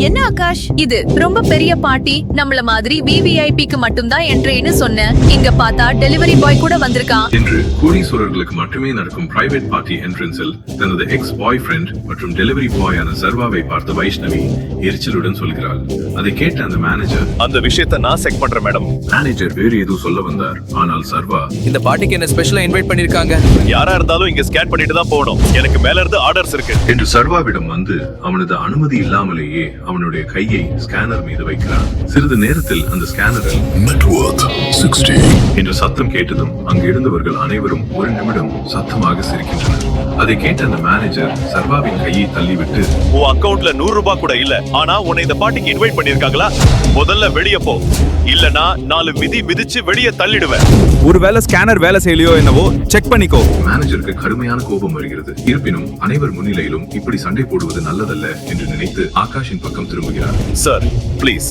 என்ன ஆகாஷ் இது? ரொம்ப பெரிய பார்ட்டி, நம்மள மாதிரி விவிஐபிக்கு மட்டும்தான் என்ட்ரின்னு சொன்னேன். இங்க பார்த்தா டெலிவரி பாய் கூட வந்திருக்கான். என்று கோடீஸ்வரர்களுக்கு மட்டுமே நடக்கும் பிரைவேட் பார்ட்டி என்ட்ரன்ஸில் தனது எக்ஸ் பாய் ஃப்ரெண்ட் மற்றும் டெலிவரி பாயான சர்வாவை பார்த்த வைஷ்ணவி எரிச்சலுடன் சொல்கிறாள். அதை கேட்ட அந்த மேனேஜர், அந்த விஷயத்தை நான் செக் பண்றேன் மேடம். மேனேஜர் வேறு ஏதோ சொல்ல வந்தார். ஆனால் சர்வா, இந்த பார்ட்டிக்கு என்ன ஸ்பெஷலா இன்வைட் பண்ணிருக்காங்க? யாரா இருந்தாலும் இங்க ஸ்கேன் பண்ணிட்டு தான் போகணும். எனக்கு மேல இருந்து ஆர்டர்ஸ் இருக்கு என்று சர்வாவிடம் வந்து அவனது அனுமதி இல்லாமலேயே அவனுடைய கையை ஸ்கேனர் மீது வைக்கிறான். சிறிது நேரத்தில் அந்த ஸ்கேனரில் நெட்வொர்க் 60 என்ற சத்தம் கேட்டதும் அங்கு இருந்தவர்கள் அனைவரும் ஒரு நிமிடம் சத்தமாக சிரிக்கின்றனர். அதை கேட்ட அந்த மேனேஜர் சர்வாவின் கையை தள்ளிவிட்டு, உன் அக்கவுண்ட்ல 100 ரூபாய் கூட இல்ல, ஆனா உன்னை இந்த பார்ட்டிக்கு இன்வைட் பண்ணிருக்காங்களா? முதல்ல வெளிய போ, இல்லனா 4 மிதி மிதிச்சு வெளிய தள்ளிடுவேன். ஒருவேளை ஸ்கேனர் வேலை செய்யலையோ என்னவோ செக் பண்ணிக்கோ. மேனேஜருக்கு கடுமையான கோபம் வருகிறது. இருப்பினும் அனைவர் முன்னிலையிலும் இப்படி சண்டை போடுவது நல்லதல்ல என்று நினைத்து ஆகாஷின் பக்கம் திரும்புகிறார். சார் ப்ளீஸ்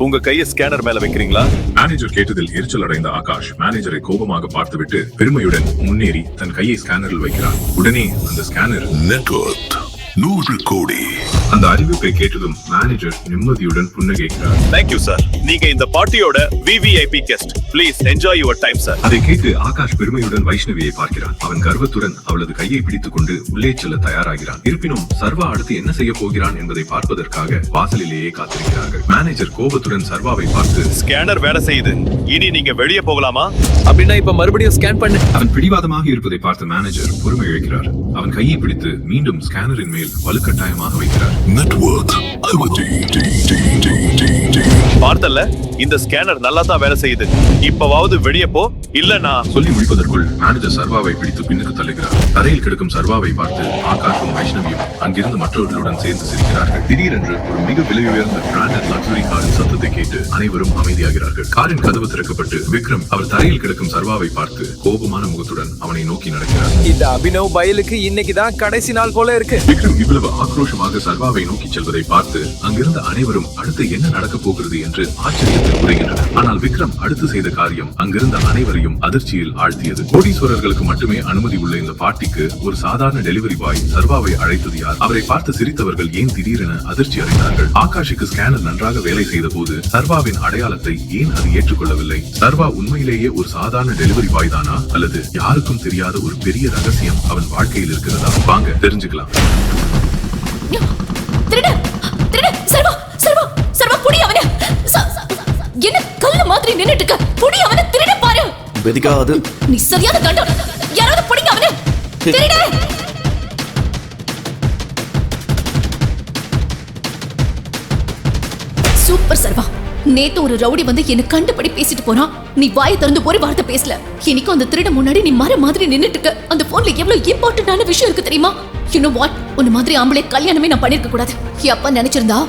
உங்க கையை ஸ்கேனர் மேல வைக்கிறீங்களா? மேனேஜர் கேட்டதில் எரிச்சல் அடைந்த ஆகாஷ் மேனேஜரை கோபமாக பார்த்துவிட்டு பெருமையுடன் முன்னேறி தன் கையை ஸ்கேனரில் வைக்கிறான். உடனே அந்த ஸ்கேனர் நெட்வொர்க் 100 கோடி. அந்த அறிவிப்பை கேட்டதும் மேனேஜர் நிம்மதியுடன் புன்னகைக்கிறார். தேங்க்யூ சார், நீங்க இந்த பார்ட்டியோட VVIP guest. Please enjoy your time sir. அதை கேட்டு ஆகாஷ் பெருமையுடன் வைஷ்ணவியை பார்க்கிறான். அவன் கர்வத்துடன் அவளது கையை பிடித்துக் கொண்டு உள்ளே செல்ல தயாராகிறான். இருப்பினும் சர்வா அடுத்து என்ன செய்ய போகிறான் என்பதை பார்ப்பதற்காக வாசலிலேயே காத்திருக்கிறார்கள். மேனேஜர் கோபத்துடன் சர்வாவை பார்த்து, ஸ்கேனர் வேலை செய்யுது, இனி நீங்க வெளியே போகலாமா? அப்படின்னா இப்ப மறுபடியும் ஸ்கேன் பண்ணு. அவன் பிடிவாதமாக இருப்பதை பார்த்த மேனேஜர் பொறுமை இழக்கிறார். அவன் கையை பிடித்து மீண்டும் ஸ்கேனரின் மேல் வலுக்கட்டாயமாக வைக்கிறார். நெட்வொர்க் பார்த்தல்ல, இந்த ஸ்கேனர் நல்லா தான் வேலை செய்யுது. இப்பவாவது வெளியே போ, இல்லனா சொல்லி முடிப்பதற்குள் மேனேஜர் சர்வாவை பிடித்து பின்னுக்கு தள்ளுகிறார். தரையில் கிடக்கும் சர்வாவை பார்த்து ஆகாஷும் வைஷ்ணவியும் அங்கிருந்து மற்றவர்களுடன் சேர்ந்து சிரிக்கிறார்கள். திடீரென்று ஒரு மிக விலை உயர்ந்த பிராண்டட் லக்ஸுரி காரின் சத்தத்தை கேட்டு அனைவரும் அமைதியாகிறார்கள். காரின் கதவு திறக்கப்பட்டு விக்ரம் அவர் தரையில் கிடக்கும் சர்வாவை பார்த்து கோபமான முகத்துடன் அவனை நோக்கி நடக்கிறார். இந்த அபினவ் பயலுக்கு இன்னைக்குதான் கடைசி நாள் போல இருக்கு. விக்ரம் இவ்வளவு ஆக்ரோஷமாக சர்வாவை நோக்கி செல்வதை பார்த்து அங்கிருந்த அனைவரும் அடுத்து என்ன நடக்கப் போகிறது என்று ஆச்சரியத்தில் உரைகின்றனர். ஆனால் விக்ரம் அடுத்து செய்த காரியம் அங்கிருந்த அனைவரையும் அதிர்ச்சியில் ஆழ்த்தியது. கோடீஸ்வரர்களுக்கு மட்டுமே அனுமதி உள்ள இந்த பார்ட்டிக்கு ஒரு சாதாரண டெலிவரி பாய் சர்வாவை அழைத்தது யார்? அவரை பார்த்து சிரித்தவர்கள் ஏன் திடீரென அதிர்ச்சி அடைந்தார்கள்? ஆகாஷுக்கு ஸ்கேனர் நன்றாக வேலை செய்த போது சர்வாவின் அடையாளத்தை ஏன் அது ஏற்றுக்கொள்ளவில்லை? சர்வா உண்மையிலேயே ஒரு சாதாரண டெலிவரி பாய் தானா, அல்லது யாருக்கும் தெரியாத ஒரு பெரிய ரகசியம் அவன் வாழ்க்கையில் இருக்கிறதா? வாங்க தெரிஞ்சுக்கலாம். என்ன கல்ல மாதிரி நின்னுட்டு இருக்க? புடி அவனை, திருட பாரு. வெதிகா, அது நீ சரியான கண்டம். யாராவது புடிங்க அவனை. திருட. சூப்பர் சர்வா. நேத்து ஒரு ரவுடி வந்து என்ன கண்டுபடி பேசிட்டு போறான். நீ வாயை திறந்து ஒரு வார்த்தை பேசல. இன்னைக்கு அந்த திருட முன்னாடி நீ மர மாதிரி நின்னுட்டு இருக்க. அந்த போன்ல எவ்வளவு இம்பார்ட்டன்டான விஷயம் இருக்கு தெரியுமா? You know what? உன்ன மாதிரி ஆம்பளை கல்யாணமே நான் பண்ணிருக்க கூடாது. எப்ப நினைச்சிருந்தா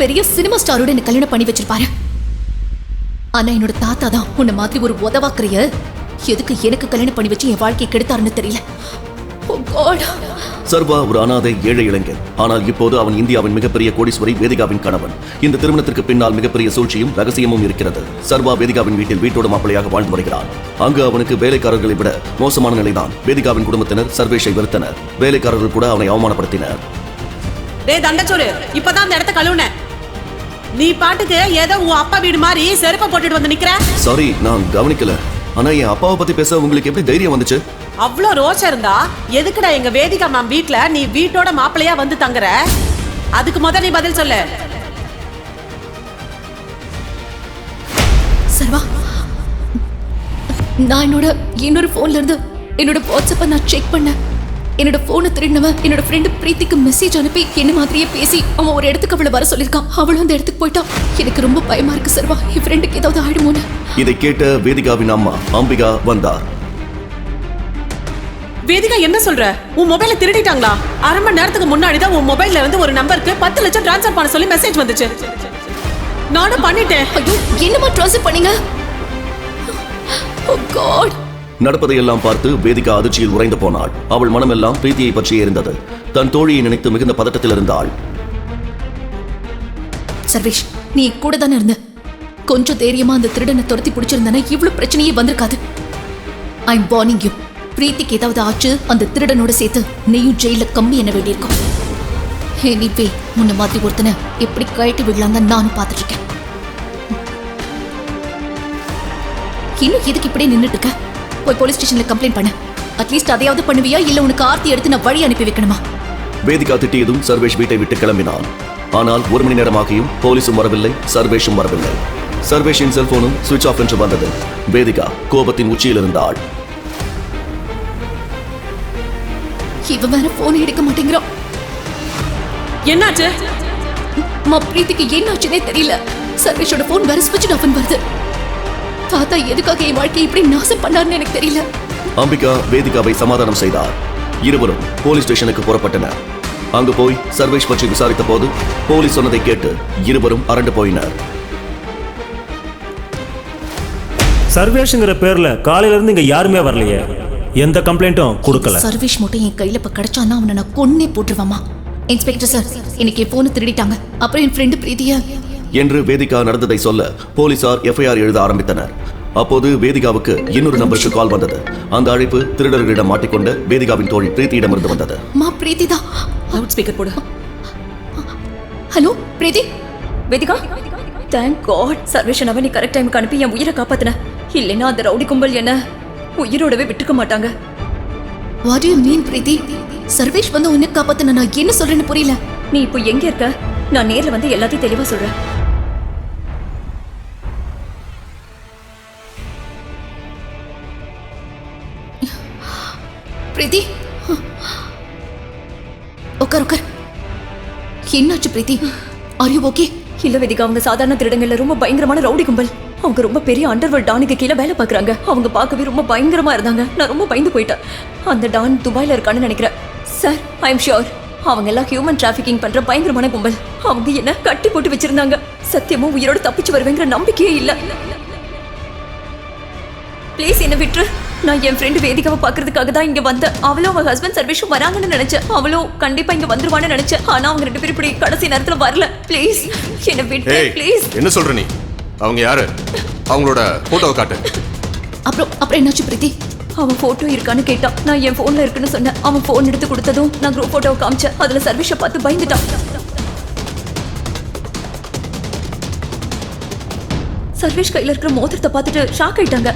பெரிய சினிமா ஸ்டாரோட என்ன கல்யாணம் பண்ணி வச்சிருப்பாரு. ஆனா என்னோட தாத்தா தான் உன்ன மாதிரி ஒரு உதவாக்குறைய எதுக்கு எனக்கு கல்யாணம் பண்ணி வச்சு என் வாழ்க்கையை கெடுத்தாருன்னு தெரியல. Oh God. சர்வா ஒரு அனாதை ஏழை இளைஞன். ஆனால் இப்போது அவன் இந்தியாவின் மிகப்பெரிய கோடீஸ்வரி வேதிகாவின் கணவன். இந்த திருமணத்திற்கு பின்னால் மிகப்பெரிய சூழ்ச்சியும் ரகசியமும் இருக்கிறது. சர்வா வேதிகாவின் வீட்டில் வீட்டோடு மாப்பிளையாக வாழ்ந்து வருகிறான். அங்கு அவனுக்கு வேலைக்காரர்களை விட மோசமான நிலைதான். வேதிகாவின் குடும்பத்தினர் சர்வேஷை வெறுத்தனர். வேலைக்காரர்கள் கூட அவனை அவமானப்படுத்தினர். டேய் தண்டச்சோறு, இப்பதான் அந்த இடத்த கழுவுன. நீ பாட்டுக்கு ஏதோ உன் அப்பா வீடு மாதிரி செருப்பை போட்டுட்டு வந்து நிக்கிற. சாரி, நான் கவனிக்கல. ஆனா என் அப்பாவை பத்தி பேச உங்களுக்கு எப்படி தைரியம் வந்துச்சு? அவ்வளோ ரோஷம் இருந்தா எதுக்குடா எங்க வேதிகா மேம் வீட்ல நீ வீட்டோட மாப்பிள்ளையா வந்து தங்குற? அதுக்கு முதல்ல நீ பதில் சொல்லு. சர்வா, நான் என்னோட போன்ல இருந்து என்னோட வாட்ஸ்அப்பை நான் செக் பண்ணேன். என்னோட போனை திருடினவன் என்னோட ஃப்ரெண்டு பிரீத்திக்கு மெசேஜ் அனுப்பி என்ன மாதிரியே பேசி அவன் ஒரு இடத்துக்கு அவளை வர சொல்லியிருக்கான். அவளும் அந்த இடத்துக்கு போயிட்டான். எனக்கு ரொம்ப பயமா இருக்கு சர்வா, என் ஃப்ரெண்டுக்கு ஏதாவது ஆயிடுமோன்னு. இதை கேட்ட வேதிகாவின் அம்மா அம்பிகா வந்தார். வேதிகா, என்ன சொல்ற? உன் மொபைல திருடிட்டாங்களா? அரை மணி நேரத்துக்கு முன்னாடி தான் உன் மொபைல்ல இருந்து ஒரு நம்பருக்கு 10 லட்சம் டிரான்ஸ்ஃபர் பண்ண சொல்லி மெசேஜ் வந்துச்சு. நானும் பண்ணிட்டேன். ஐயோ, என்னமா டிரான்ஸ்ஃபர் பண்ணீங்க? Oh God. நடப்பதையெல்லாம் பார்த்து வேதிகா அதிர்ச்சியில் உறைந்து போனாள். அவள் மனமெல்லாம் பிரீத்தியை பற்றியே இருந்தது. தன் தோழியை நினைத்து மிகுந்த பதட்டத்தில் இருந்தாள். சர்வேஷ், நீ கூட தானே இருந்த. கொஞ்சம் தைரியமா அந்த திருடனை துரத்தி பிடிச்சிருந்தானே இவ்வளவு பிரச்சனையே வந்திருக்காது. I'm warning you. பிரீத்திக்கு ஏதாவது ஆச்சு, அந்த திருடனோட சேர்த்து நீயும் ஜெயில கம்மி என்ன வேண்டியிருக்கும். எனிவே உன்ன மாதிரி ஒருத்தனை எப்படி கழட்டி விடலாம் தான் நானும் பார்த்துட்டு இருக்கேன். இன்னும் எதுக்கு இப்படியே நின்னுட்டு இருக்க? போய் போலீஸ் ஸ்டேஷன்ல கம்ப்ளைண்ட் பண்ணு. அட்லீஸ்ட் அதையாவது பண்ணுவியா, இல்ல உனக்கு ஆர்த்தி எடுத்து நான் வழி அனுப்பி வைக்கணுமா? வேதிகா திட்டியதும் சர்வேஷ் வீட்டை விட்டு கிளம்பினான். ஆனால் 1 மணி நேரமாகியும் போலீஸும் வரவில்லை, சர்வேஷும் வரவில்லை. சர்வேஷின் செல்போனும் சுவிட்ச் ஆஃப் என்று வந்தது. வேதிகா கோபத்தின் உச்சியில் இருந்தாள். இவன் வேற போன் எடுக்க மாட்டேங்கிறான். என்னாச்சு? பிரீத்திக்கு என்னாச்சுன்னே தெரியல. சர்வேஷோட போன் வேற ஸ்விட்ச் ஆஃப் வருது. தாத்தா எதுக்காக என் வாழ்க்கையை இப்படி நாசம் பண்ணாருன்னு எனக்கு தெரியல. அம்பிகா வேதிகாவை சமாதானம் செய்தார். இருவரும் போலீஸ் ஸ்டேஷனுக்கு புறப்பட்டனர். அங்கு போய் சர்வேஷ் பற்றி விசாரித்த போது போலீஸ் சொன்னதை கேட்டு இருவரும் அரண்டு போயினர். சர்வேஷ்ங்கிற பேர்ல காலையில இருந்து இங்க யாருமே வரலையே, எந்த கம்ப்ளைண்ட்டும் கொடுக்கல. சர்வேஷ் மட்டும் என் கையில இப்ப கிடைச்சானா அவனை நான் கொன்னே போட்டுருவாமா. இன்ஸ்பெக்டர் சார், இன்னைக்கு என் போனை திருடிட்டாங்க. அப்புறம் என் ஃப்ரெண்டு பிரீதியா என்று வேதிகா நடந்ததை சொல்ல போலீசார் எஃப்ஐஆர் எழுத ஆரம்பித்தனர். அப்போது வேதிகாவுக்கு இன்னொரு நம்பருக்கு கால் வந்தது. அந்த அழைப்பு திருடர்களிடம் மாட்டிக்கொண்ட வேதிகாவின் தோழி பிரீத்தியிடமிருந்து வந்தது. பிரீத்தி தான். லவுட் ஸ்பீக்கர் போடு. ஹலோ பிரீத்தி. வேதிகா, தேங்க் காட் சர்வேஷன் அவன் நீ கரெக்ட் டைமுக்கு அனுப்பி என் உயிரை காப்பாத்தின. இல்லைன்னா அந்த ரவுடி கும்பல் என்ன உயிரோடவே விட்டுக்க மாட்டாங்க. வாட் யூ மீன் பிரீத்தி? சர்வேஷ் வந்து உன்னை காப்பாத்தின, நான் என்ன சொல்றேன்னு புரியல. நீ இப்போ எங்க இருக்க? நான் நேர்ல வந்து எல்லாத்தையும் தெளிவா சொல்றேன். பிரீத்தி உட்கார் உட்கார். என்னாச்சு பிரீத்தி? Are you okay? இல்ல வேதிகா, அவங்க சாதாரண திருடங்கள்ல ரொம்ப பயங்கரமான ரவுடி கும்பல். அவங்க ரொம்ப பெரிய அண்டர்வர்ல்ட் டானுக்கு கீழே வேலை பார்க்குறாங்க. அவங்க பார்க்கவே ரொம்ப பயங்கரமா இருந்தாங்க. நான் ரொம்ப பயந்து போயிட்டேன். அந்த டான் துபாயில இருக்கான்னு நினைக்கிறேன். சார், ஐ எம் ஷியோர் அவங்க எல்லாம் ஹியூமன் டிராஃபிக்கிங் பண்ற பயங்கரமான கும்பல். அவங்க என்ன கட்டி போட்டு வச்சிருந்தாங்க. சத்தியமா உயிரோட தப்பிச்சு வருவேங்கிற நம்பிக்கையே இல்ல. ப்ளீஸ் என்ன விட்டுரு. நான் என் ஃப்ரெண்டு வேதிகாவை பாக்குறதுக்காக தான் இங்க வந்தேன். அவளும் அவங்க ஹஸ்பண்ட் சர்வேஷும் வராங்கன்னு நினைச்சேன். அவளும் கண்டிப்பா இங்க வந்துருவான்னு நினைச்சேன். ஆனா அவங்க 2 பேரும் இப்படி கடைசி நேரத்துல வரல. ப்ளீஸ் என்ன விட்டு ப்ளீஸ். என்ன சொல்ற நீ? அவங்க யாரு? அவங்களோட போட்டோவை காட்டு. அப்புறம் என்னாச்சு பிரீத்தி? அவன் போட்டோ இருக்கான்னு கேட்டான். நான் என் போன்ல இருக்குன்னு சொன்னேன். அவன் போன் எடுத்து கொடுத்ததும் நான் குரூப் போட்டோவை காமிச்சேன். அதுல சர்வேஷை பார்த்து பயந்துட்டான். சர்வேஷ் கையில இருக்கிற மோதிரத்தை பார்த்துட்டு ஷாக் ஆயிட்டாங்க.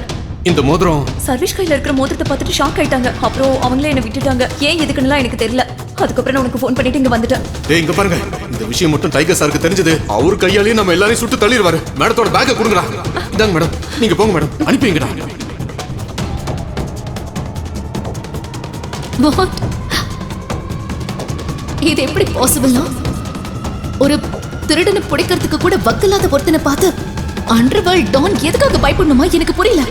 இந்த மோதிரம் சர்வேஷ் கையில இருக்கிற மோதிரத்தை பார்த்துட்டு ஷாக் ஆயிட்டாங்க. அப்புறம் அவங்களே என்ன விட்டுட்டாங்க. ஏன் எதுக்குன்னுலாம் எனக்கு தெரியல. அதுக்கப்புறம் நான் உனக்கு ஃபோன் பண்ணிட்டு இங்க வந்துட்டேன். டேய் இங்க பாருங்க, இந்த விஷயம் மட்டும் டைகர் சாருக்கு தெரிஞ்சது அவர் கையாலேயே நம்ம எல்லாரையும் சுட்டு தள்ளிடுவாரு. மேடத்தோட பேக்கை கொடுங்கடா. இதாங்க மேடம், நீங்க போங்க மேடம், அனுப்பிங்கடா. இது எப்படி பாசிபிள்னா? ஒரு திருடனை பிடிக்கிறதுக்கு கூட வக்கில்லாத ஒருத்தனை பார்த்து அண்டர்வேர்ல்ட் டான் எதுக்காக பயப்படணுமா எனக்கு புரியல.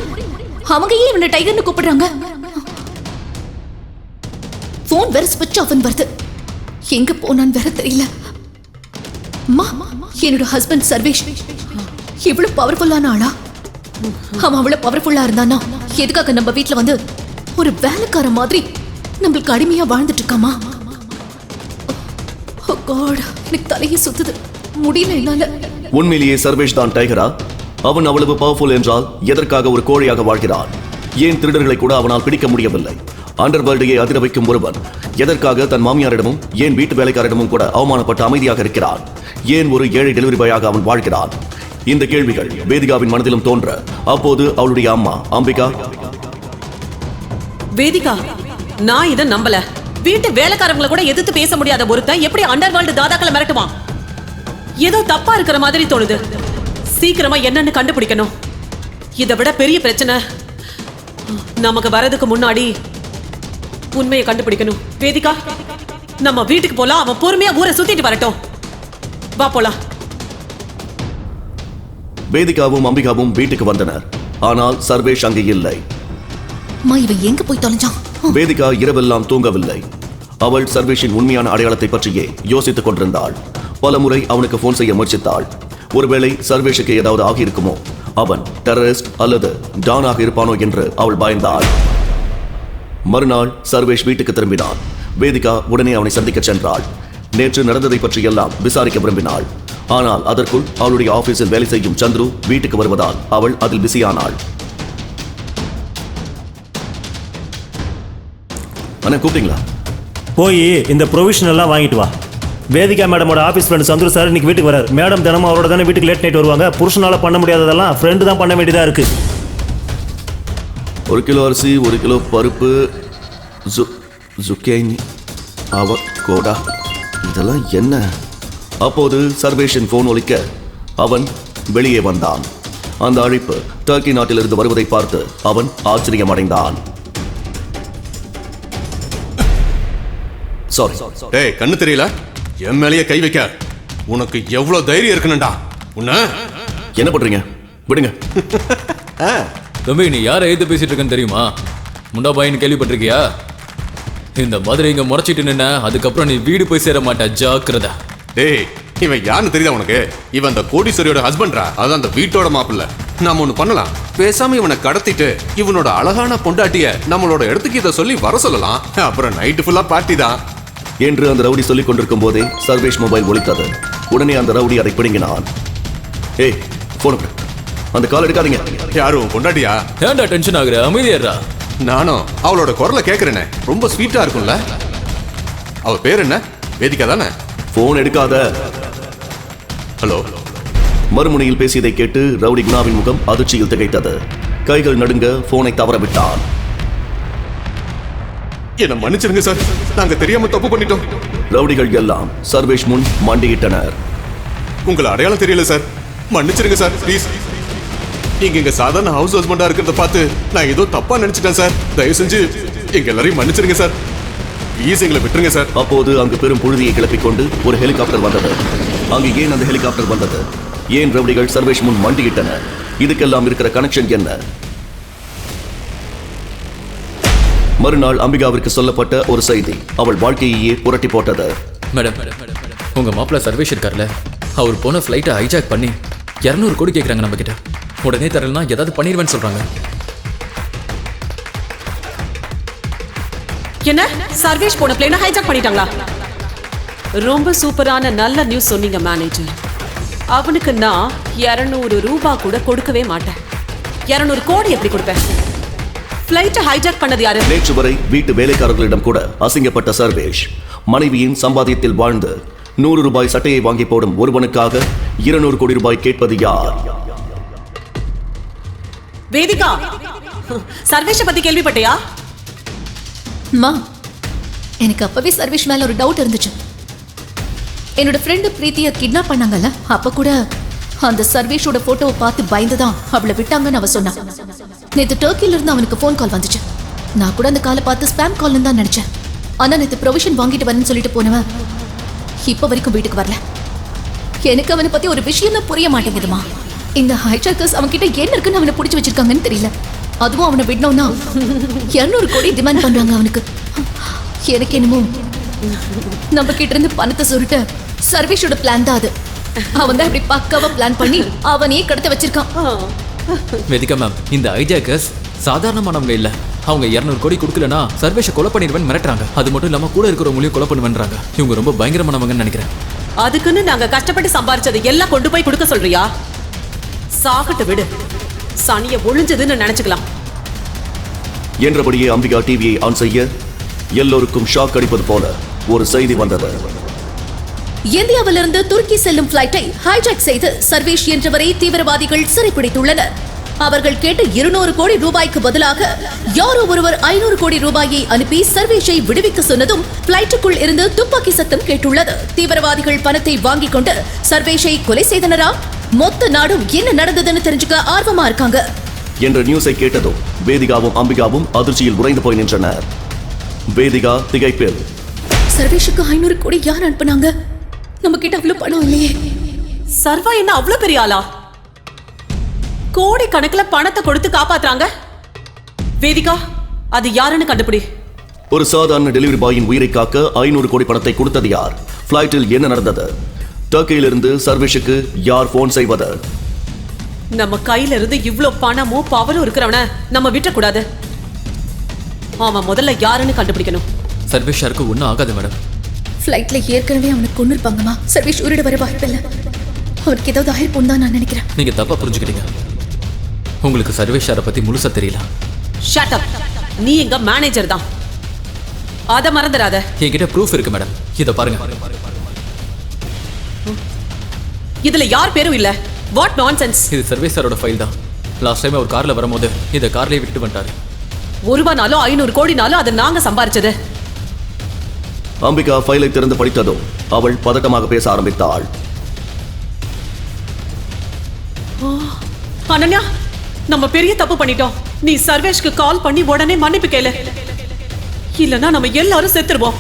அவங்க ஏன் இவனை டைகர்னு கூப்பிடுறாங்க? போன் வேற ஸ்விட்ச் ஆஃப் வருது. எங்க போனான்னு வேற தெரியல. என்னோட ஹஸ்பண்ட் சர்வேஷ் இவ்வளவு பவர்ஃபுல்லான ஆளா? அவன் அவ்வளவு பவர்ஃபுல்லா இருந்தானா எதுக்காக நம்ம வீட்டுல வந்து ஒரு வேலைக்கார மாதிரி நம்மளுக்கு அடிமையா வாழ்ந்துட்டு இருக்காமா? எனக்கு தலையை சுத்துது, முடியல என்னால. உண்மையிலேயே சர்வேஷ் தான் டைகரா? அவன் அவ்வளவு பவர்ஃபுல் என்றால் எதற்காக ஒரு கோழையாக வாழ்கிறான்? ஏன் திருடர்களை கூட அவனால் பிடிக்க முடியவில்லை? அண்டர்வேர்ல்டையே அதிர வைக்கும் ஒருவன் எதற்காக தன் மாமியாரிடமும் ஏன் வீட்டு வேலைக்காரிடமும் கூட அவமானப்பட்டு அமைதியாக இருக்கிறான்? ஏன் ஒரு ஏழை டெலிவரி பாயாக அவன் வாழ்கிறான்? இந்த கேள்விகள் வேதிகாவின் மனதிலும் தோன்ற அப்போது அவளுடைய அம்மா அம்பிகா, வேதிகா, நான் இதை நம்பல. வீட்டு வேலைக்காரங்களை கூட எதிர்த்து பேச முடியாத ஒருத்தன் எப்படி அண்டர்வேர்ல்டு தாதாக்களை மிரட்டுவான்? ஏதோ தப்பா இருக்கிற மாதிரி தோணுது. சீக்கிரமா என்னன்னு கண்டுபிடிக்கணும். இதை விட பெரிய பிரச்சனை நமக்கு வரதுக்கு முன்னாடி உண்மையை கண்டுபிடிக்கணும். வேதிகா, நம்ம வீட்டுக்கு போலாம். அவன் பொறுமையா ஊரை சுத்திட்டு வரட்டும். வா போலாம். வேதிகாவும் அம்பிகாவும் வீட்டுக்கு வந்தனர். ஆனால் சர்வேஷ் அங்கே இல்லை. இவன் எங்க போய் தொலைஞ்சான்? வேதிகா இரவெல்லாம் தூங்கவில்லை. அவள் சர்வேஷின் உண்மையான அடையாளத்தை பற்றியே யோசித்துக் கொண்டிருந்தாள். பலமுறை அவனுக்கு போன் செய்ய முயற்சித்தாள். ஒருவேளை சர்வேஷுக்கு ஏதாவது ஆகியிருக்குமோ, அவன் டெரரிஸ்ட் அல்லது டானாக இருப்பானோ என்று அவள் பயந்தாள். மறுநாள் சர்வேஷ் வீட்டுக்கு திரும்பினான். வேதிகா உடனே அவனை சந்திக்க சென்றாள். நேற்று நடந்ததை பற்றி எல்லாம் விசாரிக்க விரும்பினாள். ஆனால் அதற்குள் அவளுடைய ஆபீஸில் வேலை செய்யும் சந்துரு வீட்டுக்கு வருவதால் அவள் அதில் பிஸியானாள். போய் இந்த ப்ரொவிஷன் எல்லாம் வாங்கிட்டு வா. வேதிகா மேடமோட ஆஃபீஸ் ஃப்ரெண்ட் சந்துரு சார் இன்னைக்கு வீட்டுக்கு வராரு. மேடம் தினமும் அவரோட தானே வீட்டுக்கு லேட் நைட் வருவாங்க. புருஷனால பண்ண முடியாததெல்லாம் ஃப்ரெண்டு தான் பண்ண வேண்டியதா இருக்கு. 1 கிலோ அரிசி, 1 கிலோ பருப்பு, zucchini, அவகோடா, இதெல்லாம் என்ன? அப்போது சர்வேஷன் போன் ஒலிக்க அவன் வெளியே வந்தான். அந்த அழைப்பு டர்க்கி நாட்டிலிருந்து வருவதை பார்த்து அவன் ஆச்சரியம் அடைந்தான். சாரி. டேய், கண்ணு தெரியல? என் மேலேயே கை வைக்க உனக்கு எவ்வளவு தைரியம் இருக்கணும்டா? உன்ன என்ன பண்றீங்க? விடுங்க. தம்பி, நீ யாரை எழுத்து பேசிட்டு இருக்கன்னு தெரியுமா? முண்டா பாயின்னு கேள்விப்பட்டிருக்கியா? இந்த மாதிரி இங்க முறைச்சிட்டு நின்ன அதுக்கப்புறம் நீ வீடு போய் சேர மாட்ட, ஜாக்கிரதா. டேய், இவன் யாருன்னு தெரியுதா உனக்கு? இவன் அந்த கோடீஸ்வரியோட ஹஸ்பண்ட்ரா. அதான் அந்த வீட்டோட மாப்பிள்ள. நாம ஒண்ணு பண்ணலாம். பேசாம இவனை கடத்திட்டு இவனோட அழகான பொண்டாட்டிய நம்மளோட இடத்துக்கு இதை சொல்லி வர சொல்லலாம். அப்புறம் நைட்டு ஃபுல்லா பார்ட்டி தான் என்று அந்த ரவுடி சொல்லிக் கொண்டிருக்கும் போதே சர்வேஷ் மொபைல் ஒலித்தது. உடனே அந்த ரவுடி அதை பிடுங்கினான். ஏய், போன் அந்த கால் எடுக்காதீங்க. யாரும் பொண்டாட்டியா? ஏன்டா டென்ஷன் ஆகுற? அமைதியாரா. நானும் அவளோட குரலை கேட்கிறேனே, ரொம்ப ஸ்வீட்டா இருக்கும்ல. அவ பேர் என்ன? வேதிகா தானே? போன் எடுக்காத. ஹலோ. மறுமுனையில் பேசியதை கேட்டு ரவுடி குணாவின் முகம் அதிர்ச்சியில் திகைத்தது. கைகள் நடுங்க போனை தவற விட்டான். என்ன மன்னிச்சிருங்க சார், நாங்க தெரியாம தப்பு பண்ணிட்டோம். ரவுடிகள் எல்லாம் சர்வேஷ் முன் மண்டியிட்டனர். உங்களை அடையாளம் தெரியல சார், மன்னிச்சிருங்க சார் ப்ளீஸ். நீங்க இங்க சாதாரண ஹவுஸ் ஹஸ்பண்டா இருக்கிறத பார்த்து நான் ஏதோ தப்பா நினைச்சிட்டேன் சார். தயவு செஞ்சு எங்க எல்லாரையும் மன்னிச்சிருங்க சார். ப்ளீஸ் எங்களை விட்டுருங்க சார். அப்போது அங்கு பெரும் புழுதியை கிளப்பிக் கொண்டு ஒரு ஹெலிகாப்டர் வந்தது. அங்கு ஏன் அந்த ஹெலிகாப்டர் வந்தது? ஏன் ரவுடிகள் சர்வேஷ் முன் மண்டியிட்டனர்? இதுக்கெல்லாம் இருக்கிற கனெக்ஷன் என்ன? மறுநாள் அம்பிகாவிற்கு சொல்லப்பட்ட ஒரு செய்தி அவள் வாழ்க்கையே புரட்டி போட்டது. மேடம், உங்க மாப்பிள்ள சர்வேஷ் இருக்கார்ல, அவர் போன ஃபிளைட்டை ஹைஜாக் பண்ணி 200 கோடி கேட்குறாங்க நம்ம கிட்ட. உடனே தரலனா ஏதாவது பண்ணிடுவேன்னு சொல்றாங்க. என்ன, சர்வேஷ் போன பிளேனை ஹைஜாக் பண்ணிட்டாங்களா? ரொம்ப சூப்பரான நல்ல நியூஸ் சொன்னீங்க மேனேஜர். அவனுக்கு நான் 200 ரூபாய் கூட கொடுக்கவே மாட்டேன். 200 கோடி எப்படி கொடுப்பேன்? ஃபிளைட்டை ஹைஜாக் பண்ணது யாரு? நேற்று வரை வீட்டு வேலைக்காரர்களிடம் கூட அசிங்கப்பட்ட சர்வேஷ் மனைவியின் சம்பாத்தியத்தில் வாழ்ந்து 100 ரூபாய் சட்டையை வாங்கி போடும் ஒருவனுக்காக 200 கோடி ரூபாய் கேட்பது யார்? வேதிகா, சர்வேஷ பத்தி கேள்விப்பட்டியா? மா, எனக்கு அப்பவே சர்வேஷ் மேல ஒரு டவுட் இருந்துச்சு. என்னோட ஃப்ரெண்டு பிரீத்தியை கிட்னாப் பண்ணாங்கல்ல, அப்ப கூட அந்த சர்வேஷோட போட்டோவை பார்த்து பயந்துதான் அவளை விட்டாங்கன்னு அவ சொன்னா. நேத்து டர்க்கில இருந்து அவனுக்கு ஃபோன் கால் வந்துச்சு. நான் கூட அந்த காலை பார்த்து ஸ்பாம் கால்னு தான் நினைச்சேன். ஆனா நேத்து ப்ரொவிஷன் வாங்கிட்டு வரேன்னு சொல்லிட்டு போனவன் இப்ப வரைக்கும் வீட்டுக்கு வரல. எனக்கு அவனை பத்தி ஒரு விஷயம் தான் புரிய மாட்டேங்குதுமா. இந்த ஹைஜாக்கர்ஸ் அவன்கிட்ட என்ன இருக்குன்னு அவனை பிடிச்சி வச்சிருக்காங்கன்னு தெரியல. அதுவும் அவனை விடணும்னா 200 கோடி டிமாண்ட் பண்றாங்க அவனுக்கு. எனக்கு என்னமோ நம்ம கிட்ட இருந்து பணத்தை சுருட்ட சர்வேஷோட பிளான் தான் அது. அவன் தான் இப்படி பக்காவா பிளான் பண்ணி அவனையே கடத்த வச்சிருக்கான். வேதிகா மேம், இந்த ஹைஜாக்கர்ஸ் சாதாரணமானவங்க இல்ல. அவங்க 200 கோடி கொடுக்கலனா சர்வேஷை கொலை பண்ணிடுவேன் மிரட்டுறாங்க. அது மட்டும் இல்லாம கூட இருக்கிறவங்களையும் கொலை பண்ணுவேன்றாங்க. இவங்க ரொம்ப பயங்கரமானவங்கன்னு நினைக்கிறேன். அதுக்குன்னு நாங்க கஷ்டப்பட்டு சம்பாரிச்சதை எல்லாம் கொண்டு போய் கொடுக்க சொல்றியா? சாகட்டு விடு, சனிய ஒளிஞ்சதுன்னு நினைச்சுக்கலாம். என்றபடியே அம்பிகா டிவியை ஆன் செய்ய எல்லோருக்கும் ஷாக் அடிப்பது போல ஒரு செய்தி வந்தது. இந்தியாவிலிருந்து துருக்கி செல்லும் பிளைட்டை ஹைஜாக் செய்து சர்வேஷ் என்றவரை தீவிரவாதிகள் சிறைப்பிடித்துள்ளனர். அவர்கள் கேட்ட 200 கோடி ரூபாய்க்கு பதிலாக யாரோ ஒருவர் 500 கோடி ரூபாயை அனுப்பி சர்வேஷை விடுவிக்க சொன்னதும் பிளைட்டுக்குள் இருந்து துப்பாக்கி சத்தம் கேட்டுள்ளது. தீவிரவாதிகள் பணத்தை வாங்கிக் கொண்டு சர்வேஷை கொலை செய்தனரா? மொத்த நாடும் என்ன நடந்ததுன்னு தெரிஞ்சுக்க ஆர்வமா இருக்காங்க என்ற நியூஸை கேட்டதும் வேதிகாவும் அம்பிகாவும் அதிர்ச்சியில் உறைந்து போய் நின்றனர். வேதிகா திகைப்பில், சர்வேஷுக்கு 500 கோடி யார் அனுப்புனாங்க? நம்ம கிட்ட அவ்வளவு பணம் இல்லையே. சர்வா என்ன அவ்வளவு பெரிய ஆளா? கோடி கணக்குல பணத்தை கொடுத்து காப்பாத்துறாங்க. வேதிகா, அது யாருன்னு கண்டுபிடி. ஒரு சாதாரண டெலிவரி பாயின் உயிரை காக்க 500 கோடி பணத்தை கொடுத்தது யார்? பிளைட்டில் என்ன நடந்தது? டர்க்கியிலிருந்து சர்வேஷுக்கு யார் போன் செய்வது? நம்ம கையில இருந்து இவ்ளோ பணமும் பவரும் இருக்கிறவன நம்ம விட்டக்கூடாது. அவன் முதல்ல யாருன்னு கண்டுபிடிக்கணும். சர்வேஷாருக்கு ஒன்றும் ஆகாது மேடம். ஃப்ளைட்ல ஏற்கனவே அவனை கொண்டு இருப்பாங்கம்மா. சர்வேஷ் உயிரிட வர வாய்ப்பில்லை. அவருக்கு ஏதாவது ஆயிருப்போம் தான் நான் நினைக்கிறேன். நீங்க தப்பா புரிஞ்சுக்கிட்டீங்க. உங்களுக்கு சர்வேஷாரை பத்தி முழுசா தெரியல. Shut up. நீ எங்க மேனேஜர் தான், அத மறந்துடாத. என்கிட்ட ப்ரூஃப் இருக்கு மேடம். இத பாருங்க. இதுல யார் பேரும் இல்ல. What nonsense. இது சர்வேஸ் சாரோட ஃபைல் தான். லாஸ்ட் டைம் அவர் கார்ல வரும்போது இதை கார்லயே விட்டுட்டு வந்துட்டாரு. 1 ரூபானாலும் 500 கோடினாலும் அது நாங்க சம்பாரிச்சது. அம்பிகா ஃபைலை திறந்து படித்ததும் அவள் பதட்டமாக பேச ஆரம்பித்தாள். அனன்யா, நம்ம பெரிய தப்பு பண்ணிட்டோம். நீ சர்வேஷ்க்கு கால் பண்ணி உடனே மன்னிப்பு கேளு. இல்லனா நம்ம எல்லாரும் செத்துருவோம்.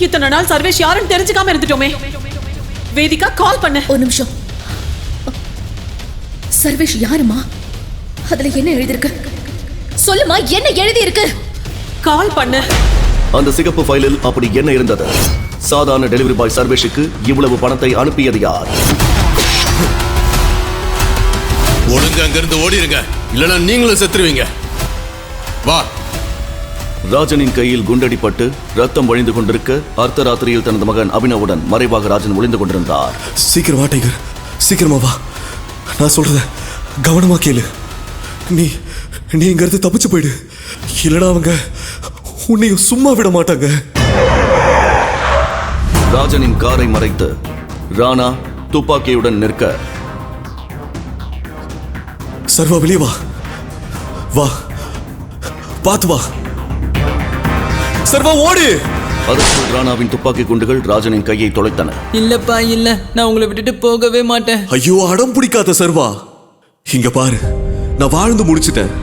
இத்தனை நாள் சர்வேஷ் யாருன்னு தெரிஞ்சுக்காம இருந்துட்டோமே. வேதிகா கால் பண்ணு. ஒரு நிமிஷம். சர்வேஷ் யாருமா? அதுல என்ன எழுதிருக்கு? சொல்லுமா, என்ன எழுதி இருக்கு? கால் பண்ணு. அந்த சிகப்பு ஃபைலில் அப்படி என்ன இருந்தது? சாதாரண டெலிவரி பாய் சர்வேஷுக்கு இவ்வளவு பணத்தை அனுப்பியது யார்? ஒழுங்கு அங்கிருந்து ஓடிருங்க, இல்லனா நீங்களும் செத்துருவீங்க. வா. ராஜனின் கையில் குண்டடிப்பட்டு ரத்தம் வழிந்து கொண்டிருக்க அர்த்தராத்திரியில் தனது மகன் அபினவுடன் மறைவாக ராஜன் ஒளிந்து கொண்டிருந்தார். சீக்கிரமா டைகர், சீக்கிரமா வா. நான் சொல்றத கவனமா கேளு. நீ இங்க இருந்து தப்பிச்சு போயிடு, இல்லனா அவங்க உன்னையும் சும்மா விட மாட்டாங்க. ராஜனின் காரை மறைத்து ராணா துப்பாக்கியுடன் நிற்க, சர்வா வெளியே வா, வா, பார்த்து வா. சர்வா ஓடு. அதற்குள் ராணாவின் துப்பாக்கி குண்டுகள் ராஜனின் கையை தொலைத்தன. இல்லப்பா இல்ல, நான் உங்களை விட்டுட்டு போகவே மாட்டேன். ஐயோ, அடம் பிடிக்காத சர்வா. இங்க பாரு, நான் வாழ்ந்து முடிச்சிட்டேன்.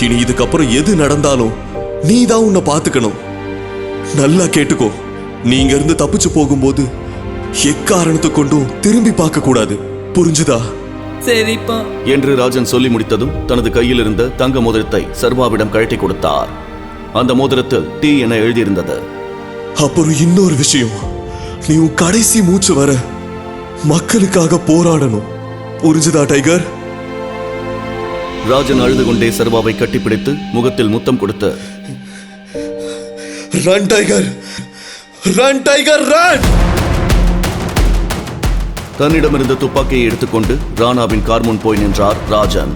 இனி இதுக்கப்புறம் எது நடந்தாலும் நீ தான் உன்னை பாத்துக்கணும். நல்லா கேட்டுக்கோ. நீ இங்க இருந்து தப்பிச்சு போகும்போது எக்காரணத்தை கொண்டும் திரும்பி பார்க்க கூடாது, புரிஞ்சுதா? சரிப்பா என்று ராஜன் சொல்லி முடித்ததும் தனது கையில் இருந்த தங்க மோதிரத்தை சர்வாவிடம் கழட்டி கொடுத்தார். அந்த மோதிரத்தில் டி என எழுதியிருந்தது. அப்புறம் இன்னொரு விஷயம், நீ உன் கடைசி மூச்சு வர மக்களுக்காக போராடணும், புரிஞ்சுதா டைகர்? ராஜன் அழுது கொண்டே சர்வாவை கட்டிப்பிடித்து முகத்தில் முத்தம் கொடுத்து, run tiger, run tiger, run! தன்னிடமிருந்த துப்பாக்கியை எடுத்துக்கொண்டு ராணாவின் கார் முன் போய் நின்றார் ராஜன்.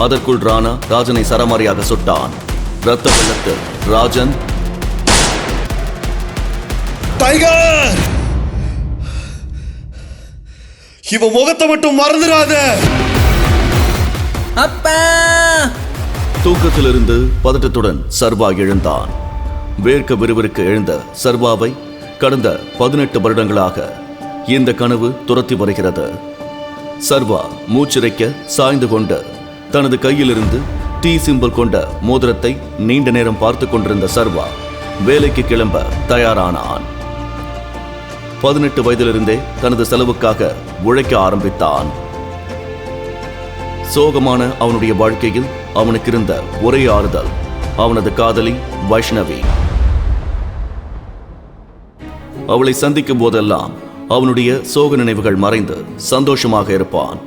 அதற்குள் ராணா ராஜனை சரமாரியாக சுட்டான். ரத்த வெள்ளத்தில் ராஜன், டைகர், இவன் முகத்தை மட்டும் மறந்துடாத. அப்பா! தூக்கத்திலிருந்து பதட்டத்துடன் சர்வா எழுந்தான். வேர்க்க விறுவிறுக்க எழுந்த சர்வாவை கடந்த 18 வருடங்களாக இந்த கனவு துரத்தி வருகிறது. சர்வா மூச்சிறைக்க சாய்ந்து கொண்டு தனது கையிலிருந்து டி சிம்பல் கொண்ட மோதிரத்தை நீண்ட நேரம் பார்த்து கொண்டிருந்த சர்வா வேலைக்கு கிளம்ப தயாரானான். 18 வயதிலிருந்தே தனது செலவுக்காக உழைக்க ஆரம்பித்தான். சோகமான அவனுடைய வாழ்க்கையில் அவனுக்கு இருந்த ஒரே ஆறுதல் அவனது காதலி வைஷ்ணவி. அவளை சந்திக்கும் போதெல்லாம் அவனுடைய சோக நினைவுகள் மறைந்து சந்தோஷமாக இருப்பான்.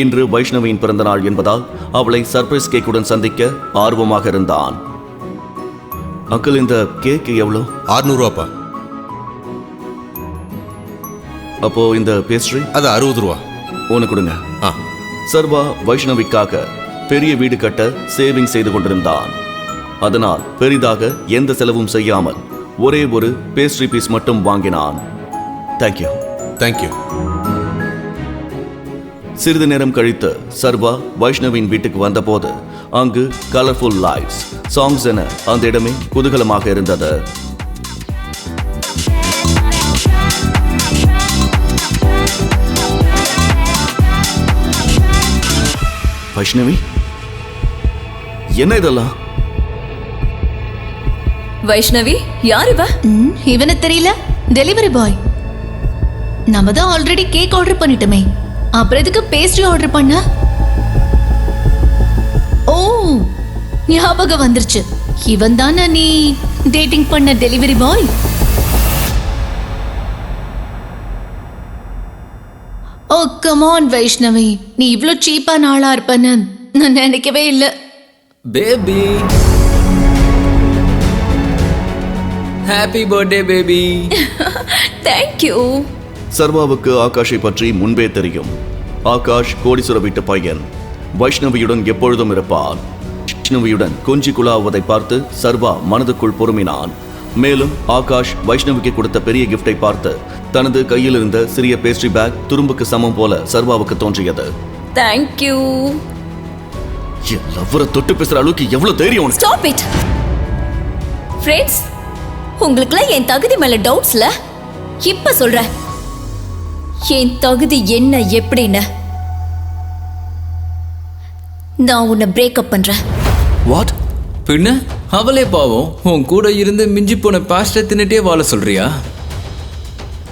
இன்று வைஷ்ணவியின் பிறந்த நாள் என்பதால் அவளை சர்ப்ரைஸ் கேக்குடன் சந்திக்க ஆர்வமாக இருந்தான். அங்கிள், இந்த கேக் எவ்வளோ? 600 ரூபாப்பா. அப்போ இந்த பேஸ்ட்ரி? அது 60 ரூபா. ஒன்று கொடுங்க. சர்வா வைஷ்ணவிக்காக பெரிய வீடு கட்ட சேவிங் செய்து கொண்டிருந்தான். அதனால் பெரிதாக எந்த செலவும் செய்யாமல் ஒரே ஒரு பேஸ்ட்ரி பீஸ் மட்டும் வாங்கினான். தேங்க்யூ. தேங்க்யூ. சிறிது நேரம் கழித்து சர்வா வைஷ்ணவின் வீட்டுக்கு வந்தபோது அங்கு கலர்ஃபுல் லைட்ஸ், சாங்ஸ் என அந்த இடமே குதூகலமாக இருந்தது. வைஷ்ணவி, என்ன இதெல்லாம்? வைஷ்ணவி, யார் இவ? இவனை தெரியல? Delivery boy. நம்ம தான் ஆல்ரெடி கேக் ஆர்டர் பண்ணிட்டோமே, அப்புறம் எதுக்கு பேஸ்ட்ரி ஆர்டர் பண்ண? ஓ, ஞாபகம் வந்துருச்சு. இவன் தானே நீ டேட்டிங் பண்ண delivery boy? Oh come on Vaishnavi, நீ இவ்ளோ சீப்பான ஆளா இருப்பன்னு நான் நினைக்கவே இல்லை. Baby, happy birthday baby. Thank you. சர்வாவுக்கு ஆகாஷை பற்றி முன்பே தெரியும். ஆகாஷ் கோடீஸ்வர வீட்டு பையன். வைஷ்ணவியுடன் எப்பொழுதும் இருப்பான். வைஷ்ணவியுடன் கொஞ்சி குழாவதை பார்த்து சர்வா மனதுக்குள் பொறுமினான். மேலும் ஆகாஷ் வைஷ்ணவிக்கு கொடுத்த பெரிய கிஃப்டை பார்த்து தனது கையில் இருந்த சிறிய பேஸ்ட்ரி பேக் துரும்புக்கு சமம் போல சர்வாவுக்கு தோன்றியது. தேங்க்யூ. என் லவ்வரை தொட்டு பேசுற அளவுக்கு எவ்வளவு தைரியம் உனக்கு? Stop it. ஃப்ரெண்ட்ஸ், உங்களுக்குலாம் என் தகுதி மேல டவுட்ஸ்ல? இப்ப சொல்றேன் என் தகுதி என்ன எப்படின்னு. நான் உன்னை பிரேக்கப் பண்றேன். வாட்? பின்ன அவளே பாவம் உன் கூட இருந்து மிஞ்சி போன பாஸ்டை தின்னுட்டே வாழ சொல்றியா?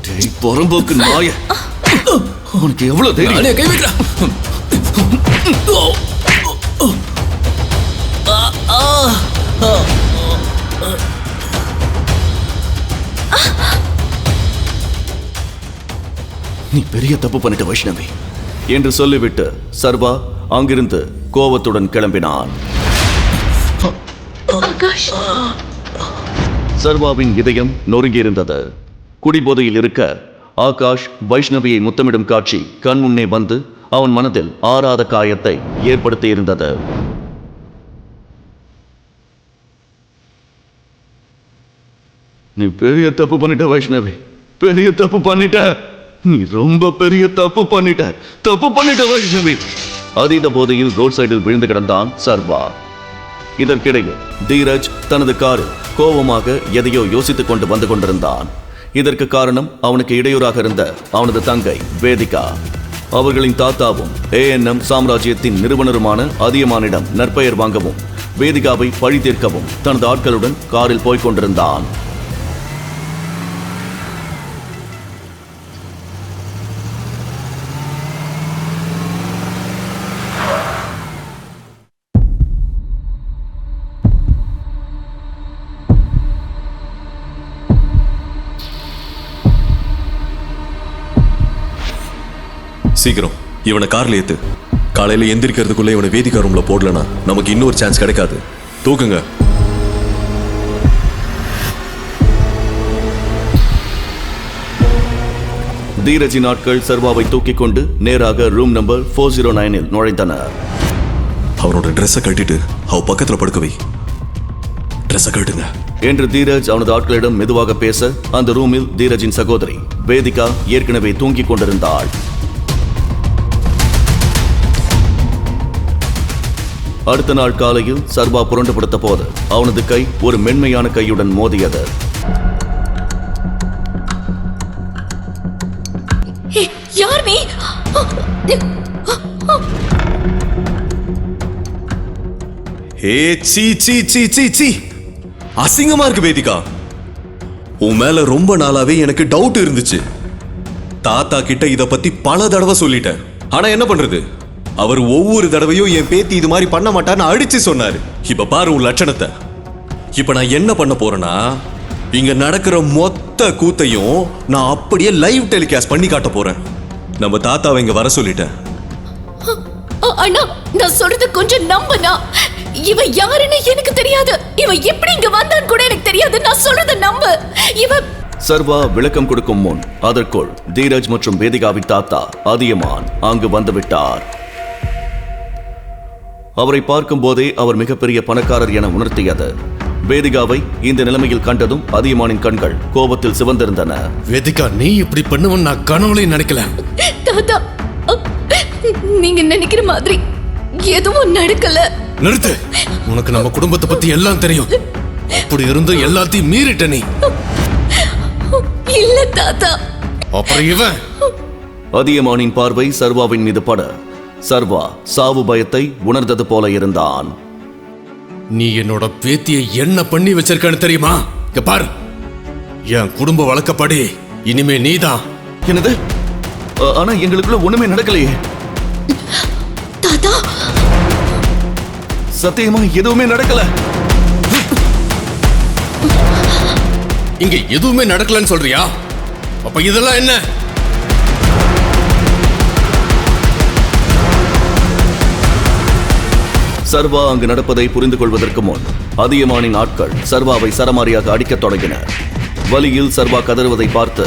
டேய் பொறம்போக்கு நாய, உனக்கு எவ்வளவு தைரியம்? நானே கை வைக்கிறேன். நீ பெரிய தப்பு பண்ணிட்ட வைஷ்ணவி என்று சொல்லிவிட்டு சர்வா அங்கிருந்து கோபத்துடன் கிளம்பினான். சர்வாவின் இதயம் நொறுங்கியிருந்தது. குடிபோதையில் இருக்க ஆகாஷ் வைஷ்ணவியை முத்தமிடும் காட்சி கண் முன்னே வந்து அவன் மனதில் ஆறாத காயத்தை ஏற்படுத்தியிருந்தது. நீ பெரிய தப்பு பண்ணிட்ட வைஷ்ணவி, பெரிய தப்பு பண்ணிட்ட. நீ ரொம்ப பெரிய தப்பு பண்ணிட்ட வைஷ்ணவி. அதீத போதையில் ரோட் சைடில் விழுந்து கிடந்தான் சர்வா. இதற்கிடையில் தீரஜ் தனது காரில் கோபமாக எதையோ யோசித்துக் கொண்டு வந்து கொண்டிருந்தான். இதற்கு காரணம் அவனுக்கு இடையூறாக இருந்த அவனது தங்கை வேதிகா. அவர்களின் தாத்தாவும் ANM சாம்ராஜ்யத்தின் நிறுவனருமான அதியமானிடம் நற்பெயர் வாங்கவும் வேதிகாவை பழி தீர்க்கவும் தனது ஆட்களுடன் காரில் போய்க் கொண்டிருந்தான். சீக்கிரம் இவனை கார்ல ஏத்து. காலையில எந்திரிக்கிறதுக்குள்ள இவனை வேதிகா ரூம்ல போடலனா நமக்கு இன்னொரு சான்ஸ் கிடைக்காது. தூக்குங்க. தீரஜின் ஆட்கள் சர்வாவை தூக்கிக் கொண்டு நேராக ரூம் நம்பர் 409 நுழைந்தனர். அவனோட ட்ரெஸ்ஸை கட்டிட்டு அவ பக்கத்துல படுக்க வை. ட்ரெஸ்ஸை கட்டுங்க என்று தீரஜ் அவனது ஆட்களிடம் மெதுவாக பேச அந்த ரூமில் தீரஜின் சகோதரி வேதிகா ஏற்கனவே தூங்கிக் கொண்டிருந்தாள். அடுத்த நாள் காலையில் சர்வா புரண்டு படுத்த போது அவனது கை ஒரு மென்மையான கையுடன் மோதியது. யார் நீ? ஏ சீ சீ சீ சீ சீ, அசிங்கமா இருக்கு வேதிகா. உன் மேல ரொம்ப நாளாவே எனக்கு டவுட் இருந்துச்சு. தாத்தா கிட்ட இத பத்தி பல தடவை சொல்லிட்டேன். ஆனா என்ன பண்றது, அவர் ஒவ்வொரு தடவையும் என் பேத்தி இது மாதிரி பண்ண மாட்டான்னு அடிச்சு சொன்னாரு. இப்ப பாரு உன் லட்சணத்தை. இப்ப நான் என்ன பண்ண போறேன்னா, இங்க நடக்கிற மொத்த கூத்தையும் நான் அப்படியே லைவ் டெலிகாஸ்ட் பண்ணி காட்ட போறேன். நம்ம தாத்தாவை இங்க வர சொல்லிட்டேன். அண்ணா, நான் சொல்றது கொஞ்சம் நம்புனா. இவன் யாருன்னு எனக்கு தெரியாது. இவன் எப்படி இங்க வந்தான்னு கூட எனக்கு தெரியாது. நான் சொல்றத நம்பு. இவன் சர்வா விளக்கம் கொடுக்கும் முன் அதற்குள் தீரஜ் மற்றும் வேதிகாவின் தாத்தா அதியமான் அங்கு வந்துவிட்டார். அவரை பார்க்கும் போதே அவர் மிகப்பெரிய பணக்காரர் என உணர்த்தியது. வேதிகாவை இந்த நிலைமையில் கண்டதும் அதியமானின் கண்கள் கோபத்தில் சிவந்திருந்தன. வேதிகா, நீ இப்படி பண்ணுவன்னு நான் கனவுலையும் நினைக்கல. தாத்தா, நீங்க நினைக்கிற மாதிரி எதுவும் நடக்கல. நிறுத்து. உனக்கு நம்ம குடும்பத்தை பத்தி எல்லாம் தெரியும். அப்படி இருந்து எல்லாத்தையும் மீறிட்ட நீ. இல்ல தாத்தா. அப்புறம் இவன்? அதியமானின் பார்வை சர்வாவின் மீது பட சர்வா சாவு பயத்தை உணர்ந்தது போல இருந்தான். நீ என்னோட பேத்தியை என்ன பண்ணி வச்சிருக்கான்னு தெரியுமா? இங்க பாரு, என் குடும்ப வழக்கப்படி இனிமே நீதான். என்னது? ஆனா எங்களுக்குள்ள ஒண்ணுமே நடக்கலையே. தாத்தா, சத்தியமா எதுவுமே நடக்கல. இங்க எதுவுமே நடக்கலன்னு சொல்றியா? அப்ப இதெல்லாம் என்ன? சர்வா அங்கு நடப்பதை புரிந்து கொள்வதற்கு முன் அதியமானின் ஆட்கள் சர்வாவை சரமாரியாக அடிக்கத் தொடங்கினர். வலியில் சர்வா கதறுவதை பார்த்து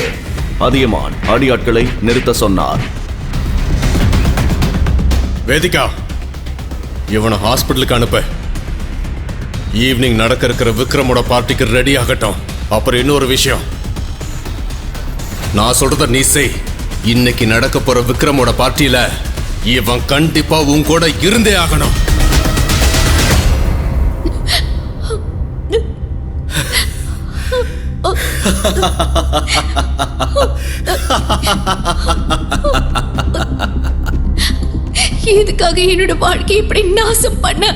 அதியமான் அடியாட்களை நிறுத்த சொன்னார். வேதிகா, இவனை ஹாஸ்பிட்டலுக்கு அனுப்ப. ஈவினிங் நடக்க இருக்கிற விக்ரமோட பார்ட்டிக்கு ரெடி ஆகட்டும். அப்புறம் இன்னொரு விஷயம், நான் சொல்றத நீ செய். இன்னைக்கு நடக்க போற விக்ரமோட பார்ட்டியில இவன் கண்டிப்பா உன் கூட இருந்தே ஆகணும். எதுக்காக என்னோட வாழ்க்கை இப்படி நாசம் பண்ண?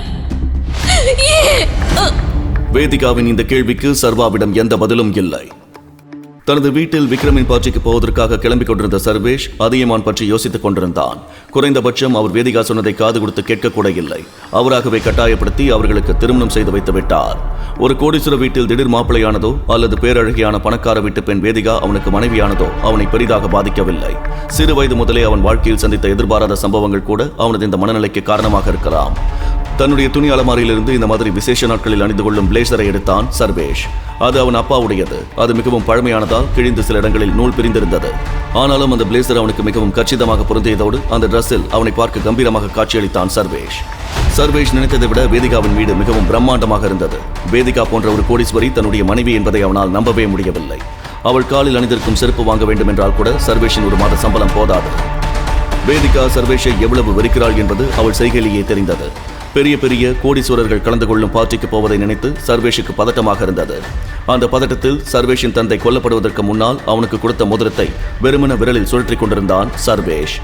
வேதிகாவின் இந்த கேள்விக்கு சர்வாவிடம் எந்த பதிலும் இல்லை. தனது வீட்டில் விக்ரமின் பார்ட்டிக்கு போவதற்காக கிளம்பிக் கொண்டிருந்த சர்வேஷ் அதியமான் பற்றி யோசித்துக் கொண்டிருந்தான். குறைந்தபட்சம் அவர் வேதிகா சொன்னதை காது கொடுத்து கேட்கக்கூட இல்லை. அவராகவே கட்டாயப்படுத்தி அவர்களுக்கு திருமணம் செய்து வைத்து விட்டார். ஒரு கோடீஸ்வர வீட்டில் திடீர் மாப்பிளையானதோ அல்லது பேரழகியான பணக்கார வீட்டு பெண் வேதிகா அவனுக்கு மனைவியானதோ அவனை பெரிதாக பாதிக்கவில்லை. சிறு வயது முதலே அவன் வாழ்க்கையில் சந்தித்த எதிர்பாராத சம்பவங்கள் கூட அவனது இந்த மனநிலைக்கு காரணமாக இருக்கலாம். தன்னுடைய துணி அலமாரியிலிருந்து இந்த மாதிரி விசேஷ நாட்களில் அணிந்து கொள்ளும் பிளேசரை எடுத்தான் சர்வேஷ். அது அவன் அப்பாவுடையது. அது மிகவும் பழமையானதால் கிழிந்து சில இடங்களில் நூல் பிரிந்திருந்தது. ஆனாலும் அந்த பிளேசர் அவனுக்கு மிகவும் கச்சிதமாக பொருந்தியதோடு அந்த டிரெஸ்ஸில் அவனை பார்க்க கம்பீரமாக காட்சியளித்தான் சர்வேஷ். சர்வேஷ் நினைத்ததை விட வேதிகாவின் வீடு மிகவும் பிரம்மாண்டமாக இருந்தது. வேதிகா போன்ற ஒரு கோடீஸ்வரி தன்னுடைய மனைவி என்பதை அவனால் நம்பவே முடியவில்லை. அவள் காலில் அணிந்திருக்கும் செருப்பு வாங்க வேண்டும் என்றால் கூட சர்வேஷின் ஒரு மாத சம்பளம் போதாது. வேதிகா சர்வேஷை எவ்வளவு வெறுக்கிறாள் என்பது அவள் செய்கையிலேயே தெரிந்தது. பெரிய பெரிய கோடீஸ்வரர்கள் கலந்து கொள்ளும் பார்ட்டிக்கு போவதை நினைத்து சர்வேஷுக்கு பதட்டமாக இருந்தது. அந்த பதட்டத்தில் சர்வேஷின் தந்தை கொல்லப்படுவதற்கு முன்னால் அவனுக்கு கொடுத்த மோதிரத்தை வெறுமன விரலில் சுழற்றிக் கொண்டிருந்தான் சர்வேஷ்.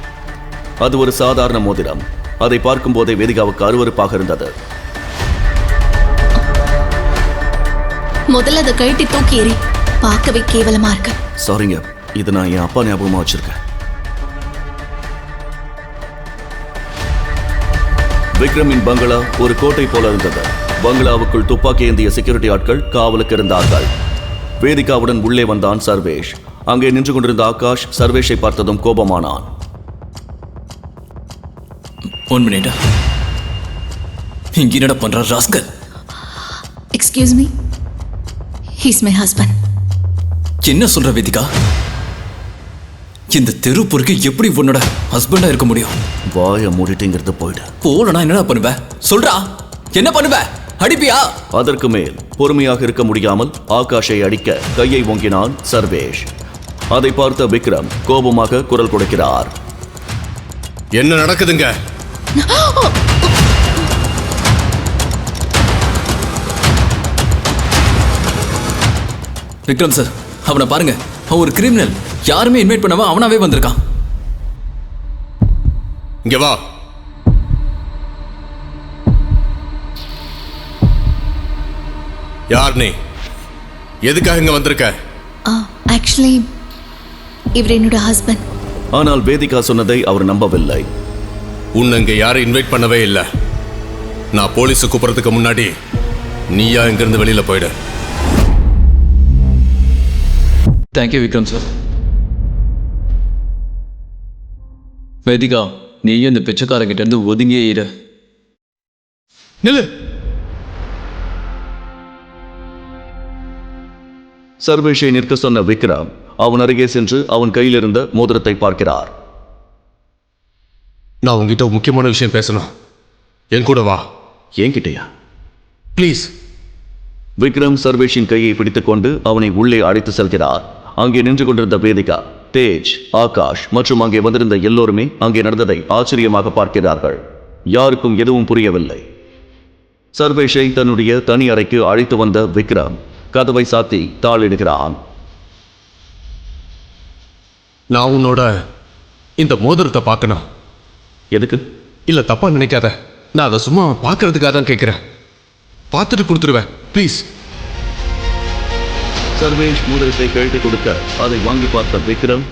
அது ஒரு சாதாரண மோதிரம். அதை பார்க்கும் போதே வேதிகாவுக்கு அருவருப்பாக இருந்தது. முதல்ல அதை கழட்டி தூக்கி எறி. பார்க்கவே கேவலமா இருக்கு. சாரிங்க, இது நான் என் அப்பா ஞாபகமா வச்சிருக்கேன். விக்ரமின் பங்களா ஒரு கோட்டை போல இருந்தது. பங்களாவுக்குள் துப்பாக்கி ஏந்திய செக்யூரிட்டி ஆட்கள் காவலுக்கு இருந்தார்கள். வேதிகாவுடன் உள்ளே வந்தான் சர்வேஷ். அங்கே நின்று கொண்டிருந்த ஆகாஷ் சர்வேஷை பார்த்ததும் கோபமானான். 1 minute. இங்க என்னடா பண்ற rascal? Excuse me, he's my husband. என்ன சொல்ற வேதிகா? இந்த தெரு பொறுக்கு எப்படி உன்னோட ஹஸ்பண்டா இருக்க முடியும்? வாய மூடிட்டுங்கிறது போயிடு. போலனா என்னடா பண்ணுவ? சொல்றா, என்ன பண்ணுவ? அடிப்பியா? அதற்கு மேல் பொறுமையாக இருக்க முடியாமல் ஆகாஷை அடிக்க கையை ஓங்கினான் சர்வேஷ். அதை பார்த்த விக்ரம் கோபமாக குரல் கொடுக்கிறார். என்ன நடக்குதுங்க? விக்ரம் சார், அவனை பாருங்க. அவன் ஒரு கிரிமினல். யாருமே இன்வைட் பண்ணாம அவனாவே வந்திருக்கான். இங்க வா. யார் நீ? எதுக்காக இங்க வந்திருக்க? ஆக்சுவலி இவர் என்னோட ஹஸ்பண்ட். ஆனால் வேதிகா சொன்னதை அவர் நம்பவில்லை. உன்னை இங்க யாரும் இன்வைட் பண்ணவே இல்லை. நான் போலீஸை கூப்பிடுறதுக்கு முன்னாடி நீயா இங்கிருந்து வெளியில போயிடு. Thank you Vikram sir. வேதிகா, நீயும் இந்த பிச்சைக்காரங்கிட்ட இருந்து ஒதுங்கியே இரு. நில்லு. சர்வேஷை நிற்க சொன்ன விக்ரம் அவன் அருகே சென்று அவன் கையில் இருந்த மோதிரத்தை பார்க்கிறார். நான் உங்ககிட்ட முக்கியமான விஷயம் பேசணும். என் கூட வா. என்கிட்டயா? ப்ளீஸ். விக்ரம் சர்வேஷின் கையை பிடித்துக் கொண்டு அவனை உள்ளே அழைத்து செல்கிறார். அங்கே நின்று கொண்டிருந்த வேதிகா, தேஜ், ஆகாஷ் மற்றும் அங்கே வந்திருந்த எல்லோருமே அங்கே நடந்ததை ஆச்சரியமாக பார்க்கிறார்கள். யாருக்கும் எதுவும் புரியவில்லை. சர்வேஷை தன்னுடைய தனி அறைக்கு அழைத்து வந்த விக்ரம் கதவை சாத்தி தாளிடுகிறான். நான் உன்னோட இந்த மோதிரத்தை பார்க்கணும். எதுக்கு? இல்ல, தப்பா நினைக்காத. நான் அதை சும்மா பார்க்கறதுக்காக தான் கேட்கிறேன். பார்த்துட்டு கொடுத்துருவேன், ப்ளீஸ். சர்வேஷ் மோதிரத்தை கழட்டி கொடுக்க அதை வாங்கி பார்த்த விக்ரம்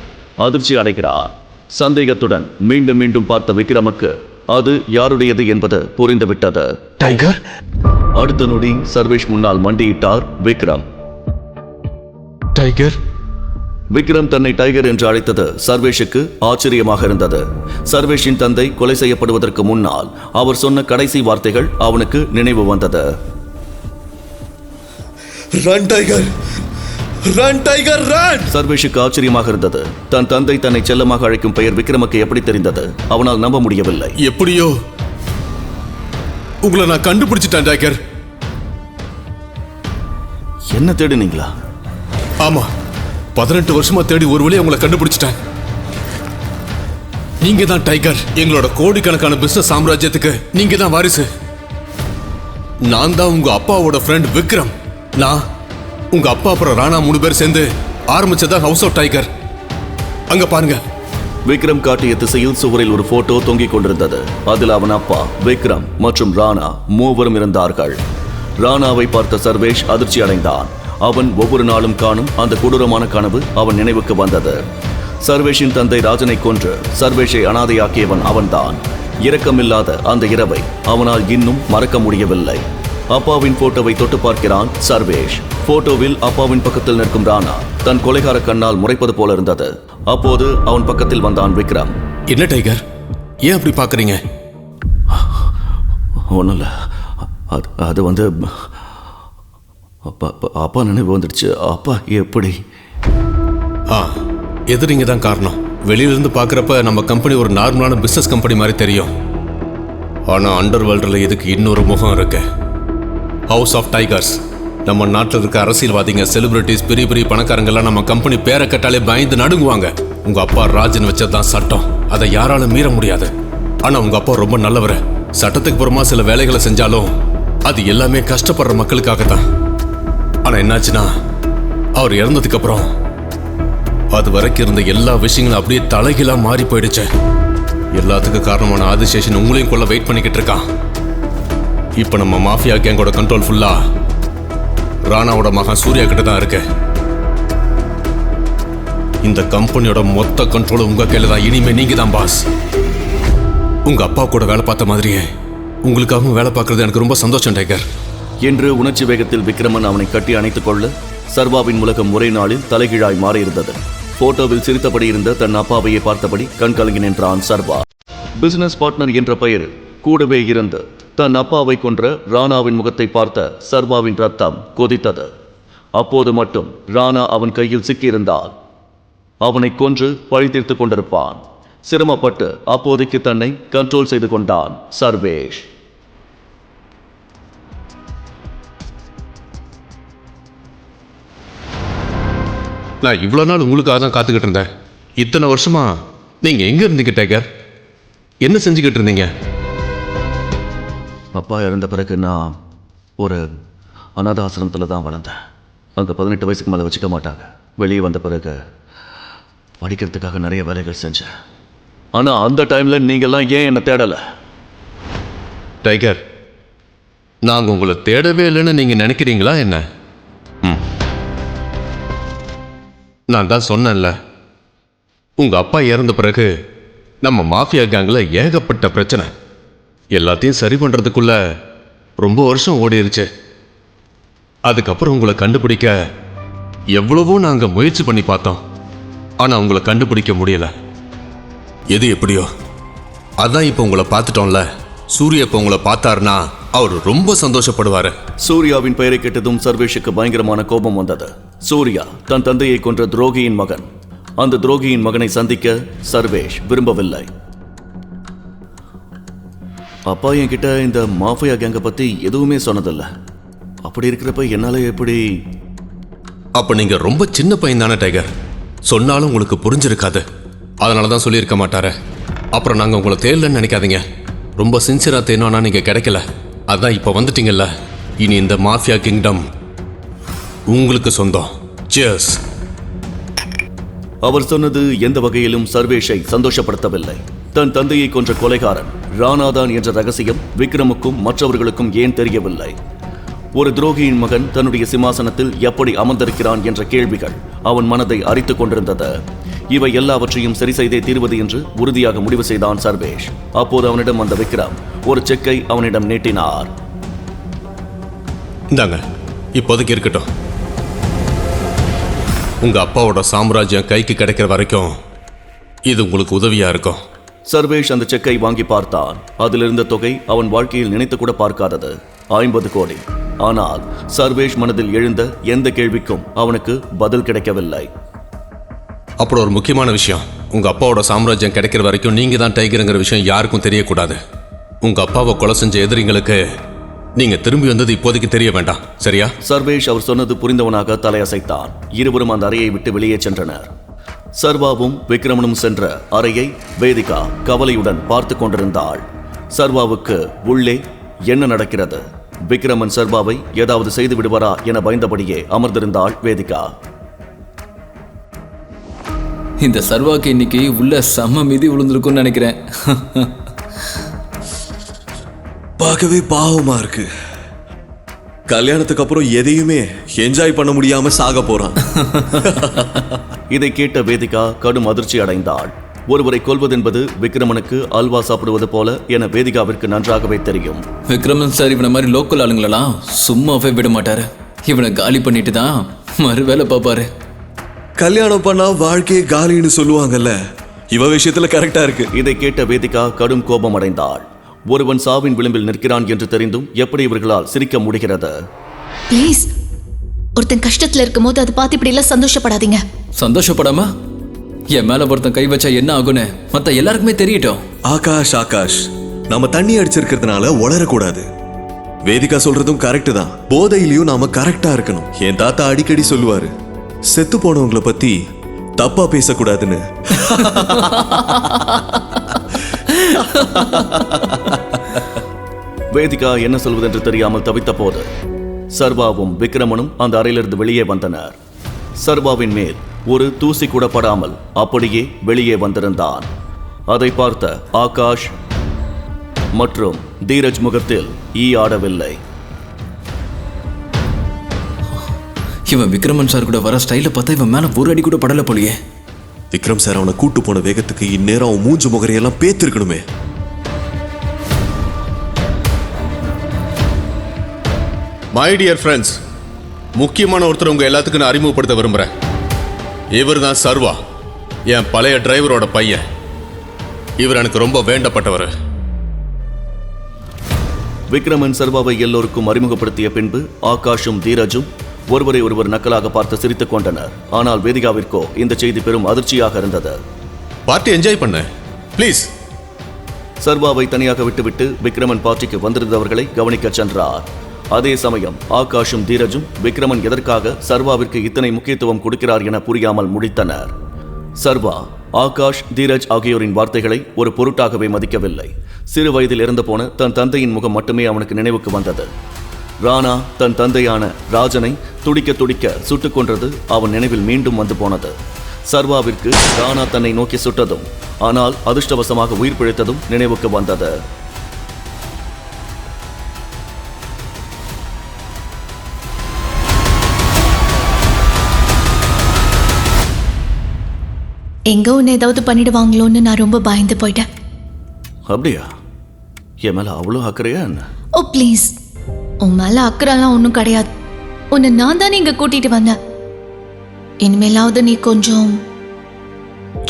அதிர்ச்சி அடைகிறார். சந்தேகத்துடன் மீண்டும் மீண்டும் பார்த்த விக்ரமுக்கு அது யாருடையது என்பது புரிந்துவிட்டது. டைகர். அடுத்த நொடி சர்வேஷ் முன்னால் மண்டியிட்டார் விக்ரம். டைகர். விக்ரம் தன்னை டைகர் என்று அழைத்தது சர்வேஷுக்கு ஆச்சரியமாக இருந்தது. சர்வேஷின் தந்தை கொலை செய்யப்படுவதற்கு முன்னால் அவர் சொன்ன கடைசி வார்த்தைகள் அவனுக்கு நினைவு வந்தது. Run tiger, run tiger run. சர்வேஷுக்கு ஆச்சரியமாக இருந்தது. தன் தந்தை தன்னை செல்லமாக அழைக்கும் பெயர் விக்ரமுக்கு எப்படி தெரிந்தது? அவனால் நம்ப முடியவில்லை. எப்படியோ உங்களை நான் கண்டுபிடிச்சிட்டேன் டைகர். என்ன தேடுனீங்களா? ஆமா, 18 வருஷமா தேடி ஒரு வழியை உங்களை கண்டுபிடிச்சிட்டேன். நீங்க தான் டைகர். எங்களோட கோடிக்கணக்கான பிசினஸ் சாம்ராஜ்யத்துக்கு நீங்க தான் வாரிசு. நான் தான் உங்க அப்பாவோட ஃப்ரெண்ட் விக்ரம். நான் உங்க அப்பா அப்புறம் ராணா 3 பேர் சேர்ந்து ஆரம்பிச்சதா ஹவுஸ் ஆஃப் டைகர். அங்க பாருங்க. விக்ரம் காட்டிய திசையில் சுவரில் ஒரு போட்டோ தொங்கிக் கொண்டிருந்தது. அதில் அவன் அப்பா, விக்ரம் மற்றும் ராணா மூவரும் இருந்தார்கள். ராணாவை பார்த்த சர்வேஷ் அதிர்ச்சி அடைந்தான். அவன் ஒவ்வொரு நாளும் காணும் அந்த கொடூரமான கனவு அவன் நினைவுக்கு வந்தது. சர்வேஷின் தந்தை ராஜனை கொன்று சர்வேஷை அனாதையாக்கியவன் அவன்தான். இரக்கமில்லாத அந்த இரவை அவனால் இன்னும் மறக்க முடியவில்லை. அப்பாவின் போட்டோவை தொட்டு பார்க்கிறான் சர்வேஷ். போட்டோவில் அப்பாவின் பக்கத்தில் நிற்கும் ராணா தன் கொலைகார கண்ணால் முறைப்பது போல இருந்தது. அப்போது அவன் பக்கத்தில் வந்தான் விக்ரம். என்ன டைகர், ஏன் அப்படி பாக்குறீங்க? ஒன்றும் இல்லை, அது வந்து அப்பா நினைவு வந்துடுச்சு. அப்பா எப்படி? எதிரிங்க தான் காரணம். வெளியிலிருந்து பார்க்குறப்ப நம்ம கம்பெனி ஒரு நார்மலான பிஸ்னஸ் கம்பெனி மாதிரி தெரியும். ஆனால் அண்டர் வேர்ல்டில் இதுக்கு இன்னொரு முகம் இருக்கு. House of tigers. நம்ம நாட்டில் இருக்க அரசியல்வாதிங்க, செலிபிரிட்டிஸ், பெரிய பெரிய பணக்காரங்கெல்லாம் நம்ம கம்பெனி பேரை கட்டாலே பயந்து நடுங்குவாங்க. உங்க அப்பா ராஜன் வச்சதுதான் சட்டம், அதை யாராலும் மீற முடியாது. ஆனால் உங்க அப்பா ரொம்ப நல்லவர். சட்டத்துக்கு புறமா சில வேலைகளை செஞ்சாலும் அது எல்லாமே கஷ்டப்படுற மக்களுக்காக தான். ஆனால் என்னாச்சுன்னா அவர் இறந்ததுக்கு அப்புறம் அது வரைக்கும் இருந்த எல்லா விஷயங்களும் அப்படியே தலைகீழா மாறி போயிடுச்சு. எல்லாத்துக்கும் காரணமான ஆதிசேஷன் உங்களையும் கொள்ள வெயிட் பண்ணிக்கிட்டு இருக்கான். இப்ப நம்ம மாஃபியா கேங்கோட கண்ட்ரோல் ஃபுல்லா ராணாவோட மகன் சூர்யா கிட்ட தான் இருக்கு. இந்த கம்பெனியோட மொத்த கண்ட்ரோல் உங்க கையில தான். இனிமே நீங்க தான் பாஸ். உங்க அப்பா கூட வேலை பார்த்த மாதிரியே உங்களுக்காகவும் வேலை பார்க்கறது எனக்கு ரொம்ப சந்தோஷம் டைகர் என்று உணர்ச்சி வேகத்தில் விக்ரமன் அவனை கட்டி அணைத்துக் கொள்ள சர்வாவின் உலகம் ஒரே நாளில் தலைகீழாய் மாறியிருந்தது. போட்டோவில் சிரித்தபடி இருந்த தன் அப்பாவையே பார்த்தபடி கண் கலங்கி நின்றான் சர்வா. பிசினஸ் பார்ட்னர் என்ற பெயரில் கூடவே இருந்து தன் அப்பாவை கொன்ற ராணாவின் முகத்தை பார்த்த சர்வாவின் ரத்தம் கொதித்தது. அப்போது மட்டும் ராணா அவன் கையில் சிக்கியிருந்தால் அவனை கொன்று பழி தீர்த்து கொண்டிருப்பான். சிரமப்பட்டு அப்போதைக்கு தன்னை கண்ட்ரோல் செய்து கொண்டான் சர்வேஷ். நான் இவ்வளோ நாள் உங்களுக்காக தான் காத்துக்கிட்டு இருந்தேன். இத்தனை வருஷமா நீங்க எங்க இருந்தீங்க டைகர்? என்ன செஞ்சுக்கிட்டு இருந்தீங்க? அப்பா இறந்த பிறகு நான் ஒரு அநாத ஆசிரமத்தில் தான் வளர்ந்தேன். அந்த 18 வயசுக்கு மேலே வச்சுக்க மாட்டாங்க. வெளியே வந்த பிறகு படிக்கிறதுக்காக நிறைய வேலைகள் செஞ்சேன். ஆனால் அந்த டைமில் நீங்கள்லாம் ஏன் என்னை தேடலை? டைகர், நாங்கள் உங்களை தேடவே இல்லைன்னு நீங்கள் நினைக்கிறீங்களா என்ன? நான் தான் சொன்னேன்ல, உங்கள் அப்பா இறந்த பிறகு நம்ம மாஃபியா கேங்கில் ஏகப்பட்ட பிரச்சனை. எல்லாத்தையும் சரி பண்ணுறதுக்குள்ள ரொம்ப வருஷம் ஓடிருச்சு. அதுக்கப்புறம் உங்களை கண்டுபிடிக்க எவ்வளவோ நாங்கள் முயற்சி பண்ணி பார்த்தோம். ஆனால் உங்களை கண்டுபிடிக்க முடியல. எது எப்படியோ அதான் இப்போ உங்களை பார்த்துட்டோம்ல. சூர்யா இப்போ உங்களை பார்த்தாருன்னா அவர் ரொம்ப சந்தோஷப்படுவார். சூர்யாவின் பெயரை கேட்டதும் சர்வேஷுக்கு பயங்கரமான கோபம் வந்தது. சூர்யா தன் தந்தையை கொன்ற துரோகியின் மகன். அந்த துரோகியின் மகனை சந்திக்க சர்வேஷ் விரும்பவில்லை. அப்பா என்கிட்ட இந்த மாஃபியா கேங்கை பத்தி எதுவுமே சொன்னதில்லை. அப்படி இருக்கிறப்ப என்னால எப்படி? அப்ப நீங்க ரொம்ப சின்ன பையன் தானே டைகர். சொன்னாலும் உங்களுக்கு புரிஞ்சிருக்காது. அதனால தான் சொல்லியிருக்க மாட்டாரு. அப்புறம் நாங்கள் உங்களை தேடலன்னு நினைக்காதீங்க. ரொம்ப சின்சியரா தேனோன்னா நீங்க கிடைக்கல. அதான் இப்போ வந்துட்டீங்கல்ல. இனி இந்த மாஃபியா கிங்டம் உங்களுக்கு சொந்தம். சியர்ஸ். அவர் சொன்னது எந்த வகையிலும் சர்வேஷை சந்தோஷப்படுத்தவில்லை. தன் தந்தையை கொன்ற கொலைகாரன் ராணாதான் என்ற ரகசியம் விக்ரமுக்கும் மற்றவர்களுக்கும் ஏன் தெரியவில்லை? ஒரு துரோகியின் மகன் தன்னுடைய சிம்மாசனத்தில் எப்படி அமர்ந்திருக்கிறான் என்ற கேள்விகள் அவன் மனதை அரித்துக் கொண்டிருந்தது. இவை எல்லாவற்றையும் சரி செய்தே தீர்வது என்று உறுதியாக முடிவு செய்தான் சர்வேஷ். அப்போது அவனிடம் வந்த விக்ரம் ஒரு செக்கை அவனிடம் நீட்டினார். இந்தாங்க, இப்போதைக்கு இருக்கட்டும். உங்க அப்பாவோட சாம்ராஜ்யம் கைக்கு கிடைக்கிற வரைக்கும் இது உங்களுக்கு உதவியா இருக்கும். சர்வேஷ் அந்த செக்கை வாங்கி பார்த்தான். அதிலிருந்த தொகை அவன் வாழ்க்கையில் நினைத்து கூட பார்க்காதது 50 கோடி. ஆனால் சர்வேஷ் மனதில் எழுந்த எந்த கேள்விக்கும் அவனுக்கு பதில் கிடைக்கவில்லை. அப்புறம் ஒரு முக்கியமான விஷயம், உங்க அப்பாவோட சாம்ராஜ்யம் கிடைக்கிற வரைக்கும் நீங்க தான் டைகருங்கிற விஷயம் யாருக்கும் தெரியக்கூடாது. உங்க அப்பாவை கொலை செஞ்ச எதிரிங்களுக்கு நீங்க திரும்பி வந்தது இப்போதைக்கு தெரிய வேண்டாம், சரியா? சர்வேஷ் அவர் சொன்னது புரிந்தவனாக தலையசைத்தான். இருவரும் அந்த அறையை விட்டு வெளியே சென்றனர். சர்வாவும் விக்ரமனும் சென்ற அறையை வேதிகா கவலையுடன் பார்த்து கொண்டிருந்தாள். சர்வாவுக்கு உள்ளே என்ன நடக்கிறது, விக்ரமன் சர்வாவை ஏதாவது செய்து விடுவாரா என பயந்தபடியே அமர்ந்திருந்தாள் வேதிகா. இந்த சர்வாக்கு இன்னைக்கு உள்ள செம்ம மிதி விழுந்திருக்கும்னு நினைக்கிறேன். பார்க்கவே பாவமா இருக்கு. கல்யாணத்துக்கு அப்புறம் எதையுமே என்ஜாய் பண்ண முடியாம சாக போறான். இதை கேட்ட வேதிகா கடும் அதிர்ச்சி அடைந்தாள். ஒருவரை கொல்வதென்பது விக்ரமனுக்கு அல்வா சாப்பிடுவது போல என வேதிகாவிற்கு நன்றாகவே தெரியும். விக்ரமன் சார் இவனை மாதிரி லோக்கல் ஆளுங்களெல்லாம் சும்மாவே விட மாட்டாரு. இவனை காலி பண்ணிட்டு தான் மறு வேலை பார்ப்பாரு. கல்யாணம் பண்ணா வாழ்க்கையே காலின்னு சொல்லுவாங்கல்ல, இவ விஷயத்துல கரெக்டா இருக்கு. இதை கேட்ட வேதிகா கடும் கோபம் அடைந்தாள். ஒருவன் சாவின் விளிம்பில் நிற்கிறான் என்று தெரிந்தும் எப்படி இவர்களால் சிரிக்க முடிகிறது? ப்ளீஸ், ஒருத்தன் கஷ்டத்துல இருக்கும் போது அதை பார்த்து இப்படி எல்லாம் சந்தோஷப்படாதீங்க. சந்தோஷப்படாம என் மேல ஒருத்தன் கை வச்சா என்ன ஆகுன்னு மத்த எல்லாருக்குமே தெரியட்டும். ஆகாஷ், நம்ம தண்ணி அடிச்சிருக்கிறதுனால உளரக்கூடாது. வேதிகா சொல்றதும் கரெக்ட் தான். போதையிலையும் நாம கரெக்டா இருக்கணும். என் தாத்தா அடிக்கடி சொல்லுவாரு, செத்து போனவங்களை பத்தி தப்பா பேசக்கூடாதுன்னு. வேதிகா என்ன சொல்வதென்று தெரியாமல் தவித்த போது சர்வாவும் விக்ரமனும் அந்த அறையிலிருந்து வெளியே வந்தனர். சர்வாவின் மேல் ஒரு தூசி கூட படாமல் அப்படியே வெளியே வந்திருந்தான். அதை பார்த்த ஆகாஷ் மற்றும் தீரஜ் முகத்தில் ஈ ஆடவில்லை. இவன் விக்ரமன் சார் கூட வர ஸ்டைல பார்த்தா இவன் மேல ஒரு அடி கூட படல போலியே. விக்ரம் சார் அவனை கூட்டு போன வேகத்துக்கு இந்நேரம் அவன் மூஞ்சு முகரையெல்லாம் பேத்திருக்கணுமே. மை டியர் ஃப்ரெண்ட்ஸ், முக்கியமான ஒருத்தர் உங்க எல்லாத்துக்கும் நான் அறிமுகப்படுத்த விரும்புறேன். இவர் தான் சர்வா, என் பழைய டிரைவரோட பையன். இவர் எனக்கு ரொம்ப வேண்டப்பட்டவர். விக்ரமன் சர்வாவை எல்லோருக்கும் அறிமுகப்படுத்திய பின்பு ஆகாஷும் தீரஜும் ஒருவரை ஒருவர் நக்கலாக பார்த்து சிரித்துக் கொண்டனர். ஆனால் வேதிகாவிற்கோ இந்த செய்தி பெரும் அதிர்ச்சியாக இருந்தது. பார்ட்டி என்ஜாய் பண்ண ப்ளீஸ். சர்வாவை தனியாக விட்டுவிட்டு விக்ரமன் பார்ட்டிக்கு வந்திருந்தவர்களை கவனிக்க சென்றார். அதே சமயம் ஆகாஷும் தீரஜும் விக்ரமன் எதற்காக சர்வாவிற்கு இத்தனை முக்கியத்துவம் கொடுக்கிறார் என புரியாமல் முடித்தனர். சர்வா ஆகாஷ் தீரஜ் ஆகியோரின் வார்த்தைகளை ஒரு பொருட்டாகவே மதிக்கவில்லை. சிறு வயதில் இறந்து போன தன் தந்தையின் முகம் மட்டுமே அவனுக்கு நினைவுக்கு வந்தது. ராணா தன் தந்தையான ராஜனை துடிக்க துடிக்க சுட்டுக் கொன்றது அவன் நினைவில் மீண்டும் வந்து போனது. சர்வாவிற்கு ராணா தன்னை நோக்கி சுட்டதும் ஆனால் அதிர்ஷ்டவசமாக உயிர் பிழைத்ததும் நினைவுக்கு வந்தது. எங்க ஒன்னு ஏதாவது பண்ணிடுவாங்களோன்னு நான் ரொம்ப பயந்து போயிட்டேன். அப்படியா? என் மேல அவ்வளோ அக்கறையா என்ன? ஓ ப்ளீஸ், உன் மேல அக்கறைலாம் ஒன்றும் கிடையாது. உன்னை நான் தானே இங்க கூட்டிட்டு வந்தேன். இனிமேலாவது நீ கொஞ்சம்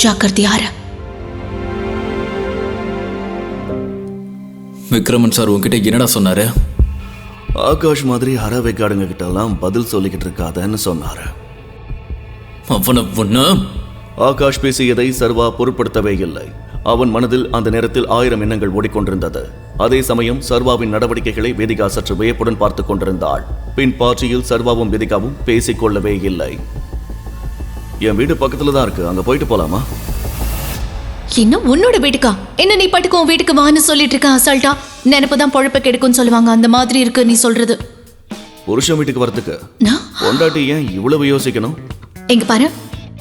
ஜாக்கிரதையார. விக்ரமன் சார் உன்கிட்ட என்னடா சொன்னாரு? ஆகாஷ் மாதிரி அறவைக்காடுங்க கிட்ட எல்லாம் பதில் சொல்லிக்கிட்டு இருக்காதன்னு சொன்னாரு. அவனை ஒண்ணு. ஆகாஷ் பேசியதை சர்வா பொருட்படுத்தவே இல்லை. அவன் மனதில் அந்த நேரத்தில் 1000 எண்ணங்கள் ஓடிக்கொண்டிருந்தது. அதே சமயம் சர்வாவின் நடவடிக்கைகளை வேதிகா சற்று வியப்புடன் பார்த்து கொண்டிருந்தாள். பின் பார்ட்டியில் சர்வாவும் வேதிகாவும் பேசிக்கொள்ளவே இல்லை. என் வீடு பக்கத்துல தான் இருக்கு, அங்க போயிட்டு போலாமா? என்ன உன்னோட வீட்டுக்கா? என்ன நீ பாட்டுக்கு உன் வீட்டுக்கு வான்னு சொல்லிட்டு இருக்க அசால்ட்டா? நினைப்புதான் பொழப்ப கெடுக்கும்னு சொல்லுவாங்க, அந்த மாதிரி இருக்கு நீ சொல்றது. புருஷன் வீட்டுக்கு வரதுக்கு பொண்டாட்டி ஏன் இவ்வளவு யோசிக்கணும்? எங்க பாரு,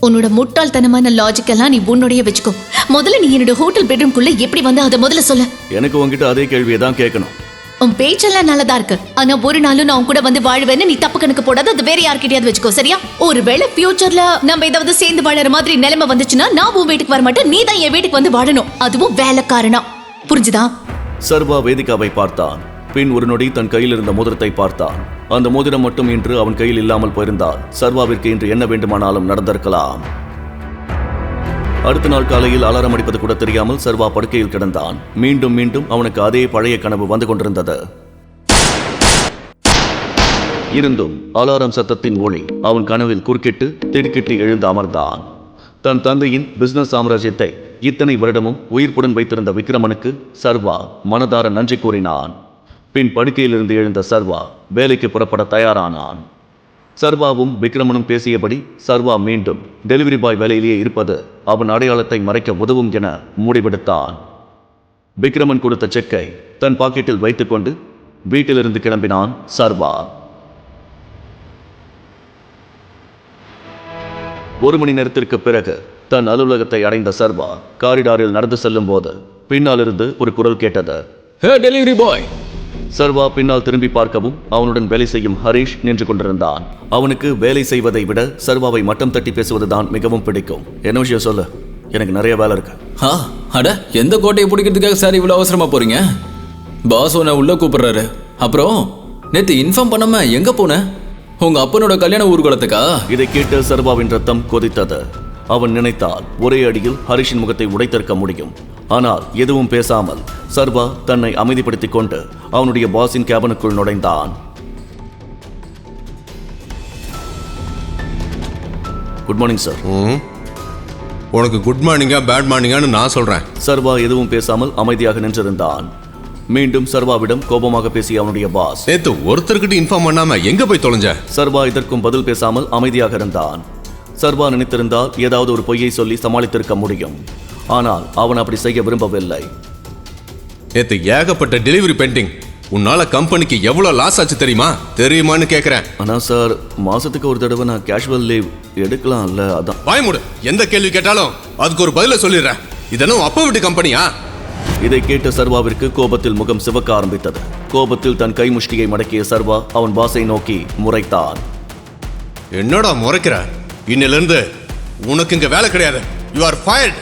உன்னோட முட்டாள்தனமான லாஜிக் எல்லாம் நீ உன்னோடைய வச்சுக்கோ. முதல்ல நீ என்னோட ஹோட்டல் பெட்ரூம்குள்ள எப்படி வந்து அதை முதல்ல சொல்ல. எனக்கு உன்கிட்ட அதே கேள்வியை தான் கேட்கணும். உன் பேச்செல்லாம் நல்லதா இருக்கு, ஆனா ஒரு நாளும் நான் உன் கூட வந்து வாழ்வேன்னு நீ தப்பு கணக்கு போடாத. அது வேற யார்கிட்டயாவது வச்சுக்கோ, சரியா? ஒருவேளை ஃபியூச்சர்ல நம்ம ஏதாவது சேர்ந்து வாழற மாதிரி நிலைமை வந்துச்சுன்னா நான் உன் வீட்டுக்கு வர மாட்டேன், நீ தான் என் வீட்டுக்கு வந்து வாழணும், அதுவும் வேலைக்காரனா. புரிஞ்சுதா? சர்வா வேதிகாவை பார்த்தான். பின் ஒரு நொடி தன் கையில் இருந்த மோதிரத்தை பார்த்தான். அந்த மோதிரம் மட்டும் இன்று அவன் கையில் இல்லாமல் போயிருந்தால் சர்வாவிற்கு இன்று என்ன வேண்டுமானாலும் நடந்திருக்கலாம். அடுத்த நாள் காலையில் அலாரம் அடிப்பது கூட தெரியாமல் சர்வா படுக்கையில் கிடந்தான். மீண்டும் மீண்டும் அவனுக்கு அதே பழைய கனவு வந்து கொண்டிருந்தது. இருந்தும் அலாரம் சத்தத்தின் ஒளி அவன் கனவில் குறுக்கிட்டு திடுக்கிட்டு எழுந்து அமர்ந்தான். தன் தந்தையின் பிசினஸ் சாம்ராஜ்யத்தை இத்தனை வருடமும் உயிர்ப்புடன் வைத்திருந்த விக்ரமனுக்கு சர்வா மனதார நன்றி கூறினான். பின் படுக்கையிலிருந்து எழுந்த சர்வா வேலைக்கு புறப்பட தயாரானான். சர்வாவும் விக்ரமனும் பேசியபடி சர்வா மீண்டும் டெலிவரி பாய் வேலையிலேயே இருப்பது அவன் அடையாளத்தை மறைக்க உதவும் என முடிவெடுத்தான். விக்ரமன் கொடுத்த செக்கை தன் பாக்கெட்டில் வைத்துக்கொண்டு வீட்டிலிருந்து கிளம்பினான் சர்வா. 1 மணி நேரத்திற்கு பிறகு தன் அலுவலகத்தை அடைந்த சர்வா காரிடாரில் நடந்து செல்லும் போது பின்னாலிருந்து ஒரு குரல் கேட்டது. Delivery boy. சர்வா பின்னால் திரும்பி பார்க்கவும் அவனுடன் வேலை செய்யும் ஹரிஷ் நின்று கொண்டிருந்தான். அவனுக்கு வேலை செய்வதை விட சர்வாவை மட்டம் தட்டி பேசுவதுதான் மிகவும் பிடிக்கும். என்ன விஷயம் சொல்லு, எனக்கு நிறைய வேலை இருக்கு. அட, எந்த கோட்டையை பிடிக்கிறதுக்காக சார் இவ்வளவு அவசரமா போறீங்க? பாஸ் உன்னை உள்ள கூப்பிடுறாரு. அப்புறம் நேத்து இன்ஃபார்ம் பண்ணாம எங்க போன? உங்க அப்பனோட கல்யாண ஊர்வலத்துக்கா? இதை கேட்டு சர்வாவின் ரத்தம் கொதித்தது. அவன் நினைத்தால் ஒரே அடியில் ஹரிஷின் முகத்தை உடைத்திருக்க முடியும். ஆனால் எதுவும் பேசாமல் சர்வா தன்னை அமைதிப்படுத்திக் கொண்டு அவனுடைய பாஸின் கேபினுக்குள் நுழைந்தான். Good morning sir. உனக்கு குட் மார்னிங்கா பேட் மார்னிங்கான்னு நான் சொல்றேன். சர்வா எதுவும் பேசாமல் அமைதியாக நின்றிருந்தான். மீண்டும் சர்வாவிடம் கோபமாக பேசிய அவனுடைய பாஸ், நேத்து ஒருத்தர்கிட்ட இன்ஃபார்ம் பண்ணாம எங்க போய் தொலைஞ்ச? சர்வா இதற்கும் பதில் பேசாமல் அமைதியாக இருந்தான். சர்வா நினைத்திருந்தால் ஏதாவது ஒரு பொய்யை சொல்லி சமாளித்திருக்க முடியும். ஆனால் அவன் அப்படி செய்ய விரும்பவில்லை. நேத்து ஏகப்பட்ட டெலிவரி பெண்டிங். உன்னால கம்பெனிக்கு எவ்வளவு லாஸ் ஆச்சு தெரியுமான்னு கேக்குறேன். ஆனா சார், மாசத்துக்கு ஒரு தடவை நான் கேஷுவல் லீவ் எடுக்கலாம்ல, அதான். வாய் மூடு. எந்த கேள்வி கேட்டாலும் அதுக்கு ஒரு பதில சொல்லிடுறேன். இதெல்லாம் அப்பா வீட்டு கம்பெனியா? இதை கேட்ட சர்வாவிற்கு கோபத்தில் முகம் சிவக்க ஆரம்பித்தது. கோபத்தில் தன் கை முஷ்டியை மடக்கிய சர்வா அவன் பாஸை நோக்கி முறைத்தான். என்னடா முறைக்கிற? இன்னிலிருந்து உனக்கு இங்க வேலை கிடையாது. You are fired.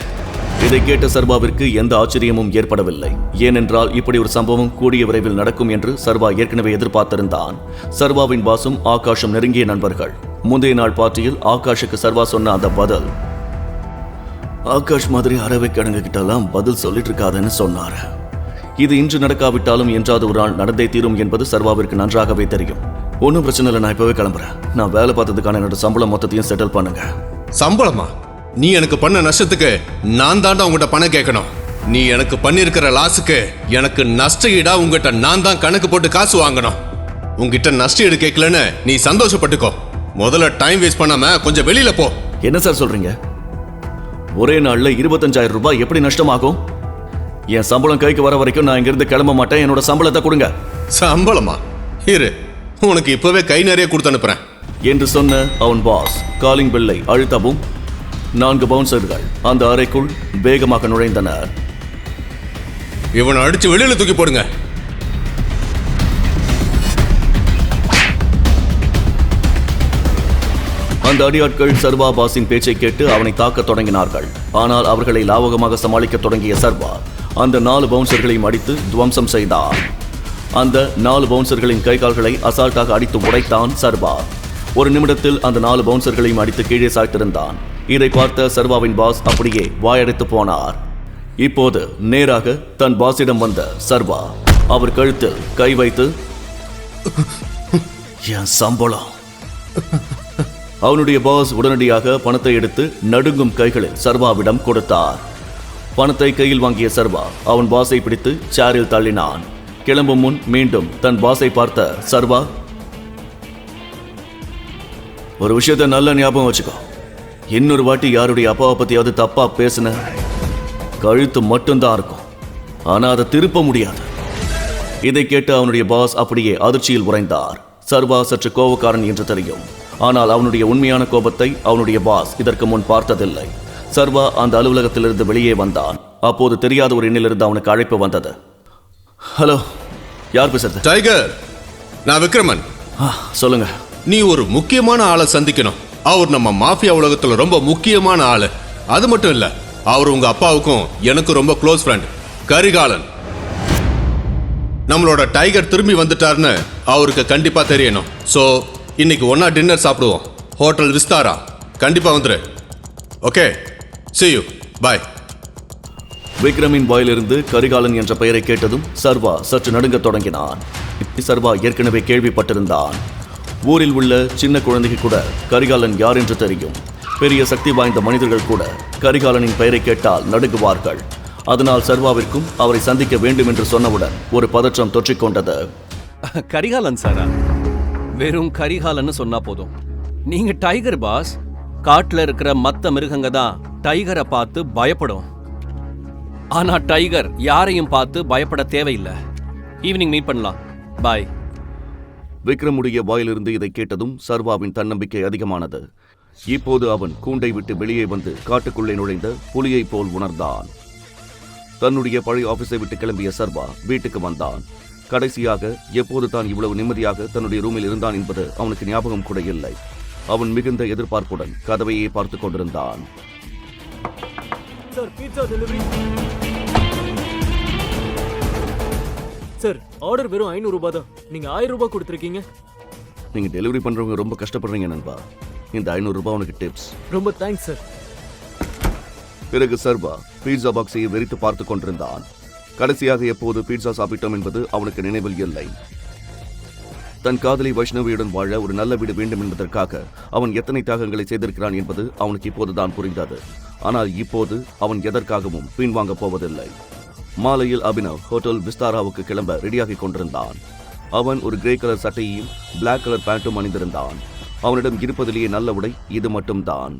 இதை கேட்ட சர்வாவிற்கு எந்த ஆச்சரியமும் ஏற்படவில்லை. ஏனென்றால் இப்படி ஒரு சம்பவம் கூடிய விரைவில் நடக்கும் என்று சர்வா ஏற்கனவே எதிர்பார்த்திருந்தான். சர்வாவின் பாஸும் ஆகாஷும் நெருங்கிய நண்பர்கள். முந்தைய நாள் பார்ட்டியில் ஆகாஷுக்கு சர்வா சொன்ன அந்த பதில், ஆகாஷ் மாதிரி அறவை கிடங்கு கிட்டலாம் பதில் சொல்லிட்டு இருக்காதுன்னு சொன்னார். இது இன்று நடக்காவிட்டாலும் என்றாவது ஒரு நாள் நடந்தே தீரும் என்பது சர்வாவிற்கு நன்றாகவே தெரியும். ஒன்றும் பிரச்சனை இல்லை, நான் இப்பவே கிளம்புறேன். நான் வேலை பார்த்ததுக்கான என்னோட சம்பளம் மொத்தத்தையும் செட்டில் பண்ணுங்க. சம்பளமா? நீ எனக்கு பண்ண நஷ்டத்துக்கு நான் தாண்டா உங்ககிட்ட பணம் கேட்கணும். நீ எனக்கு பண்ணிருக்கிற லாஸுக்கு எனக்கு நஷ்ட ஈடா உங்ககிட்ட நான் தான் கணக்கு போட்டு காசு வாங்கணும். உங்ககிட்ட நஷ்ட ஈடு கேட்கலன்னு நீ சந்தோஷப்பட்டுக்கோ. முதல்ல டைம் வேஸ்ட் பண்ணாம கொஞ்சம் வெளியில போ. என்ன சார் சொல்றீங்க? ஒரே நாள்ல 25,000 ரூபாய் எப்படி நஷ்டமாகும்? என் சம்பளம் கைக்கு வர வரைக்கும் நான் இங்கிருந்து கிளம்ப மாட்டேன். என்னோட சம்பளத்தை கொடுங்க. சம்பளமா? இரு, உனக்கு இப்பவே கை நிறைய கொடுத்து அனுப்புறேன் என்று சொன்ன அவன் பாஸ் காலிங் பெல்லை அழுத்தவும் 4 பவுன்சர்கள் அந்த அறைக்குள் வேகமாக நுழைந்தனர். இவனை அடிச்சு வெளியில தூக்கி போடுங்க. அந்த அடியாட்கள் சர்வா பாஸின் பேச்சை கேட்டு அவனை தாக்க தொடங்கினார்கள். ஆனால் அவர்களை லாவகமாக சமாளிக்க தொடங்கிய சர்வா அந்த 4 பவுன்சர்களையும் அடித்து துவம்சம் செய்தார். அந்த 4 பவுன்சர்களின் கை கால்களை அசால்ட்டாக அடித்து உடைத்தான் சர்வா. ஒரு நிமிடத்தில் அந்த 4 பவுன்சர்களையும் அடித்து கீழே சாய்த்திருந்தான். இதை பார்த்த சர்வாவின் பாஸ் அப்படியே வாயடைத்து போனார். இப்போது நேராக தன் பாஸிடம் வந்த சர்வா அவர் கழுத்தில் கை வைத்து, என் சம்பளம். அவனுடைய பாஸ் உடனடியாக பணத்தை எடுத்து நடுங்கும் கைகளில் சர்வாவிடம் கொடுத்தார். பணத்தை கையில் வாங்கிய சர்வா அவன் பாஸை பிடித்து சேரில் தள்ளினான். கிளம்பும் முன் மீண்டும் தன் பாஸை பார்த்த சர்வா, ஒரு விஷயத்தை நல்ல ஞாபகம் வச்சுக்கோ. இன்னொரு வாட்டி யாருடைய அப்பாவை பத்தியாவது தப்பா பேசின கழுத்து மட்டும்தான் இருக்கும். ஆனா அதை திருப்ப முடியாது. இதை கேட்டு அவனுடைய பாஸ் அப்படியே அதிர்ச்சியில் உறைந்தார். சர்வா சற்று கோபக்காரன் என்று தெரியும். ஆனால் அவனுடைய உண்மையான கோபத்தை அவனுடைய பாஸ் இதற்கு முன் பார்த்ததில்லை. சர்வா அந்த அலுவலகத்திலிருந்து வெளியே வந்தான். அப்போது தெரியாத ஒரு எண்ணிலிருந்து அவனுக்கு அழைப்பு வந்தது. ஹலோ, யார் பேசுறது? டைகர், நான் விக்ரமன். சொல்லுங்க. நீ ஒரு முக்கியமான ஆளை சந்திக்கணும். அவர் நம்ம மாஃபியா உலகத்துல ரொம்ப முக்கியமான ஆளு. அது மட்டும் இல்ல, அவர் உங்க அப்பாவுக்கும் எனக்கு ரொம்ப க்ளோஸ் ஃப்ரெண்ட். கரிகாலன். நம்மளோட டைகர் திரும்பி வந்துட்டாருன்னு அவருக்கு கண்டிப்பா தெரியணும். சோ இன்னைக்கு ஒன்னா டின்னர் சாப்பிடுவோம். ஹோட்டல் விஸ்தாரா. கண்டிப்பா வந்துரு. Okay, see you. Bye. விக்ரமின் வாயிலிருந்து கரிகாலன் என்ற பெயரை கேட்டதும் சர்வா சற்று நடுங்கத் தொடங்கினான். சர்வா ஏற்கனவே கேள்விப்பட்டிருந்தான். ஊரில் உள்ள சின்ன குழந்தைக்கு கூட கரிகாலன் யார் என்று தெரியும். பெரிய சக்தி வாய்ந்த மனிதர்கள் கூட கரிகாலனின் பெயரை கேட்டால் நடுங்குவார்கள். அதனால் சர்வாவிற்கும் அவரை சந்திக்க வேண்டும் என்று சொன்னவுடன் ஒரு பதற்றம் தொற்றிக்கொண்டது. கரிகாலன் சாரா? வெறும் கரிகாலன்னு சொன்னா போதும். நீங்க டைகர் பாஸ். காட்டுல இருக்கிற மத்த மிருகங்க தான் டைகரை பார்த்து பயப்படும். ஆனா டைகர் யாரையும் பார்த்து பயப்பட தேவையில்லை. ஈவினிங் மீட் பண்ணலாம். பாய். விக்ரமுடைய வாயிலிருந்து இதை கேட்டதும் சர்வாவின் தன்னம்பிக்கை அதிகமானது. இப்போது அவன் கூண்டை விட்டு வெளியே வந்து காட்டுக்குள்ளே நுழைந்த புலியை போல் உணர்ந்தான். தன்னுடைய பழைய ஆபீஸை விட்டு கிளம்பிய சர்வா வீட்டுக்கு வந்தான். கடைசியாக எப்போது தான் இவ்வளவு நிம்மதியாக தன்னுடைய ரூமில் இருந்தான் என்பது அவனுக்கு ஞாபகம் கூட இல்லை. அவன் மிகுந்த எதிர்பார்ப்புடன் கதவையே பார்த்து கொண்டிருந்தான். சார், ஆர்டர் வெறும் 500 ரூபாய் தான். நீங்க 1000 ரூபாய் கொடுத்துருக்கீங்க. நீங்க டெலிவரி பண்றவங்க ரொம்ப கஷ்டப்படுறீங்க நண்பா. இந்த 500 ரூபாய் உனக்கு டிப்ஸ். ரொம்ப தேங்க்ஸ் சார். பிறகு சர்வா பீட்சா பாக்ஸை வெறித்து பார்த்து கொண்டிருந்தான். கடைசியாக எப்போது பீட்சா சாப்பிட்டோம் என்பது அவனுக்கு நினைவில் இல்லை. தன் காதலி வைஷ்ணவியுடன் வாழ ஒரு நல்ல வீடு வேண்டும் என்பதற்காக அவன் எத்தனை தியாகங்களை செய்திருக்கிறான் என்பது அவனுக்கு இப்போதுதான் புரிந்தது. ஆனால் இப்போது அவன் எதற்காகவும் பின்வாங்கப் போவதில்லை. மாலையில் அபினவ் ஹோட்டல் விஸ்தாராவுக்கு கிளம்ப ரெடியாகிக் கொண்டிருந்தான். அவன் ஒரு கிரே கலர் சட்டையும் பிளாக் கலர் பேண்ட்டும் அணிந்திருந்தான். அவனிடம் இருப்பதிலேயே நல்ல உடை இது மட்டும்தான்.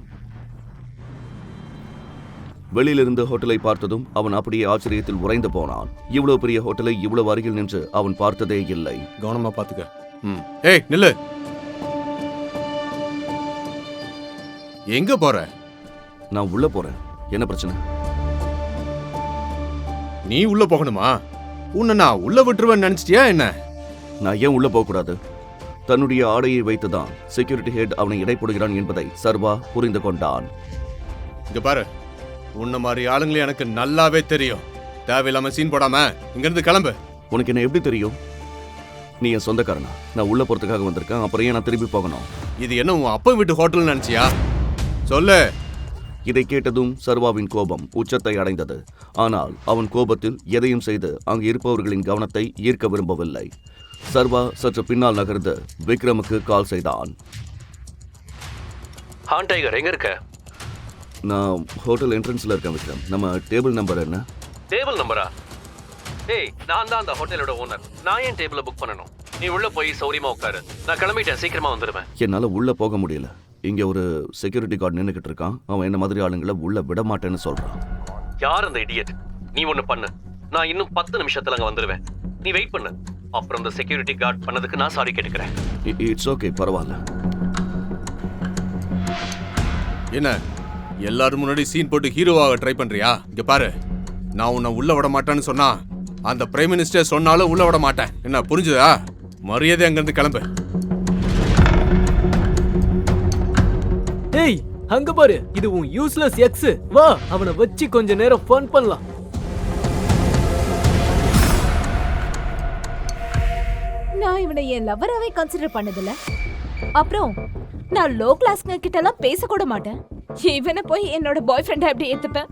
வெளியிலிருந்து ஹோட்டலை பார்த்ததும் அவன் அப்படியே ஆச்சரியத்தில் உறைந்து போனான். இவ்வளவு பெரிய ஹோட்டலை இவ்வளவு அருகில் நின்று அவன் பார்த்ததே இல்லை. கவனமா பாத்துக்க. ஏய் நில்லு. எங்க போற? நான் உள்ள போறேன். என்ன பிரச்சனை? நீ உள்ள போகணுமா? உன்னை நான் உள்ள விட்டுருவேன்னு நினைச்சிட்டியா என்ன? நான் ஏன் உள்ள போக கூடாது? தன்னுடைய ஆடையை வைத்துதான் செக்யூரிட்டி ஹெட் அவனை எடை போடுகிறான் என்பதை சர்வா புரிந்து கொண்டான். இங்க பாரு, உன்ன மாதிரி ஆளுங்களே எனக்கு நல்லாவே தெரியும். தேவையில்லாம சீன் போடாம இங்க இருந்து கிளம்பு. உனக்கு என்ன எப்படி தெரியும்? நீ என் சொந்தக்காரனா? நான் உள்ள போறதுக்காக வந்திருக்கேன். அப்புறம் ஏன் நான் திரும்பி போகணும்? இது என்ன உன் அப்பா வீட்டு ஹோட்டல் நினைச்சியா? சொல்லு. இதை கேட்டதும் சர்வாவின் கோபம் உச்சத்தை அடைந்தது. ஆனால் அவன் கோபத்தில் எதையும் செய்து அங்கு இருப்பவர்களின் கவனத்தை ஈர்க்க விரும்பவில்லை. சர்வா சற்று பின்னால் நகர்ந்து விக்ரமுக்கு கால் செய்தான். டைகர் எங்க இருக்க? நான் ஹோட்டல் என்ட்ரன்ஸ்ல இருக்கேன் விக்ரம். நம்ம டேபிள் நம்பர் என்ன? டேபிள் நம்பரா? ஏய், நான் தான் அந்த ஹோட்டலோட ஓனர். நான் ஏன் டேபிள புக் பண்ணணும்? நீ உள்ள போய் சௌரியமா உட்காரு. நான் கிளம்பிட்டேன், சீக்கிரமா வந்துடுவேன். என்னால உள்ள போக முடியல. இங்க ஒரு செக்யூரிட்டி கார்டு நின்னுகிட்டு இருக்கான். அவன் என்ன மாதிரி ஆளுங்களை உள்ள விட மாட்டேன்னு சொல்றான். யார் அந்த இடியட்? நீ ஒண்ணு பண்ணு. நான் இன்னும் 10 நிமிஷத்துல அங்க வந்துடுவேன். நீ வெயிட் பண்ணு. அப்புறம் அந்த செக்யூரிட்டி கார்டு பண்ணதுக்கு நான் சாரி கேட்டுக்கிறேன். இட்ஸ் ஓகே, பரவாயில்ல. என்ன எல்லாரும் முன்னாடி சீன் போட்டு ஹீரோவாக ட்ரை பண்றியா? இங்க பாரு, நான் உன்னை உள்ள விட மாட்டேன்னு சொன்னா அந்த பிரைம் மினிஸ்டர் சொன்னாலும் உள்ள விட மாட்டேன். என்ன புரிஞ்சுதா? மரியாதை அங்கிருந்து கிளம்பு. ஏய், அங்க பாரு, இது உன் யூஸ்லெஸ் எக்ஸ். வா, அவனை வச்சு கொஞ்ச நேரம் ஃபன் பண்ணலாம். நான் இவனை என் லவராவே கன்சிடர் பண்ணதில்ல. அப்புறம் நான் லோ கிளாஸ்ங்க கிட்ட எல்லாம் பேச கூட மாட்டேன். இவனை போய் என்னோட பாய் ஃப்ரெண்டை எப்படி ஏத்துப்பேன்?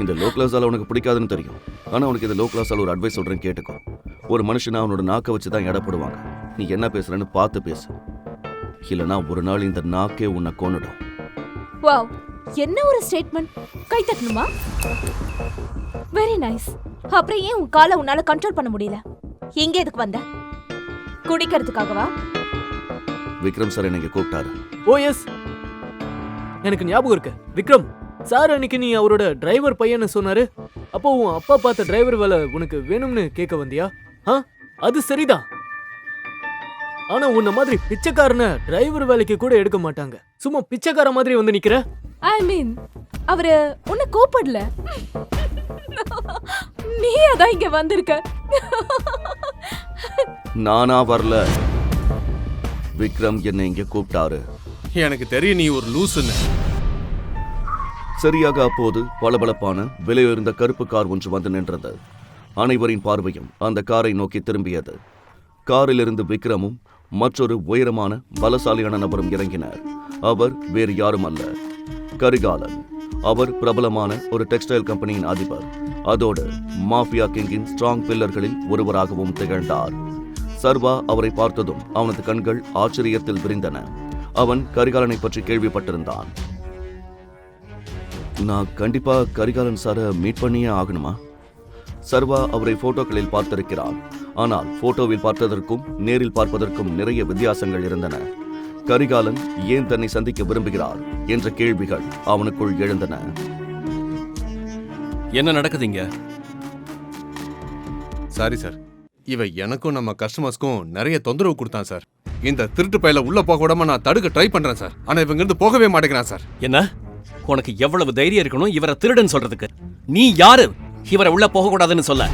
இந்த லோ கிளாஸால உனக்கு பிடிக்காதுன்னு தெரியும். ஆனா உனக்கு இந்த லோ கிளாஸால ஒரு அட்வைஸ் சொல்றேன், கேட்டுக்கோ. ஒரு மனுஷன் அவனோட நாக்கை வச்சு தான் எடப்படுவாங்க. நீ என்ன பேசுறன்னு பார்த்து பேசு. இல்லனா ஒரு நாள் இந்த நாக்கே உன்னை கொன்னுடும். வாவ், என்ன ஒரு ஸ்டேட்மெண்ட். கை தட்டணுமா? Very nice. அப்புறம் ஏன் உன் காலை உன்னால கண்ட்ரோல் பண்ண முடியல? எங்க எதுக்கு வந்த? குடிக்கிறதுக்காகவா? விக்ரம் சார் என்னை கூப்பிட்டாரு. ஓ எஸ், எனக்கு ஞாபகம் இருக்கு. விக்ரம் சார், அன்னைக்கு நீ அவரோட டிரைவர் பையன்னு சொன்னாரு. அப்போ உன் அப்பா பார்த்த டிரைவர் வேலை உனக்கு வேணும்னு கேட்க வந்தியா? அது சரிதான். ஆனா உன்ன மாதிரி பிச்சைக்காரன டிரைவர் வேலைக்கு கூட எடுக்க மாட்டாங்க. சும்மா பிச்சைக்கார மாதிரி வந்து நிக்கிற. ஐ மீன், அவரு உன்னை கூப்பிடல. நீ அதான் இங்க வந்திருக்க. நானா வரல, விக்ரம் என்னை இங்க கூப்பிட்டாரு. எனக்கு தெரியும் நீ ஒரு லூசுன்னு. சரியாக அப்போது பளபளப்பான விலையுயர்ந்த கருப்பு கார் ஒன்று வந்து நின்றது. அனைவரின் பார்வையும் அந்த காரை நோக்கி திரும்பியது. காரிலிருந்து விக்ரமும் மற்றொரு உயரமான பலசாலியான நபரும் இறங்கினர். அவர் வேறு யாரும் அல்ல, கரிகாலன். அவர் பிரபலமான ஒரு டெக்ஸ்டைல் கம்பெனியின் அதிபர். அதோடு மாஃபியா கிங்கின் ஸ்ட்ராங் பில்லர்களில் ஒருவராகவும் திகழ்ந்தார். சர்வா அவரை பார்த்ததும் அவனது கண்கள் ஆச்சரியத்தில் விரிந்தன. அவன் கரிகாலனை பற்றி கேள்விப்பட்டிருந்தான். நான் கண்டிப்பா கரிகாலன் சாரை மீட் பண்ணியே ஆகணுமா? சர்வா அவரை போட்டோக்களில் பார்த்திருக்கிறான். ஆனால் போட்டோவில் பார்த்ததற்கும் நேரில் பார்ப்பதற்கும் நிறைய வித்தியாசங்கள் இருந்தன. கரிகாலன் ஏன் தன்னை சந்திக்க விரும்புகிறார் என்ற கேள்விகள் அவனுக்குள் எழுந்தன. என்ன நடக்குதுங்க? சாரி சார், இவ எனக்கும் நம்ம கஸ்டமர்ஸ்க்கும் நிறைய தொந்தரவு கொடுத்தான் சார். இந்த திருட்டு பையில உள்ள போக விடாம நான் தடுக்க ட்ரை பண்றேன் சார். ஆனா இவங்க இருந்து போகவே மாட்டேங்கிறான் சார். என்ன உனக்கு எவ்வளவு தைரியம் இருக்கணும் இவரை திருடன் சொல்றதுக்கு? நீ யாரு இவரை உள்ள போக கூடாதுன்னு சொல்ல?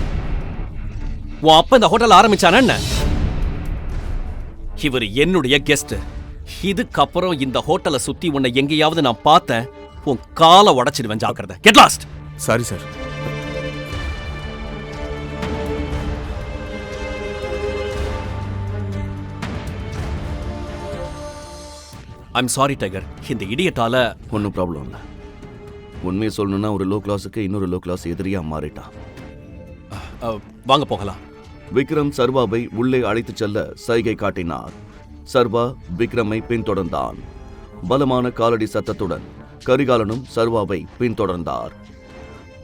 உன் அப்ப இந்த ஹோட்டல் ஆரம்பிச்சான என்ன? இவர் என்னுடைய கெஸ்ட். இதுக்கப்புறம் இந்த ஹோட்டலை சுத்தி உன்னை எங்கேயாவது நான் பார்த்தேன், உன் காலை உடைச்சிடுவேன். ஜாக்கிரதை. Get lost. Sorry sir. I'm sorry tiger. இந்த இடியட்டால ஒன்றும் ப்ராப்ளம் இல்லை. உண்மையை சொல்லணும்னா ஒரு லோ கிளாஸுக்கு இன்னொரு லோ கிளாஸ் எதிரியா மாறிட்டான். வாங்க போகலாம். விக்ரம் சர்வாவை உள்ளே அழைத்துச் செல்ல சைகை காட்டினார். சர்வா விக்ரமை பின்தொடர்ந்தான். பலமான காலடி சத்தத்துடன் கரிகாலனும் சர்வாவை பின்தொடர்ந்தார்.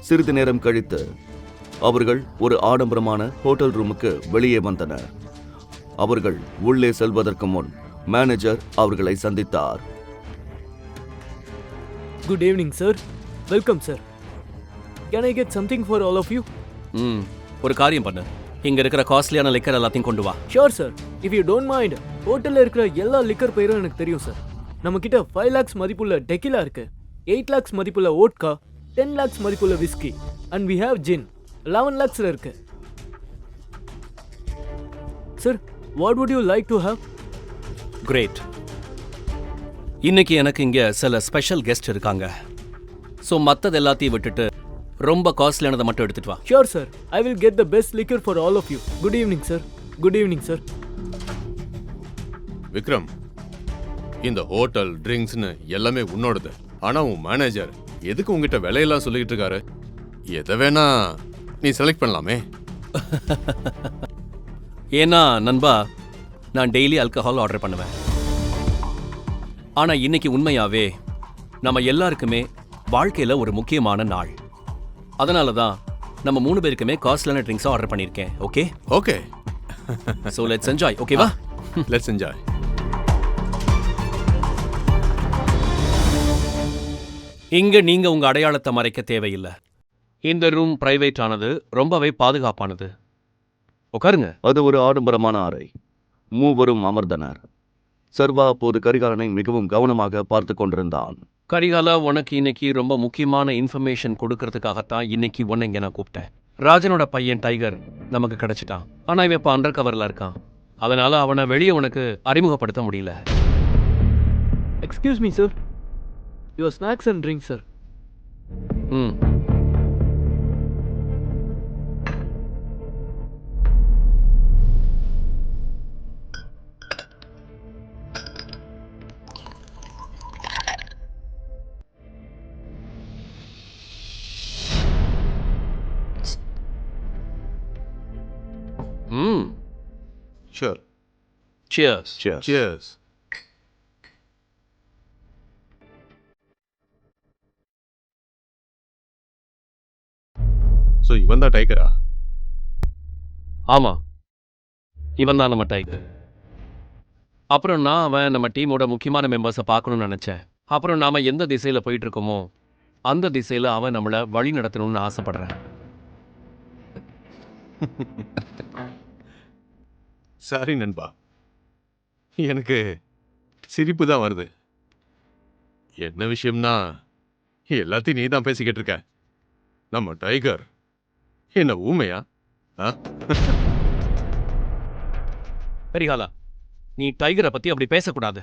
சிறிது நேரம் கழித்து அவர்கள் ஒரு ஆடம்பரமான ஹோட்டல் ரூமுக்கு வெளியே வந்தனர். அவர்கள் உள்ளே செல்வதற்கு முன் மேனேஜர் அவர்களை சந்தித்தார். Good evening sir. Welcome sir. Can I get something for all of you? ஒரு காரியம் பண்ணு, இங்க இருக்கிற காஸ்ட்லியான லிக்கர் எல்லாத்தையும் கொண்டு வா. Sure sir. If you don't mind, ஹோட்டல்ல இருக்கிற எல்லா லிக்கர் பேரும் எனக்கு தெரியும் சார். நம்ம கிட்ட 5 lakhs மதிப்புள்ள டெக்கிலா இருக்கு, 8 lakhs மதிப்புள்ள ஓட்கா, 10 lakhs மதிப்புள்ள whisky, and we have gin 11 lakhsல இருக்கு. Sir, what would you like to have? Great. இன்னைக்கு எனக்கு இங்க சில ஸ்பெஷல் கெஸ்ட் இருக்காங்க. ஸோ மற்றது எல்லாத்தையும் விட்டுட்டு ரொம்ப காஸ்ட்லியானதை மட்டும் எடுத்துட்டு வா. Sure sir. I will get the best liquor for all of you. Good evening sir. Good evening sir. Vikram, இந்த ஹோட்டல் ட்ரிங்க்ஸ்னு எல்லாமே உன்னோடது. ஆனா உன் மேனேஜர் எதுக்கு உங்ககிட்ட விலையெல்லாம் சொல்லிக்கிட்டு இருக்காரு? எதை வேணா நீ செலக்ட் பண்ணலாமே. ஏன்னா நண்பா, நான் டெய்லி ஆல்கஹால் ஆர்டர் பண்ணுவேன். ஆனா இன்னைக்கு உண்மையாவே நம்ம எல்லாருக்குமே வாழ்க்கையில ஒரு முக்கியமான நாள். அதனால தான் நம்ம 3 பேருக்குமே காஸ்ட்லியான ட்ரிங்க்ஸ் ஆர்டர் பண்ணியிருக்கேன். Okay okay. So let's enjoy. ஓகேவா? Let's enjoy. இங்க நீங்க உங்க அடையாளத்தை மறைக்க தேவையில்லை. இந்த ரூம் பிரைவேட் ஆனது, ரொம்பவே பாதுகாப்பானது. உட்காருங்க. அது ஒரு ஆடம்பரமான அறை. மூவரும் அமர்ந்தனர். சர்வா அப்போது கரிகாலனை மிகவும் கவனமாக பார்த்து கொண்டிருந்தான். கரிகாலா, உனக்கு இன்னைக்கு ரொம்ப முக்கியமான இன்ஃபர்மேஷன் கொடுக்கறதுக்காகத்தான் இன்னைக்கு உன்னை இங்க நான் கூப்பிட்டேன். ராஜனோட பையன் டைகர் நமக்கு கிடைச்சிட்டான். ஆனா இவன் இப்போ அண்டர் கவர்ல இருக்கான். அதனால அவனை வெளியே உனக்கு அறிமுகப்படுத்த முடியல. Excuse me sir. Your snacks and drinks sir. Sure. Cheers. Cheers. Cheers. So இவன் தான் டைகரா? ஆமா, இவன் தான் நம்ம டைகர். அப்புறம் நான் அவன் நம்ம டீமோட முக்கியமான மெம்பர்ஸை பார்க்கணும்னு நினைச்சேன். அப்புறம் நாம எந்த திசையில போயிட்டு இருக்கோமோ அந்த திசையில அவன் நம்மளை வழி நடத்தணும்னு ஆசைப்படுறேன். சாரி நண்பா, எனக்கு சிரிப்பு தான் வருது. என்ன விஷயம்னா எல்லாத்தையும் நீ தான் பேசிக்கிட்டு இருக்க. நம்ம டைகர் என்ன ஊமையா? கரிகாலா, நீ டைகரை பத்தி அப்படி பேசக்கூடாது.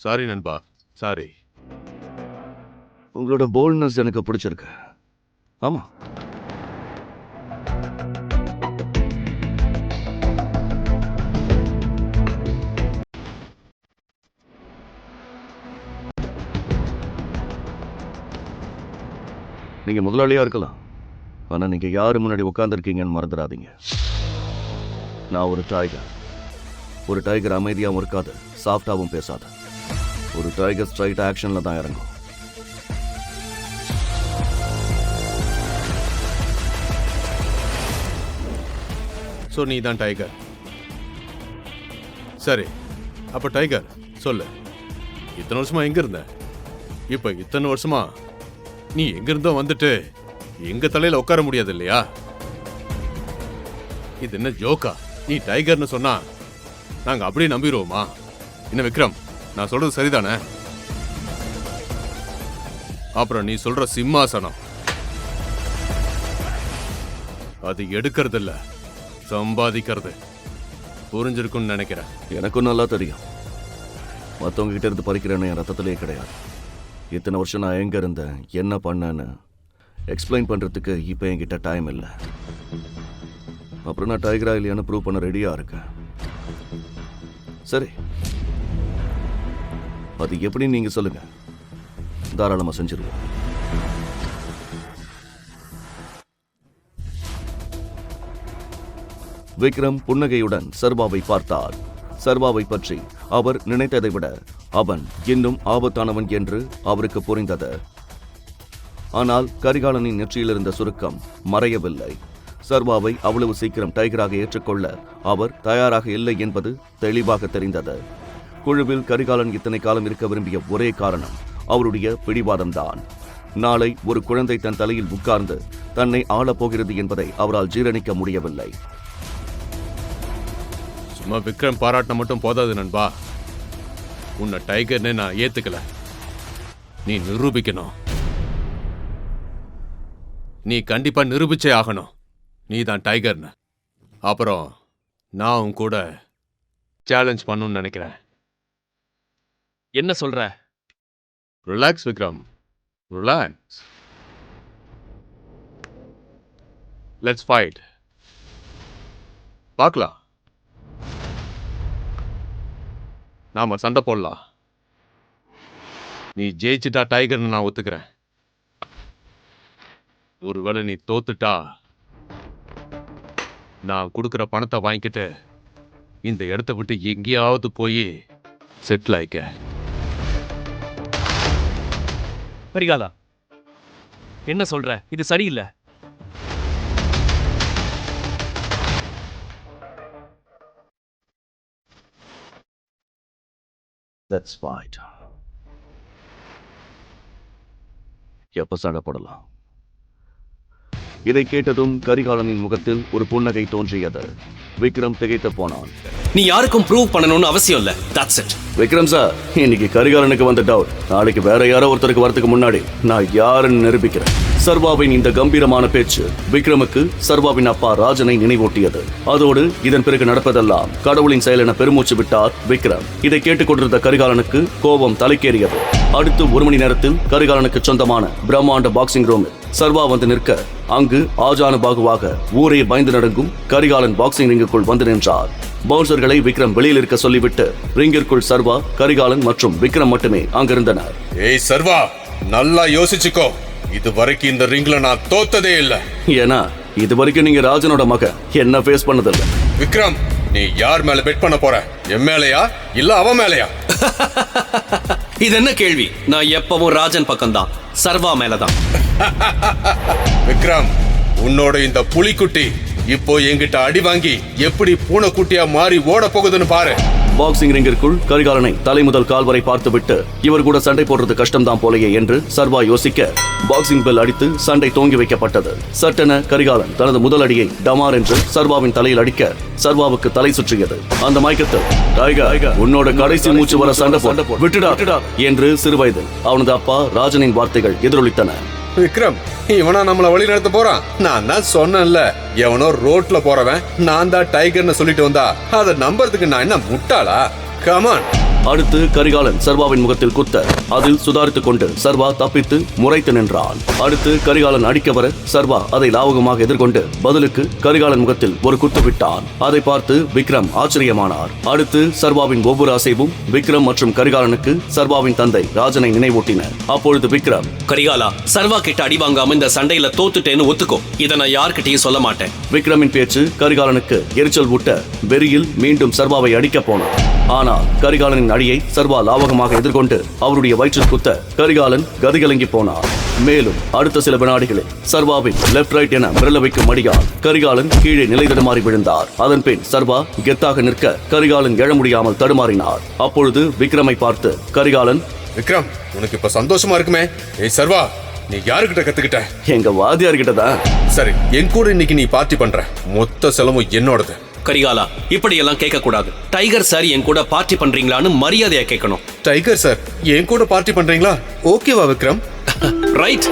சாரி நண்பா, சாரி. உங்களோட போல்ட்னஸ் எனக்கு பிடிச்சிருக்கு. ஆமா, நீங்க முதலாளியா இருக்கலாம், ஆனா நீங்க யாரு முன்னாடி உட்கார்ந்துருக்கீங்கன்னு மறந்துடாதீங்க. நான் ஒரு டைகர். ஒரு டைகர் அமைதியாகவும் இருக்காது, சாஃப்டாகவும் பேசாது. ஒரு டைகர் ஸ்ட்ரைட் ஆக்ஷன்ல தான் இறங்கும். ஸோ நீ தான் டைகர். சரி, அப்ப டைகர் சொல்லு, இத்தனை வருஷமா எங்க இருந்த? இப்ப இத்தனை வருஷமா நீ எங்க இருந்தோ வந்துட்டு எங்க தலையில உட்கார முடியாது இல்லையா? இது என்ன ஜோக்கா? நீ டைகர்னு சொன்னா நாங்க அப்படியே நம்பிடுவோமா? என்ன விக்ரம், நான் சொல்றது சரிதானே? அப்புறம் நீ சொல்ற சிம்மாசனம், அது எடுக்கிறது இல்ல, சம்பாதிக்கிறது. புரிஞ்சிருக்கும்னு நினைக்கிறேன். எனக்கும் நல்லா தெரியும், மற்றவங்க கிட்ட இருந்து பறிக்கிறேன்னு என் ரத்தத்திலே கிடையாது. இத்தனை வருஷம் நான் எங்க இருந்தேன், என்ன பண்ணேன்னு எக்ஸ்பிளைன் பண்றதுக்கு இப்போ என்கிட்ட டைம் இல்லை. அப்புறம் நான் டைகரா இல்லையான்னு ப்ரூவ் பண்ண ரெடியா இருக்கேன். சரி, அது எப்படின்னு நீங்க சொல்லுங்க, தாராளமா செஞ்சிருவோம். விக்ரம் புன்னகையுடன் சர்வாவை பார்த்தார். சர்வாவை பற்றி அவர் நினைத்ததை விட அவன் இன்னும் ஆபத்தானவன் என்று அவருக்கு புரிந்தது. ஆனால் கரிகாலனின் நெற்றியில் இருந்த சுருக்கம் மறையவில்லை. சர்வாவை அவ்வளவு சீக்கிரம் டைகராக ஏற்றுக்கொள்ள அவர் தயாராக இல்லை என்பது தெளிவாக தெரிந்தது. குழுவில் கரிகாலன் இத்தனை காலம் இருக்க விரும்பிய ஒரே காரணம் அவருடைய பிடிவாதம்தான். நாளை ஒரு குழந்தை தன் தலையில் உட்கார்ந்து தன்னை ஆளப்போகிறது என்பதை அவரால் ஜீரணிக்க முடியவில்லை. சும்மா விக்ரம் பாராட்டின மட்டும் போதாது நண்பா. உன்னை டைகர்னு நான் ஏத்துக்கல, நீ நிரூபிக்கணும். நீ கண்டிப்பா நிரூபிச்சே ஆகணும் நீ தான் டைகர்னு. அப்புறம் நான் உன் கூட சேலஞ்ச் பண்ணணும்னு நினைக்கிறேன். என்ன சொல்ற? Relax Vikram, relax. Let's fight. பார்க்கலாம், நாம சண்டை போடலாம். நீ ஜெயிச்சுட்டா டைகர்னு நான் ஒத்துக்கிறேன். ஒருவேளை நீ தோத்துட்டா நான் கொடுக்குற பணத்தை வாங்கிக்கிட்டு இந்த இடத்த விட்டு எங்கேயாவது போய் செட்டில் ஆயிக்க. கரிகாலா, என்ன சொல்ற? இது சரியில்லை. Let's fight. எப்ப சண்டை போடலாம்? இதை கேட்டதும் கரிகாலனின் முகத்தில் ஒரு புன்னகை தோன்றியது. விக்ரம் திகைத்து போனான். நீ யாருக்கும் ப்ரூவ் பண்ணணும்னு அவசியம் இல்ல. That's it. விக்ரம் சார், இன்னைக்கு கரிகாலனுக்கு வந்த டவுட் நாளைக்கு வேற யாரோ ஒருத்தருக்கு வரதுக்கு முன்னாடி நான் யாருன்னு நிரூபிக்கிறேன். சர்வாவின் இந்த கம்பீரமான பேச்சு விக்ரமுக்கு சர்வாவின் அப்பா ராஜனை நினைவூட்டியது. அதோடு இதன் பிறகு நடப்பதெல்லாம் கடவுளின் செயல் என பெருமூச்சு விட்டார் விக்ரம். இதை கேட்டுக் கொண்டிருந்த கரிகாலனுக்கு கோபம் தலைக்கேறியது. அடுத்து 1 மணி நேரத்தில் கரிகாலனுக்கு சொந்தமான பிரம்மாண்ட பாக்ஸிங் ரூமில் சர்வா வந்து நிற்க அங்கு ஆஜானு பாகுவாக ஊரே பயந்து நடுங்கும் கரிகாலன் பாக்ஸிங் ரிங்குக்குள் வந்து நின்றார். பவுன்சர்களை விக்ரம் வெளியில் இருக்க சொல்லிவிட்டு ரிங்கிற்குள் சர்வா, கரிகாலன் மற்றும் விக்ரம் மட்டுமே அங்கிருந்தனர். ஏய் சர்வா, நல்லா யோசிச்சுக்கோ. இது வரைக்கும் இந்த ரிங்ல நான் தோத்ததே இல்ல. ஏன்னா இது வரைக்கும் நீங்க ராஜனோட மகன் என்ன ஃபேஸ் பண்ணதில்லை. விக்ரம், நீ யார் மேல பெட் பண்ண போற? என் மேலையா இல்ல அவன் மேலையா? இது என்ன கேள்வி? நான் எப்பவும் ராஜன் பக்கம்தான், சர்வா மேலதான். விக்ரம், உன்னோட இந்த புலிக்குட்டி இப்போ என்கிட்ட அடி வாங்கி எப்படி பூனைக்குட்டியா மாறி ஓட போகுதுன்னு பாரு. பாக்ஸிங் ரிங்கிற்குள் கரிகாலனை தலை முதல் கால் வரை பார்த்துவிட்டு இவர் கூட சண்டை போடுறது கஷ்டம்தான் போலையே என்று சர்வா யோசிக்க பாக்ஸிங் பெல் அடித்து சண்டை துவங்கி வைக்கப்பட்டது. சட்டென கரிகாலன் தனது முதல் அடியை டமார் என்று சர்வாவின் தலையில் அடிக்க சர்வாவுக்கு தலை சுற்றியது. அந்த மயக்கத்தில் டைகர், உன்னோட கடைசி மூச்சு வர சண்டை விட்டுடா என்று சிறுவயதில் அவனது அப்பா ராஜனின் வார்த்தைகள் எதிரொலித்தன. விக்ரம், இவனா நம்மள வழி நடத்த போறான். நான் தான் சொன்னேன்ல, எவனோ ரோட்ல போறவன் நான் தான் டைகர்னு சொல்லிட்டு வந்தா அதை நம்புறதுக்கு நான் என்ன முட்டாளா? கமான். அடுத்து கரிகாலன் சர்வாவின் முகத்தில் குத்த அதில் சுதாரித்துக் கொண்டு சர்வா தப்பித்து முறைத்து நின்றான். அடுத்து கரிகாலன் அடிக்க வர சர்வா அதை லாவகமாக எதிர்கொண்டு பதிலுக்கு கரிகாலன் முகத்தில் ஒரு குத்து விட்டான். அதை பார்த்து விக்ரம் ஆச்சரியமானார். அடுத்து சர்வாவின் ஒவ்வொரு அசைவும் விக்ரம் மற்றும் கரிகாலனுக்கு சர்வாவின் தந்தை ராஜனை நினைவூட்டின. அப்பொழுது விக்ரம், கரிகாலா, சர்வா கிட்ட அடி வாங்காம இந்த சண்டையில தோத்துட்டேன்னு ஒத்துக்கோ. இதை நான் யார்கிட்டயும் சொல்ல மாட்டேன். விக்ரமின் பேச்சு கரிகாலனுக்கு எரிச்சல் ஊட்ட வெறியில் மீண்டும் சர்வாவை அடிக்க போனார். ஆனால் கரிகாலனின் அடியை சர்வா லாவகமாக எதிர்கொண்டு அவருடைய வயிற்றில் குத்த கரிகாலன் கதிகலங்கி போனார். மேலும் அடுத்த சில வினாடிகளில் சர்வாவின் லெப்ட் ரைட் என விரல வைக்கும் மடியால் கரிகாலன் கீழே நிலை தடுமாறி விழுந்தார். அதன் பின் சர்வா கெத்தாக நிற்க கரிகாலன் எழ முடியாமல் தடுமாறினார். அப்பொழுது விக்ரமை பார்த்து கரிகாலன், விக்ரம், உனக்கு இப்ப சந்தோஷமா இருக்குமே? ஏய் சர்வா, நீ யாருக்கிட்ட கத்துக்கிட்ட? எங்க வாதியார்கிட்ட தான். சரி, என் கூட இன்னைக்கு நீ பார்ட்டி பண்ற, மொத்த செலவும் என்னோடது. கரிகாலா, இப்படி எல்லாம் கேட்க கூடாது. டைகர் சார் என் கூட பார்ட்டி பண்றீங்களான்னு மரியாதையா கேட்கணும். டைகர் சார் என் கூட பார்ட்டி பண்றீங்களா? ஓகேவா விக்ரம்? ரைட்.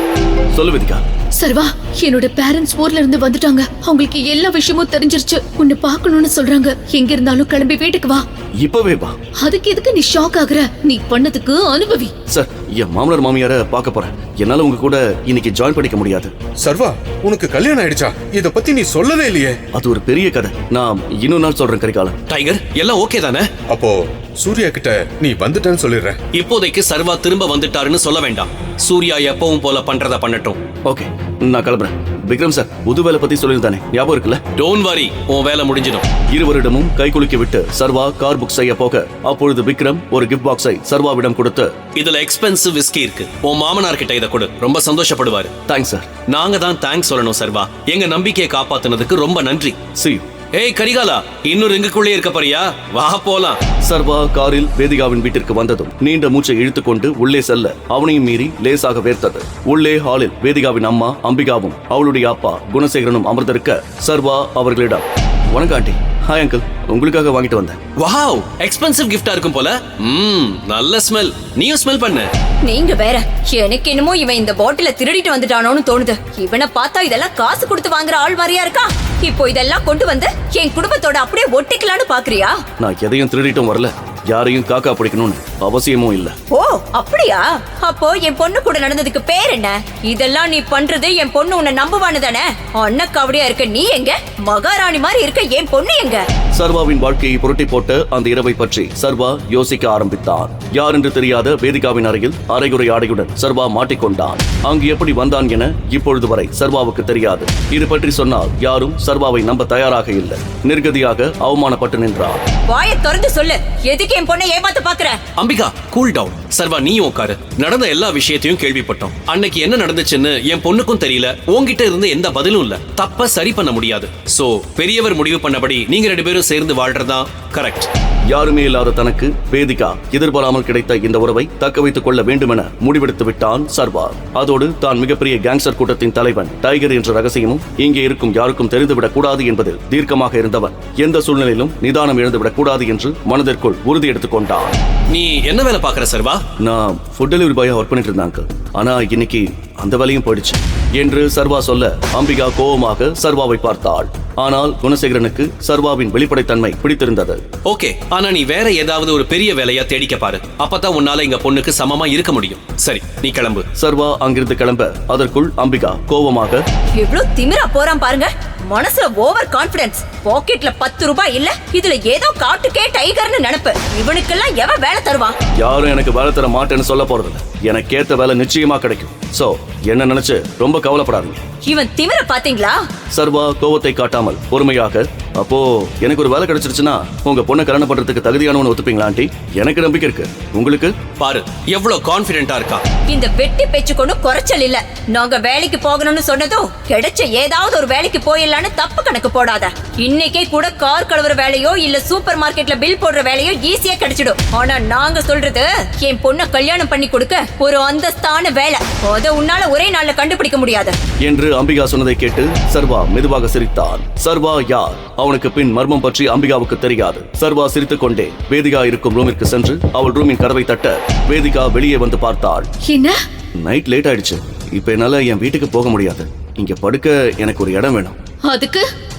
சொல்லு வேதிகா. சர்வா, என்னோட பேரண்ட்ஸ் ஊர்ல இருந்து வந்துட்டாங்க. அவங்களுக்கு எல்லா விஷயமும் தெரிஞ்சிருச்சு. உன்னை பார்க்கணும்னு சொல்றாங்க. எங்க இருந்தாலும் கிளம்பி வீட்டுக்கு வா. இப்பவே வா. அதுக்கு எதுக்கு நீ ஷாக் ஆகுற? நீ பண்ணதுக்கு அனுபவி. சார், என் மாமனார் மாமியார பார்க்க போறேன். என்னால உங்க கூட இன்னைக்கு ஜாயின் பண்ணிக்க முடியாது. சர்வா, உனக்கு கல்யாணம் ஆயிடுச்சா? இத பத்தி நீ சொல்லவே இல்லையே. அது ஒரு பெரிய கதை. நான் இன்னொரு நாள் சொல்றேன் கரிகாலன். டைகர், எல்லாம் ஓகே தானே? அப்போ சூர்யா கிட்ட நீ வந்துட்டேன்னு சொல்லிடுறேன். இப்போதைக்கு சர்வா திரும்ப வந்துட்டாருன்னு சொல்ல வேண்டாம். சூர்யா எப்பவும் போல பண்றத பண்ணட்டும். ஓகே, நான் கிளம்புறேன். விக்ரம் சார், புது வேலை பத்தி சொல்லியிருந்தானே, ஞாபகம் இருக்குல்ல? டோன்ட் வரி, உன் வேலை முடிஞ்சிடும். இருவரிடமும் கை குலுக்கி விட்டு சர்வா கார் புக் செய்ய போக, அப்பொழுது விக்ரம் ஒரு கிஃப்ட் பாக்ஸை சர்வாவிடம் கொடுத்து, இதுல எக்ஸ்பென்சிவ் விஸ்கி இருக்கு, உன் மாமனார் கிட்ட இதை கொடு, ரொம்ப சந்தோஷப்படுவாரு. Thanks sir. நாங்க தான் தேங்க்ஸ் சொல்லணும் சர்வா. எங்க நம்பிக்கையை காப்பாத்துனதுக்கு ரொம்ப நன்றி. See you. ஏய் கரிகாலா, இன்னும் எங்குக்குள்ளே இருக்க போறியா? வா போலாம். சர்வா காரில் வேதிகாவின் வீட்டிற்கு வந்ததும் நீண்ட மூச்சை இழுத்துக்கொண்டு உள்ளே செல்ல அவனையும் மீறி லேசாக வேர்த்தது. உள்ளே ஹாலில் வேதிகாவின் அம்மா அம்பிகாவும் அவளுடைய அப்பா குணசேகரனும் அமர்ந்திருக்க சர்வா அவர்களிடம், வணக்கம் ஆண்டி. ஹாய் அங்கிள், உங்களுக்காக வாங்கிட்டு வந்தேன். வாவ், எக்ஸ்பென்சிவ் கிஃப்டா இருக்கும் போல. நல்ல ஸ்மெல். நீயும் ஸ்மெல் பண்ணு. நீங்க வேற. எனக்கு என்னமோ இவன் இந்த பாட்டில திருடிட்டு வந்துட்டானோன்னு தோணுது. இவனை பார்த்தா இதெல்லாம் காசு கொடுத்து வாங்குற ஆள் மாதிரியா இருக்கா? இப்போ இதெல்லாம் கொண்டு வந்து என் குடும்பத்தோட அப்படியே ஒட்டிக்கலான்னு பாக்குறியா? நான் எதையும் திருடிட்டும் வரல. யாரையும் காக்கா பிடிக்கணும்னு அவசியமும் இல்ல. ஓ அப்படியா? அப்போ என் பொண்ணு கூட நடந்ததுக்கு பேர் என்ன? இதெல்லாம் நீ பண்றது என் பொண்ணு உன்னை நம்புவானு தானே? அண்ணக்காவடியா இருக்க நீ எங்க? மகாராணி மாதிரி இருக்க என் பொண்ணு எங்க? சர்வாவின் வாழ்க்கையை புரட்டி போட்ட அந்த இரவை பற்றி சர்வா யோசிக்க ஆரம்பித்தான். யார் என்று தெரியாத வேதிகாவின் அறையில் அரைகுறை ஆடையுடன் சர்வா மாட்டிக்கொண்டான். அங்கு எப்படி வந்தான் என இப்பொழுது வரை சர்வாவுக்கு தெரியாது. இது பற்றி சொன்னால் யாரும் சர்வாவை நம்ப தயாராக இல்லை. நிர்கதியாக அவமானப்பட்டு நின்றார். வாயை திறந்து சொல்லு, எதுக்கு என் பொண்ணை ஏமாத்த பாக்குற? Ambika, cool down. சர்வா, நீயும் உட்காரு. நடந்த எல்லா விஷயத்தையும் கேள்விப்பட்டோம். அன்னைக்கு என்ன நடந்துச்சுன்னு என் பொண்ணுக்கும் தெரியல. உன்கிட்ட இருந்து எந்த பதிலும் இல்ல. தப்ப சரி பண்ண முடியாது. சோ பெரியவர் முடிவு பண்ணபடி நீங்க 2 பேரும் சேர்ந்து வாழ்றதா கரெக்ட். யாருமே இல்லாத தனக்கு வேதிகா எதிர்பாராமல் கிடைத்த இந்த உறவை தக்க வைத்துக் கொள்ள வேண்டுமென முடிவெடுத்து விட்டான் சர்வா. அதோடு தான் மிகப்பெரிய கேங்ஸ்டர் கூட்டத்தின் தலைவன் டைகர் என்ற ரகசியமும் இங்கே இருக்கும் யாருக்கும் தெரிந்துவிடக் கூடாது என்பதில் தீர்க்கமாக இருந்தவன் எந்த சூழ்நிலையிலும் நிதானம் இழந்துவிடக் கூடாது என்று மனதிற்குள் உறுதி எடுத்துக் கொண்டான். நீ என்ன வேலை பாக்குற சர்வா? நான் ஃபுட் டெலிவரி பாயா ஒர்க் பண்ணிட்டு இருந்தாங்க. ஆனா இன்னைக்கு அந்த வேலையும் போயிடுச்சு என்று சர்வா சொல்ல அம்பிகா கோபமாக சர்வாவை பார்த்தாள். ஆனால் குணசேகரனுக்கு சர்வாவின் வெளிப்படைத்தன்மை பிடித்திருந்தது. ஓகே, ஆனா நீ வேற ஏதாவது ஒரு பெரிய வேலையா தேடிக்க பாரு. அப்பதான் உன்னால எங்க பொண்ணுக்கு சமமா இருக்க முடியும். சரி, நீ கிளம்பு. சர்வா அங்கிருந்து கிளம்ப அதற்குள் அம்பிகா கோபமாக, எவ்வளவு திமிரா போறான் பாருங்க. மனசுல ஓவர் கான்பிடன்ஸ். பாக்கெட்ல 10 ரூபாய் இல்ல, இதுல ஏதோ காட்டுக்கே டைகர்னு நினைப்பு. இவனுக்கெல்லாம் எவன் வேலை தருவான்? யாரும் எனக்கு வேலை தர மாட்டேன்னு சொல்ல போறதில்ல. எனக்கு ஏத்த வேலை நிச்சயமா கிடைக்கும். சோ என்ன நினைச்சு ரொம்ப கவலைப்படாதீங்க. இவன் திமிர பாத்தீங்களா? சர்வா கோவத்தை காட்டாமல் பொறுமையாக, அப்போ எனக்கு ஒரு வேலை கிடைச்சிருச்சுன்னா உங்க பொண்ணை கல்யாணம் பண்றதுக்கு தகுதியானவன்னு ஒத்துப்பீங்களா ஆண்டி? எனக்கு நம்பிக்கை இருக்கு. உங்களுக்கு? பாரு எவ்வளவு கான்பிடென்ட்டா இருக்கா. இந்த வெட்டி பேச்சு கொண்டு குறைச்சல் இல்ல. நாங்க வேலைக்கு போகணும்னு சொன்னதும் கிடைச்ச ஏதாவது ஒரு வேலைக்கு போயிடலான்னு தப்பு கணக்கு போடாத. இன்னைக்கே கூட கார் கழுவுற வேலையோ இல்ல சூப்பர் மார்க்கெட்ல பில் போடுற வேலையோ ஈஸியா கிடைச்சிடும். ஆனா நாங்க சொல்றது என் பொண்ணை கல்யாணம் பண்ணி கொடுக்க ஒரு அந்தஸ்தான வேலை. அத உன்னால ஒரே நாள்ல கண்டுபிடிக்க முடியாது என்று அம்பிகா சொன்னதை கேட்டு சர்வா மெதுவாக சிரித்தான். சர்வா யார்? அவனுக்கு பின் மர்மம் பற்றி அம்பிகாவுக்கு தெரியாது. சர்வா சிரித்துக் கொண்டே வேதிகா இருக்கும் ரூமிற்கு சென்று அவள் ரூமின் கதவை தட்ட வேதிகா வெளியே வந்து பார்த்தாள். என்ன? நைட் லேட் ஆயிடுச்சு. இப்ப என்னால என் வீட்டுக்கு போக முடியாது. இங்க படுக்க எனக்கு ஒரு இடம் வேணும்.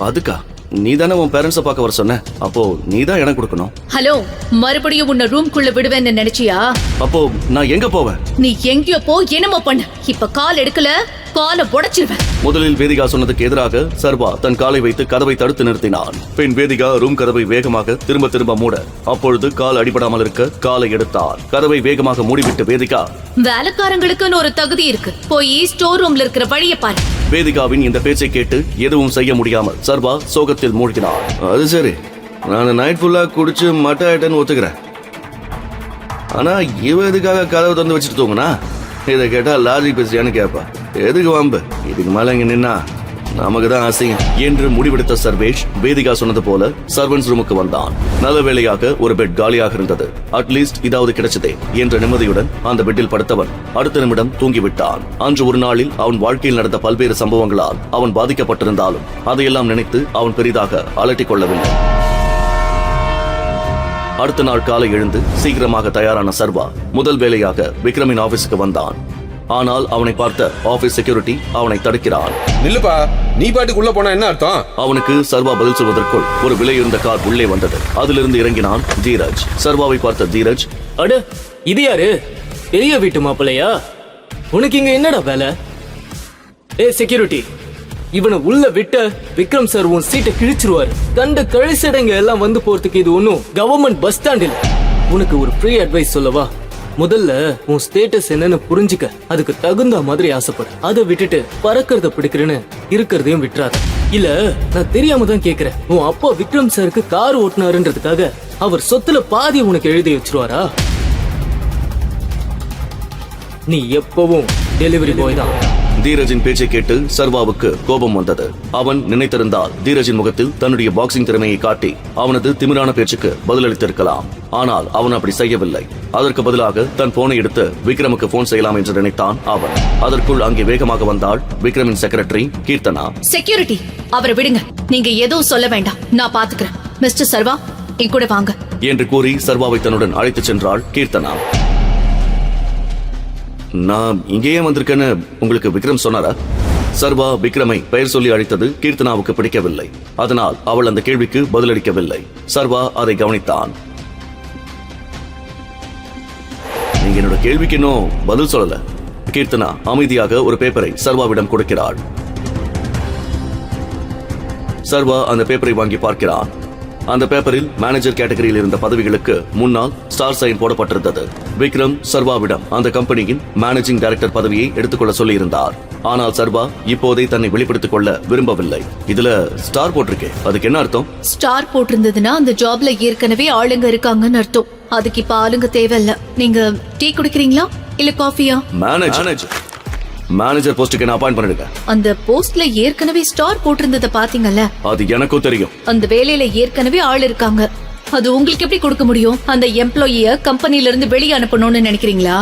அதுக்கா? நீ தானே உன் பேரண்ட்ஸை பார்க்க வர சொன்ன. அப்போ நீ தான் இடம் கொடுக்கணும். ஹலோ, மறுபடியும் உன்னை ரூம்குள்ள விடுவேன்னு நினைச்சியா? அப்போ நான் எங்க போவேன்? நீ எங்கேயோ போ, என்னமோ பண்ணு. இப்ப கால் எடுக்கல, காலை உடைச்சிருவேன். முதலில் வேதிகா சொன்னதுக்கு எதிராக சர்வா தன் காலை வைத்து கதவை தடுத்து நிறுத்தினான். பின் வேதிகா ரூம் கதவை வேகமாக திரும்ப மூட, அப்பொழுது கால் அடிபடாமல் இருக்க காலை எடுத்தார். கதவை வேகமாக மூடிவிட்டு வேதிகா, வேலைக்காரங்களுக்குன்னு ஒரு தகுதி இருக்கு, போய் ஸ்டோர் ரூம்ல இருக்கிற வழியை பாரு. வேதிகாவின் இந்த பேச்சை கேட்டு எதுவும் செய்ய முடியாமல் சர்வா சோகத்தில் மூழ்கினார். அது சரி, நான் நைட் ஃபுல்லா குடிச்சு மட்ட ஆயிட்டேன்னு ஒத்துக்கிறேன். ஆனா இவ எதுக்காக கதவை திறந்து வச்சுட்டு தூங்குனா? இதை கேட்டா லாஜிக் பேசியான்னு கேட்பா. எதுக்கு வம்பு? இதுக்கு மேல இங்க நின்னா நமக்கு தான் அசிங்கம் என்று முடிவெடுத்த சர்வேஷ் வேதிகா சொன்னது போல சர்வன்ஸ் ரூமுக்கு வந்தான். நல்ல வேளையாக ஒரு பெட் காலியாக இருந்தது. அட்லீஸ்ட் இதாவது கிடைச்சதே என்ற நிம்மதியுடன் அந்த பெட்டில் படுத்தவன் அடுத்த நிமிடம் தூங்கிவிட்டான். அன்று ஒரு நாளில் அவன் வாழ்க்கையில் நடந்த பல்வேறு சம்பவங்களால் அவன் பாதிக்கப்பட்டிருந்தாலும் அதையெல்லாம் நினைத்து அவன் பெரிதாக அலட்டிக் கொள்ளவில்லை. அடுத்த நாள் காலை எழுந்து சீக்கிரமாக தயாரான சர்வா முதல் வேலையாக விக்ரமின் ஆபீஸுக்கு வந்தான். ஆனால் அவனை பார்த்த ஆபீஸ் செக்யூரிட்டி அவனை தடுக்கிறான். நில்லுப்பா, நீ பாட்டுக்குள்ள போனா என்ன அர்த்தம்? அவனுக்கு சர்வா பதில் சொல்வதற்குள் ஒரு விலையுறந்த கார் உள்ளே வந்தது. அதிலிருந்து இறங்கினான் தீரஜ். சர்வாவை பார்த்த தீரஜ், அட இது யாரு? பெரிய வீட்டு மாப்பிள்ளையா? உனக்கு இங்க என்னடா வேலை? ஏ செக்யூரிட்டி, இவனை உள்ள விட்ட விக்ரம் சார் உன் சீட்டை கிழிச்சிருவாரு. கண்ட கழிசடைங்க எல்லாம் வந்து போறதுக்கு இது ஒன்னும் கவர்மெண்ட் பஸ் ஸ்டாண்ட் இல்ல. உனக்கு ஒரு ஃப்ரீ அட்வைஸ் சொல்லவா? முதல்ல உன் ஸ்டேட்டஸ் என்னன்னு புரிஞ்சுக்க, அதுக்கு தகுந்த மாதிரி ஆசைப்படு. அதை விட்டுட்டு பறக்கிறத பிடிக்கிறேன்னு இருக்கிறதையும் விட்டுறாத. இல்ல நான் தெரியாம தான் கேக்குறேன், உன் அப்பா விக்ரம் சாருக்கு கார் ஓட்டுனாருன்றதுக்காக அவர் சொத்துல பாதி உனக்கு எழுதி வச்சிருவாரா? நீ எப்பவும் டெலிவரி பாய் தான். தீரஜின் பேச்சை கேட்டு சர்வாவுக்கு கோபம் வந்தது. அவன் நினைத்திருந்தால் தீரஜின் முகத்தில் தன்னுடைய பாக்ஸிங் திறமையை காட்டி அவனது திமிரான பேச்சுக்கு பதிலளித்திருக்கலாம். ஆனால் அவன் அப்படி செய்யவில்லை. அதற்கு பதிலாக தன் போனை எடுத்து விக்ரமுக்கு போன் செய்யலாம் என்று நினைத்தான் அவன். அதற்குள் அங்கே வேகமாக வந்தாள் விக்ரமின் செக்ரட்டரி கீர்த்தனா. செக்யூரிட்டி, அவரை விடுங்க. நீங்க எதுவும் சொல்ல வேண்டாம், நான் பாத்துக்கிறேன். மிஸ்டர் சர்வா, என் கூட வாங்க என்று கூறி சர்வாவை தன்னுடன் அழைத்துச் சென்றாள் கீர்த்தனா. நான் இங்கேயே வந்திருக்கேன்னு உங்களுக்கு விக்ரம் சொன்னாரா? சர்வா விக்ரமை பெயர் சொல்லி அழைத்தது கீர்த்தனாவுக்கு பிடிக்கவில்லை. அதனால் அவள் அந்த கேள்விக்கு பதிலளிக்கவில்லை. சர்வா அதை கவனித்தான். நீங்க என்னோட கேள்விக்கு இன்னும் பதில் சொல்லல. கீர்த்தனா அமைதியாக ஒரு பேப்பரை சர்வாவிடம் கொடுக்கிறாள். சர்வா அந்த பேப்பரை வாங்கி பார்க்கிறான். அந்த பேப்பரில் மேனேஜர் கேட்டகரியில் இருந்த பதவிகளுக்கு முன்னால் ஸ்டார் சைன் போடப்பட்டிருந்தது. விக்ரம் சர்வாவிடம் அந்த கம்பெனியின் மேனேஜிங் டைரக்டர் பதவியை எடுத்துக்கொள்ள சொல்லியிருந்தார். ஆனால் சர்வா இப்போதே தன்னை வெளிப்படுத்திக் கொள்ள விரும்பவில்லை. இதுல ஸ்டார் போட்டிருக்கே, அதுக்கு என்ன அர்த்தம்? ஸ்டார் போட்டிருந்ததுன்னா அந்த ஜாப்ல ஏற்கனவே ஆளுங்க இருக்காங்கன்னு அர்த்தம். அதுக்கு இப்ப ஆளுங்க தேவையில்ல. நீங்க டீ குடிக்கிறீங்களா இல்ல காஃபியா? மேனேஜர் போஸ்டுக்கு என்ன அப்பாயிண்ட் பண்ணிடுங்க. அந்த போஸ்ட்ல ஏற்கனவே ஸ்டார் போட்டிருந்தத பாத்தீங்கல்ல? அது எனக்கும் தெரியும். அந்த வேலையில ஏற்கனவே ஆள் இருக்காங்க. அது உங்களுக்கு எப்படி கொடுக்க முடியும்? அந்த எம்ப்ளாயிய கம்பெனில இருந்து வெளியே அனுப்பணும்னு நினைக்கிறீங்களா?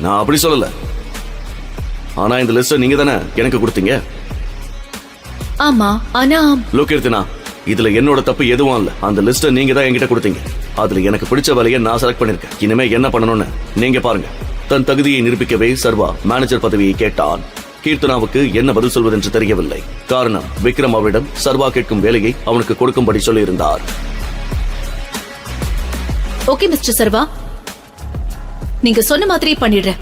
நான் அப்படி சொல்லல. ஆனா இந்த லிஸ்ட் நீங்க தானே எனக்கு கொடுத்தீங்க. ஆமா, ஆனா லோகீர்த்தனா, இதுல என்னோட தப்பு எதுவும் இல்ல. அந்த லிஸ்ட நீங்க தான் என்கிட்ட கொடுத்தீங்க. அதுல எனக்கு பிடிச்ச வேலையை நான் செலக்ட் பண்ணிருக்கேன். இனிமே என்ன பண்ணணும்னு நீங்க பாருங்க. தன் தகுதியை நிரூபிக்கவே சர்வா மேனேஜர் பதவியை கேட்டான். கீர்த்தனாவுக்கு என்ன பதில் சொல்வதென்று தெரியவில்லை. காரணம், விக்ரம் அவரிடம் சர்வா கேட்கும் வேலையை அவனுக்கு கொடுக்கும்படி சொல்லியிருந்தார். ஓகே மிஸ்டர் சர்வா, நீங்க சொன்ன மாதிரியே பண்ணிடுறேன்.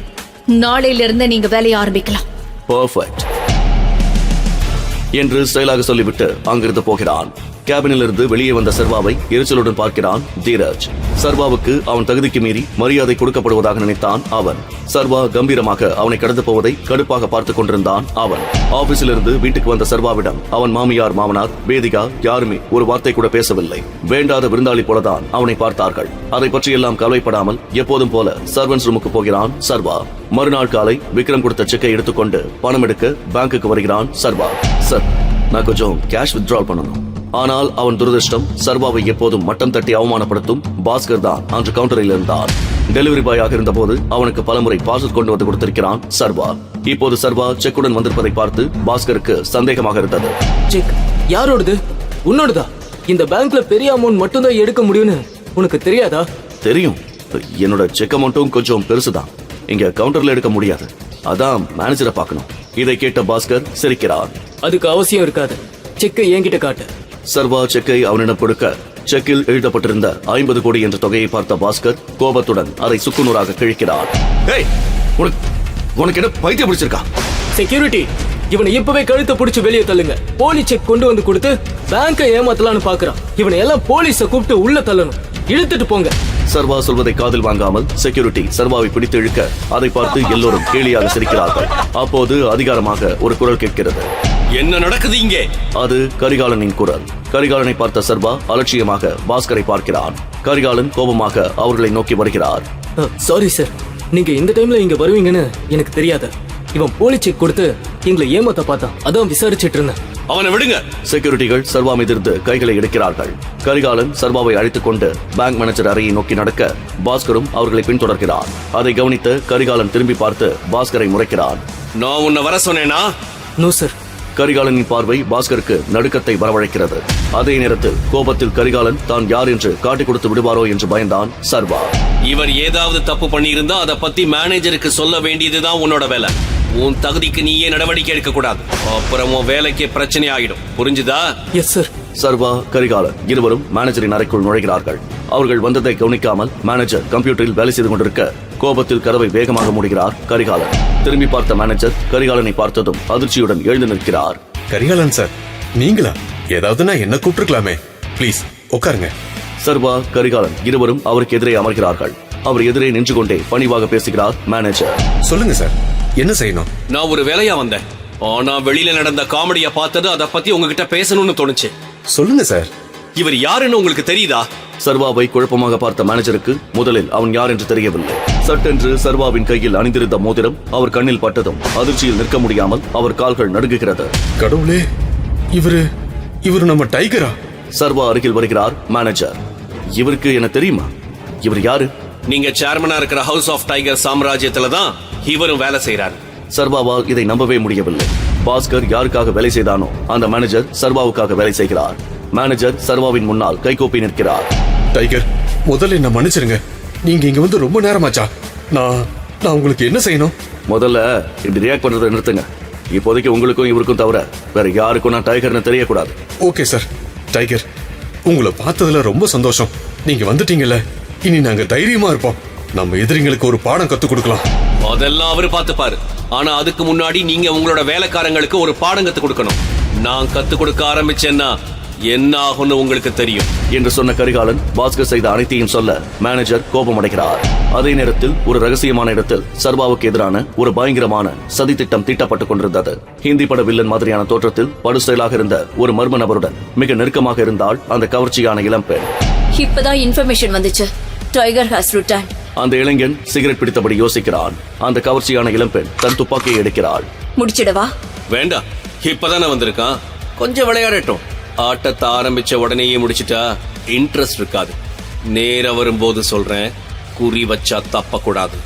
நாளையில இருந்து நீங்க வேலையை ஆரம்பிக்கலாம். பெர்ஃபெக்ட் என்று ஸ்டைலாக சொல்லிவிட்டு அங்கிருந்து போகிறான். கேபினில் இருந்து வெளியே வந்த சர்வாவை எரிச்சலுடன் பார்க்கிறான் தீரஜ். சர்வாவுக்கு அவன் தகுதிக்கு மீறி மரியாதை கொடுக்கப்படுவதாக நினைத்தான் அவன். சர்வா கம்பீரமாக அவனை கடந்து போவதை கடுப்பாக பார்த்துக் கொண்டிருந்தான் அவன். ஆபீஸில் இருந்து வீட்டுக்கு வந்த சர்வாவிடம் அவன் மாமியார் மாமனார் வேதிகா யாருமே ஒரு வார்த்தை கூட பேசவில்லை. வேண்டாத விருந்தாளி போலதான் அவனை பார்த்தார்கள். அதை பற்றியெல்லாம் கவலைப்படாமல் எப்போதும் போல சர்வன்ஸ் ரூமுக்கு போகிறான் சர்வா. மறுநாள் காலை விக்ரம் கொடுத்த செக்கை எடுத்துக்கொண்டு பணம் எடுக்க பேங்குக்கு வருகிறான் சர்வா. சார், நான் கொஞ்சம் கேஷ் வித்ட்ரால் பண்ணணும். ஆனால் அவன் துரதிருஷ்டம், சர்வாவை எப்போதும் மட்டம் தட்டி அவமானப்படுத்தும் பாஸ்கர் தான் அன்று கவுண்டரில் இருந்தான். டெலிவரி பாயாக இருந்தபோது அவனுக்கு பலமுறை பார்சல் கொண்டு வந்து கொடுத்திருக்கிறான் சர்வா. இப்போது சர்வா செக்குடன் வந்திருப்பதை பார்த்து பாஸ்கருக்கு சந்தேகமாக இருந்தது. செக் யாரோடது? உன்னோடதா? இந்த பேங்க்ல பெரிய அமௌண்ட் மட்டும் தான் எடுக்க முடியும்னு உனக்கு தெரியாதா? தெரியும். என்னோட செக் அமௌண்ட்டும் கொஞ்சம் பெருசுதான். இங்க கவுண்டர்ல எடுக்க முடியாது. அதான் மேனேஜரை பார்க்கணும். இதை கேட்ட பாஸ்கர் சிரிக்கிறார். அதுக்கு அவசியம் இருக்காது. செக்கை என்கிட்ட காட்டு. சர்வா செக்கை அவனிடம் கொடுக்க செக்கில் எழுதப்பட்டிருந்த 50 கோடி என்ற தொகையை பார்த்த பாஸ்கர் கோபத்துடன் அதை சுக்குநூறாக கிழிக்கிறார். உனக்கு என்ன பைத்தியம் பிடிச்சிருக்கா? செக்யூரிட்டி, இவனை இப்பவே கழுத்தை பிடிச்சு வெளியே தள்ளுங்க. போலி செக் கொண்டு வந்து கொடுத்து பேங்கை ஏமாத்தலான்னு பாக்குறான். இவனை எல்லாம் போலீஸ கூப்பிட்டு உள்ள தள்ளணும். இழுத்துட்டு போங்க. சர்வா சொல்வதை காதில் வாங்காமல் செக்யூரிட்டி சர்வாவை பிடித்து இழுக்க அதை பார்த்து எல்லோரும் கேலியாக சிரிக்கிறார்கள். அப்போது அதிகாரமாக ஒரு குரல் கேட்கிறது. என்ன நடக்குது இங்கே? அது கரிகாலனின் குரல். கரிகாலனை பார்த்த சர்வா அலட்சியமாக பாஸ்கரை பார்க்கிறான். கரிகாலன் கோபமாக அவர்களை நோக்கி வருகிறார். சாரி சார், நீங்க இந்த டைம்ல இங்க வருவீங்கன்னு எனக்கு தெரியாது. இவன் போலி செக் கொடுத்து எங்களை ஏமாத்த பார்த்தான். அதான் விசாரிச்சிட்டு இருந்தேன். அவனை விடுங்க. செக்யூரிட்டிகள் சர்வா மீதிருந்து கைகளை எடுக்கிறார்கள். கரிகாலன் சர்வாவை அழைத்துக் கொண்டு பேங்க் மேனேஜர் அறையை நோக்கி நடக்க பாஸ்கரும் அவர்களை பின்தொடர்கிறார். அதை கவனித்த கரிகாலன் திரும்பி பார்த்து பாஸ்கரை முறைக்கிறான். நான் உன்னை வர சொன்னேனா? No sir. கரிகாலனின் பார்வை பாஸ்கருக்கு நடுக்கத்தை வரவழைக்கிறது. அதே நேரத்தில் கோபத்தில் கரிகாலன் தான் யார் என்று காட்டிக் கொடுத்து விடுவாரோ என்று பயந்தான் சர்வா. இவர் ஏதாவது தப்பு பண்ணியிருந்தா அதை பத்தி மேனேஜருக்கு சொல்ல வேண்டியதுதான் உன்னோட வேலை. உன் தகுதிக்கு நீயே நடவடிக்கை எடுக்க கூடாது. அப்புறம் உன் வேலைக்கு பிரச்சனை ஆகிடும். புரிஞ்சுதா? Yes sir. சர்வா கரிகாலன் இருவரும் மேனேஜரின் அறைக்குள் நுழைகிறார்கள். அவர்கள் வந்ததை கவனிக்காமல் மேனேஜர் கம்ப்யூட்டரில் வேலை செய்து கொண்டிருக்க கோபத்தில் கதவை வேகமாக மூடுகிறார் கரிகாலன். திரும்பி பார்த்த மேனேஜர் கரிகாலனை பார்த்ததும் அதிர்ச்சியுடன் எழுந்து நிற்கிறார். கரிகாலன் சார், நீங்களா? ஏதாவது நான் என்ன கூப்பிட்டுருக்கலாமே. ப்ளீஸ் உட்காருங்க. சர்வா கரிகாலன் இருவரும் அவருக்கு எதிரே அமர்கிறார்கள். அவர் எதிரே நின்று கொண்டே பணிவாக பேசுகிறார் மேனேஜர். சொல்லுங்க சார், என்ன செய்யணும்? நான் ஒரு வேலையா வந்தேன். ஆனா வெளியில நடந்த காமெடியை பார்த்தது அதை பத்தி உங்ககிட்ட பேசணும்னு தோணுச்சு. சொல்லுங்க சார். இவர் யாருன்னு உங்களுக்கு தெரியுதா? சர்வாவை குழப்பமாக பார்த்த மேனேஜருக்கு முதலில் அவன் யார் என்று தெரியவில்லை. சட்டென்று சர்வாவின் கையில் அணிந்திருந்த மோதிரம் அவர் கண்ணில் பட்டதும் அதிர்ச்சியில் நிற்க முடியாமல் அவர் கால்கள் நடுங்குகிறது. கடவுளே, இவரு நம்ம டைகரா? சர்வா அருகில் வருகிறார் மேனேஜர். இவருக்கு என்ன தெரியுமா? இவர் யாரு? நீங்க சேர்மனா இருக்கிற ஹவுஸ் ஆஃப் டைகர் சாம்ராஜ்யத்துல தான் இவரும் வேலை செய்யறாரு. சர்வாவால் இதை நம்பவே முடியவில்லை. பாஸ்கர் யாருக்காக வேலை செய்தானோ அந்த மேனேஜர் சர்வாவுக்காக வேலை செய்கிறார். மேனேஜர் சர்வாவின் முன்னால் கைகோப்பி நிற்கிறார். டைகர், முதல்ல என்ன மன்னிச்சிருங்க. நீங்க இங்க வந்து ரொம்ப நேரமாச்சா? நான் உங்களுக்கு என்ன செய்யணும்? முதல்ல இப்படி ரியாக்ட் பண்றதை நிறுத்துங்க. இப்போதைக்கு உங்களுக்கும் இவருக்கும் தவிர வேற யாருக்கும் நான் டைகர்னு தெரியக்கூடாது. Okay sir. டைகர், உங்களை பார்த்ததுல ரொம்ப சந்தோஷம். நீங்க வந்துட்டீங்கல்ல, இனி நாங்க தைரியமா இருப்போம். நம்ம எதிரிங்களுக்கு ஒரு பாடம் கத்து கொடுக்கலாம். அதெல்லாம் அவரு பார்த்துப்பாரு. ஆனா அதுக்கு முன்னாடி நீங்க உங்களோட வேலைக்காரங்களுக்கு ஒரு பாடம் கத்து கொடுக்கணும். நான் கத்து கொடுக்க ஆரம்பிச்சேன்னா என்ன ஆகும்னு உங்களுக்கு தெரியும் என்று சொன்ன கரிகாலன் பாஸ்கர் செய்த அனைத்தையும் சொல்ல மேனேஜர் கோபமடைகிறார். அதே நேரத்தில் ஒரு ரகசியமான இடத்தில் சர்வாவுக்கு எதிரான ஒரு பயங்கரமான சதி திட்டம் தீட்டப்பட்டுக் கொண்டிருந்தது. ஹிந்தி பட வில்லன் மாதிரியான தோற்றத்தில் படுஸ்டைலாக இருந்த ஒரு மர்ம நபருடன் மிக நெருக்கமாக இருந்தால் அந்த கவர்ச்சியான இளம்பெண். இப்பதான் இன்ஃபர்மேஷன் வந்துச்சு. Tiger has return. அந்த இளைஞன் சிகரெட் பிடித்தபடி யோசிக்கிறான். அந்த கவர்ச்சியான இளம்பெண் தன் துப்பாக்கியை எடுக்கிறாள். முடிச்சிடவா? வேண்டாம், இப்பதானே வந்திருக்கான், கொஞ்சம் விளையாடட்டும். ஆட்டத்தை ஆரம்பிச்ச உடனேயே முடிச்சிட்டா இன்ட்ரெஸ்ட் இருக்காது. நேர வரும்போது சொல்றேன், குறி வச்சா தப்ப கூடாது.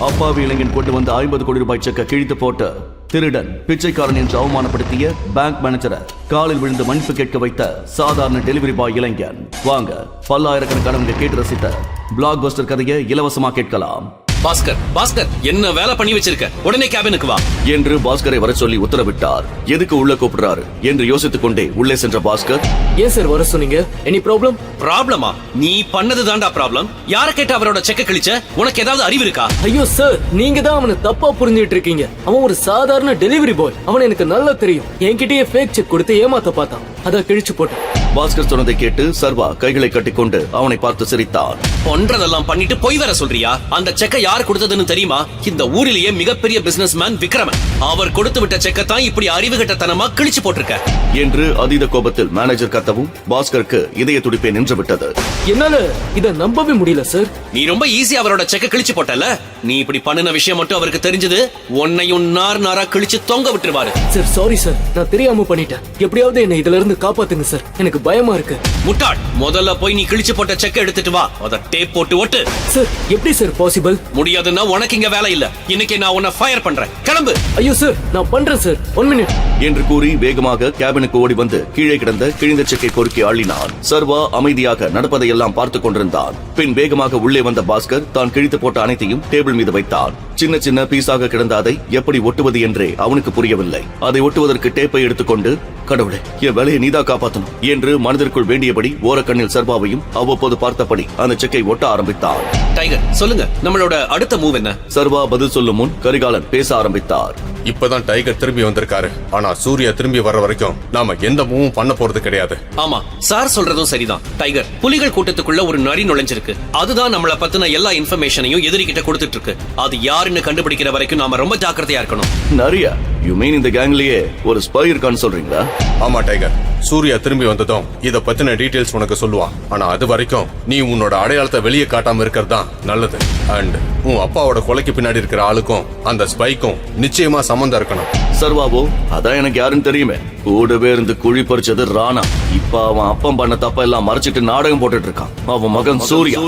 அப்பாவி இளைஞன் கொண்டு வந்த 50 கோடி ரூபாய் செக்க கிழித்து போட்டு திருடன் பிச்சைக்காரன் என்று அவமானப்படுத்திய பேங்க் மேனேஜரை காலில் விழுந்து மன்னிப்பு கேட்க வைத்த சாதாரண டெலிவரி பாய் இளைஞன். வாங்க, பல்லாயிரக்கணக்கானவங்க கேட்டு ரசித்த பிளாக் பஸ்டர் கதையை இலவசமா கேட்கலாம். பாஸ்கர் என்ன வேலை பண்ணி வச்சிருக்க? உடனே கேபினுக்கு வா என்று பாஸ்கரை வர சொல்லி உத்தரவிட்டார். எதுக்கு உள்ள கூப்பிடுறாரு என்று யோசித்துக் கொண்டே உள்ளே சென்ற பாஸ்கர், ஏன் சார் வர சொன்னீங்க? Any problem? ப்ராப்ளமா? நீ பண்ணது தாண்டா ப்ராப்ளம். யார கேட்ட அவரோட செக்க கிழிச்ச? உனக்கு ஏதாவது அறிவு இருக்கா? ஐயோ சார், நீங்க தான் அவனை தப்பா புரிஞ்சிட்டு இருக்கீங்க. அவன் ஒரு சாதாரண டெலிவரி பாய். அவன் எனக்கு நல்லா தெரியும். என்கிட்டயே ஃபேக் செக் கொடுத்து ஏமாத்த பார்த்தான். அதான் கிழிச்சு போட்டேன். பாஸ்கர் சொன்னதை கேட்டு சர்வா கைகளை கட்டிக்கொண்டு அவனை பார்த்து சிரித்தான். ஒன்றதெல்லாம் பண்ணிட்டு போய் வர சொல்றியா? அந்த செக்க யார் கொடுத்ததுன்னு தெரியுமா? இந்த ஊரிலேயே மிகப்பெரிய பிசினஸ் மேன் விக்ரமன். அவர் கொடுத்து விட்ட செக்க தான் இப்படி அறிவுகட்டத்தனமா கிழிச்சு போட்டிருக்க என்று அதீத கோபத்தில் மேனேஜர் கத்தவும் பாஸ்கருக்கு இதய துடிப்பே நின்று விட்டது. என்னால இத நம்பவே முடியல சார். நீ ரொம்ப ஈஸியா அவரோட செக்க கிழிச்சு போட்டல. நீ இப்படி பண்ணின விஷயம் மட்டும் அவருக்கு தெரிஞ்சது, உன்னையும் நார் நாரா கிழிச்சு தொங்க விட்டுருவாரு. சார் சாரி சார், நான் தெரியாம பண்ணிட்டேன். எப்படியாவது என்ன இதுல இருந்து காப்பாத்துங்க சார், எனக்கு பயமா இருக்கு. முட்டாள், முதல்ல போய் நீ கிழிச்சு போட்ட செக்க எடுத்துட்டு வா. அத டேப் போட்டு ஒட்டு. சார் எப்படி சார் பாசிபிள்? முடியாதுன்னா உனக்கு இங்க வேலை இல்ல. இன்னைக்கு நான் உன்னை ஃபயர் பண்றேன். கிளம்பு. ஐயோ சார், நான் பண்றேன் சார். 1 மினிட் என்று கூறி வேகமாக கேபினுக்கு ஓடி வந்து கீழே கிடந்த கிழிந்த செக்கை பொறுக்கி அள்ளினான். சர்வா அமைதியாக நடப்பதையெல்லாம் பார்த்துக் கொண்டிருந்தான். பின் வேகமாக உள்ளே வந்த பாஸ்கர் தான் கிழித்து போட்ட அனைத்தையும் டேபிள் மீது வைத்தான். சின்ன சின்ன பீஸாக கிடந்த அதை எப்படி ஒட்டுவது என்றே அவனுக்கு புரியவில்லை. அதை ஒட்டுவதற்கு டேப்பை எடுத்துக்கொண்டு, கடவுளே, என் வேலையை நீதா காப்பாற்றணும் என்று மனதிற்குள் வேண்டியபடி ஓரக்கண்ணில் சர்வாவையும் அவ்வப்போது பார்த்தபடி அந்த செக்கை ஒட்ட ஆரம்பித்தான். டைகர், சொல்லுங்க, நம்மளோட அடுத்த மூவ் என்ன? சர்வா பதில் சொல்லும் முன் கரிகாலன் பேச ஆரம்பித்தார். இப்பதான் டைகர் திரும்பி வந்திருக்காரு. ஆனா சூர்யா திரும்பி வர்ற வரைக்கும் நாம எந்த மூவும் பண்ண போறது கிடையாது. ஆமா, சார் சொல்றதும் சரிதான். டைகர் புலிகள் கூட்டத்துக்குள்ள ஒரு நரி நுழைஞ்சிருக்கு. அதுதான் நம்மள பத்தின எல்லா இன்ஃபர்மேஷனையும் எதிரிகிட்ட கொடுத்துட்டு இருக்கு. அது யாருன்னு கண்டுபிடிக்கிற வரைக்கும் நாம ரொம்ப ஜாக்கிரதையா இருக்கணும். நரியா? யூ மீன் இந்த கேங்லயே ஒரு ஸ்பை இருக்கான்னு சொல்றீங்களா? ஆமா டைகர், சூர்யா திரும்பி வந்ததும் இத பத்தின டீடைல்ஸ் உனக்கு சொல்லுவான். ஆனா அது வரைக்கும் நீ உன்னோட அடையாளத்தை வெளியே காட்டாம இருக்கிறது தான் நல்லது. அண்ட் உன் அப்பாவோட கொலைக்கு பின்னாடி இருக்கிற ஆளுக்கும் அந்த ஸ்பைக்கும் நிச்சயமா சம்பந்தம் இருக்கணும். சர்வாவோ, அதான் எனக்கு யாருன்னு தெரியுமே. கூடவே இருந்து குழி பறிச்சது ராணா. இப்ப அவன் அப்பம் பண்ண தப்ப எல்லாம் மறைச்சிட்டு நாடகம் போட்டுட்டு இருக்கான். அவன் மகன் சூர்யா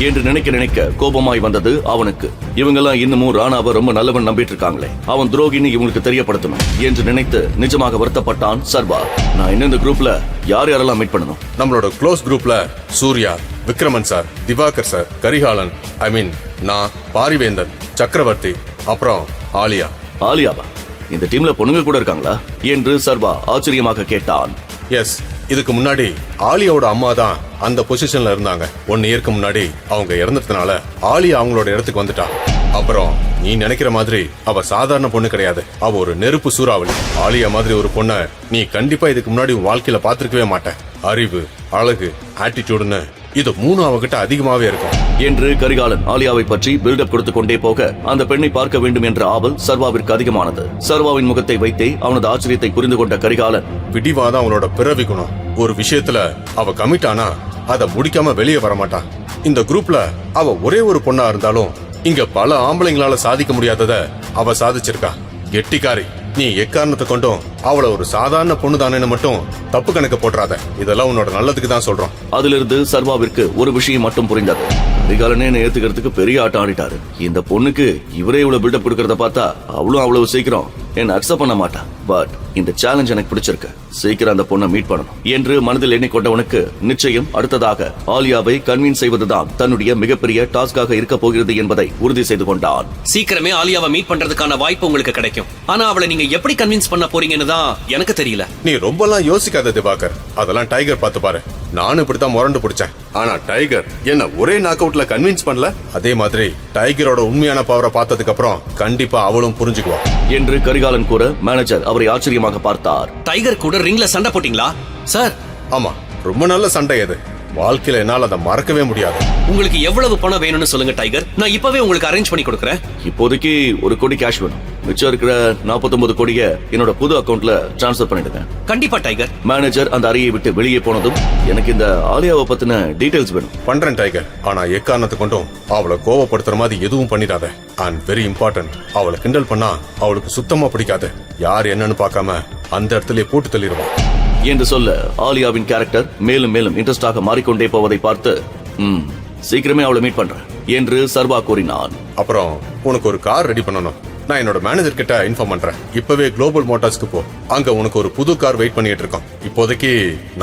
என்று நினைக்க கோபமாய் வந்தது அவனுக்கு. இவங்கெல்லாம் இன்னமும் ராணாவை ரொம்ப நல்லவன் நம்பிட்டு இருக்காங்களே, அவன் துரோகின்னு இவங்களுக்கு தெரியப்படுத்தணும் என்று நினைத்து நிஜமாக வருத்தப்பட்டான் சர்வா. நான் இன்னும் இந்த குரூப்ல யாரெல்லாம் மீட் பண்ணணும்? நம்மளோட க்ளோஸ் குரூப்ல சூர்யா, விக்ரமன் சார், திவாகர் சார், கரிகாலன், நான், பாரிவேந்தன், சக்கரவர்த்தி, அப்புறம் ஆலியா. ஆலியாவா? இந்த டீம்ல பொண்ணுங்க கூட இருக்காங்களா என்று சர்வா ஆச்சரியமாக கேட்டான். எஸ், இதுக்கு முன்னாடி ஆலியாவோட அம்மா தான் அந்த பொசிஷன்ல இருந்தாங்க. 1 இயருக்கு முன்னாடி அவங்க இறந்ததுனால ஆலியா அவங்களோட இடத்துக்கு வந்துட்டா. அப்புறம் நீ நினைக்கிற மாதிரி அவ சாதாரண பொண்ணு கிடையாது. அவ ஒரு நெருப்பு சூறாவளி. ஆலியா மாதிரி ஒரு பொண்ண நீ கண்டிப்பா இதுக்கு முன்னாடி உன் வாழ்க்கையில பாத்திருக்கவே மாட்டேன். அறிவு, அழகு, ஆட்டிடியூடுன்னு இது 3 அவகிட்ட அதிகமாவே இருக்கும் என்று கரிகாலன் ஆலியாவை பற்றி பில்டப் கொடுத்து கொண்டே போக அந்த பெண்ணை பார்க்க வேண்டும் என்ற ஆவல் சர்வாவிற்கு அதிகமானது. சர்வாவின் முகத்தை வைத்தே அவனது ஆச்சரியத்தை புரிந்து கொண்ட கரிகாலன், பிடிவாதான் அவளோட பிறவி குணம். ஒரு விஷயத்துல அவ கமிட் ஆனா அதை முடிக்காம வெளியே வரமாட்டான். இந்த குரூப்ல அவ ஒரே ஒரு பொண்ணா இருந்தாலும் இங்க பல ஆம்பளைங்களால சாதிக்க முடியாதத அவ சாதிச்சிருக்கா. கெட்டிக்காரி. நீ எக்காரணத்தை கொண்டும் அவளை ஒரு சாதாரண பொண்ணு தானேன்னு மட்டும் தப்பு கணக்கு போட்டுறாத. இதெல்லாம் உன்னோட நல்லதுக்கு தான் சொல்றோம். அதிலிருந்து சர்வாவிற்கு ஒரு விஷயம் மட்டும் புரிந்தது. கரிகாலனே ஏத்துக்கிறதுக்கு பெரிய ஆட்டம் ஆடிட்டாரு. இந்த பொண்ணுக்கு இவரே இவ்வளவு பில்டப் கொடுக்கறத பார்த்தா அவளும் அவ்வளவு சீக்கிரம் என்ன அக்செப்ட் பண்ண மாட்டா. பட் இந்த சேலஞ்ச் எனக்கு பிடிச்சிருக்கு. சீக்கிரம் அந்த பொண்ணை மீட் பண்ணணும் என்று மனதில் எண்ணிக்கொண்டவனுக்கு நிச்சயம் அடுத்ததாக ஆலியாவை கன்வின்ஸ் செய்வதுதான் தன்னுடைய மிகப்பெரிய டாஸ்காக இருக்க போகிறது என்பதை உறுதி செய்து கொண்டான். சீக்கிரமே ஆலியாவை மீட் பண்றதுக்கான வாய்ப்பு உங்களுக்கு கிடைக்கும். ஆனா அவளை நீங்க எப்படி கன்வின்ஸ் பண்ண போறீங்கன்னு தான் எனக்கு தெரியல. நீ ரொம்பலாம் யோசிக்காத திவாகர். அதெல்லாம் டைகர் பார்த்து பாரு. நானும் இப்படித்தான் முரண்டு பிடிச்சேன். ஆனா டைகர் என்ன ஒரே நாக் அவுட்ல கன்வின்ஸ் பண்ணல. அதே மாதிரி டைகரோட உண்மையான பவரை பார்த்ததுக்கு அப்புறம் கண்டிப்பா அவளும் புரிஞ்சுக்குவா என்று கரிகாலன் கூற மேனேஜர் அவரை ஆச்சரியமாக பார்த்தார். டைகர் கூட ரிங்ல சண்டை போட்டீங்களா சார்? ஆமா, ரொம்ப நல்ல சண்டை அது. வாழ்க்கையில என்னால் அதை மறக்கவே முடியாது. உங்களுக்கு எவ்வளவு பணம் வேணும்னு சொல்லுங்க டைகர், நான் இப்பவே உங்களுக்கு அரேஞ்ச் பண்ணி கொடுக்கறேன். இப்போதைக்கு 1 கோடி கேஷ் வேணும். மிச்சம் இருக்கிற 49 கோடியை என்னோட புது அக்கவுண்ட்ல டிரான்ஸ்ஃபர் பண்ணிடுங்க. கண்டிப்பா டைகர். மேனேஜர் அந்த அறையை விட்டு வெளியே போனதும் எனக்கு இந்த ஆலியாவை பத்தின டீடைல்ஸ் வேணும். பண்றேன் டைகர். ஆனா எக்காரணத்தை கொண்டும் அவளை கோவப்படுத்துற மாதிரி எதுவும் பண்ணிடாத. அண்ட் வெரி இம்பார்ட்டன்ட், அவளை கிண்டல் பண்ணா அவளுக்கு சுத்தமா பிடிக்காது. யார் என்னன்னு பார்க்காம அந்த இடத்துல போட்டு தள்ளிடுவான் என்று சொல்ல ஆலியாவின் கேரக்டர் மேலும் மேலும் இன்ட்ரெஸ்டாக மாறிக்கொண்டே போவதை பார்த்து சீக்கிரமே அவளை மீட் பண்றேன் என்று சர்வா கூறினான். அப்புறம் உனக்கு ஒரு கார் ரெடி பண்ணணும். நான் என்னோட மேனேஜர் கிட்ட இன்ஃபார்ம் பண்றேன். இப்பவே குளோபல் மோட்டார்ஸ்க்கு போ. அங்க உனக்கு ஒரு புது கார் வெயிட் பண்ணிட்டு இருக்கோம். இப்போதைக்கு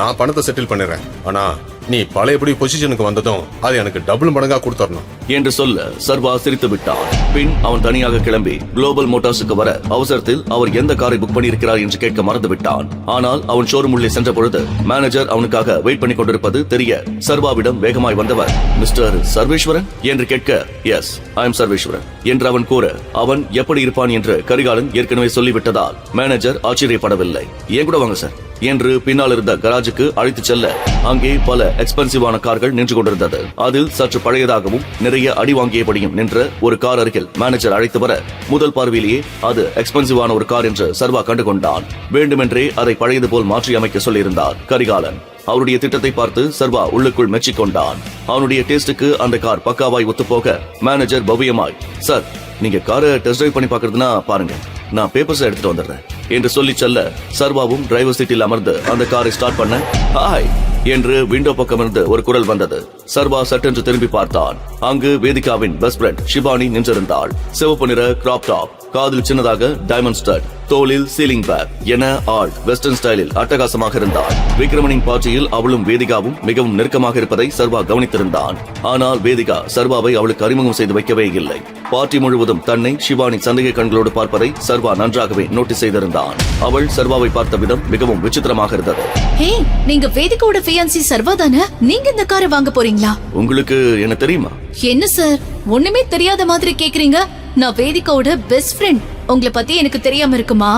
நான் பணத்தை செட்டில் பண்ணிடுறேன். ஆனா நீ பழையபடி பொசிஷனுக்கு வந்ததும் அது எனக்கு டபுள் மடங்கா கொடுத்தரணும் என்று சொல்ல சர்வா சிரித்து விட்டான். பின் அவன் தனியாக கிளம்பி குளோபல் மோட்டார்ஸுக்கு வர அவசரத்தில் அவர் எந்த காரை புக் பண்ணியிருக்கிறார் என்று கேட்க மறந்து விட்டான். ஆனால் அவன் ஷோரூம் உள்ளே சென்ற பொழுது மேனேஜர் அவனுக்காக வெயிட் பண்ணி கொண்டிருப்பது தெரிய சர்வாவிடம் வேகமாய் வந்தவர், மிஸ்டர் சர்வேஸ்வரன் என்று கேட்க, எஸ் ஐ எம் சர்வேஸ்வரன் என்று அவன் கூற, அவன் எப்படி இருப்பான் என்று கரிகாலன் ஏற்கனவே சொல்லிவிட்டதால் மேனேஜர் ஆச்சரியப்படவில்லை. ஏன் கூட வாங்க சார் என்று பின்னால் இருந்த கராஜுக்கு அழைத்து செல்ல அங்கே பல எக்ஸ்பென்சிவான கார்கள் நின்று கொண்டிருந்தது. அதில் சற்று பழையதாகவும் நிறைய அடி வாங்கியபடியும் நின்ற ஒரு கார் அருகில் மேனேஜர் அழைத்து வர முதல் பார்வையிலேயே அது எக்ஸ்பென்சிவான ஒரு கார் என்று சர்வா கண்டுகொண்டான். வேண்டுமென்றே அதை பழையது போல் மாற்றி அமைக்க சொல்லியிருந்தார் கரிகாலன். அவருடைய திட்டத்தை பார்த்து சர்வா உள்ளுக்குள் மெச்சிக்கொண்டான். அவனுடைய டேஸ்டுக்கு அந்த கார் பக்காவாய் ஒத்துப்போக மேனேஜர் பவ்யமாய், சார் நீங்க காரை டெஸ்ட் டிரைவ் பண்ணி பாக்குறதுன்னா பாருங்க, நான் பேப்பர்ஸ் எடுத்துட்டு வந்துடுறேன் என்று சொல்லி செல்ல சர்வாவும் டிரைவர் சீட்டில் அமர்ந்து அந்த காரை ஸ்டார்ட் பண்ண, ஹாய் என்று விண்டோ பக்கம் இருந்து ஒரு குரல் வந்தது. சர்வா சட்டென்று திரும்பி பார்த்தான். அங்கு வேதிகாவின் பெஸ்ட் ஃப்ரெண்ட் ஷிபானி நின்றிருந்தாள். சிவப்பு நிற கிராப் டாப், காதில் சின்னதாக டைமண்ட் ஸ்டட், தோளில் சீலிங் பேக் என ஆள் வெஸ்டர்ன் ஸ்டைலில் அட்டகாசமாக இருந்தாள். விக்ரமனின் பார்ட்டியில் அவளும் வேதிகாவும் மிகவும் நெருக்கமாக இருப்பதை சர்வா கவனித்திருந்தான். ஆனால் வேதிகா சர்வாவை அவளுக்கு அறிமுகம் செய்து வைக்கவே இல்லை. பார்ட்டி முழுவதும் தன்னை ஷிவானி சந்தேக கண்களோடு பார்ப்பதை சர்வா நன்றாகவே நோட்டீஸ் செய்திருந்தான். அவள் சர்வாவை பார்த்த விதம் மிகவும் விசித்திரமாக இருந்தது. ஹே, நீங்க வேதிகாவோட ஃபியான்சி சர்வா தானே? நீங்க இந்த காரை வாங்க போறீங்களா? உங்களுக்கு என்ன தெரியுமா? என்ன சார் ஒண்ணுமே தெரியாத மாதிரி கேக்குறீங்க? நான் வேதிகாவோட பெஸ்ட் ஃப்ரெண்ட். உங்களை பத்தி எனக்கு தெரியாம இருக்குமா?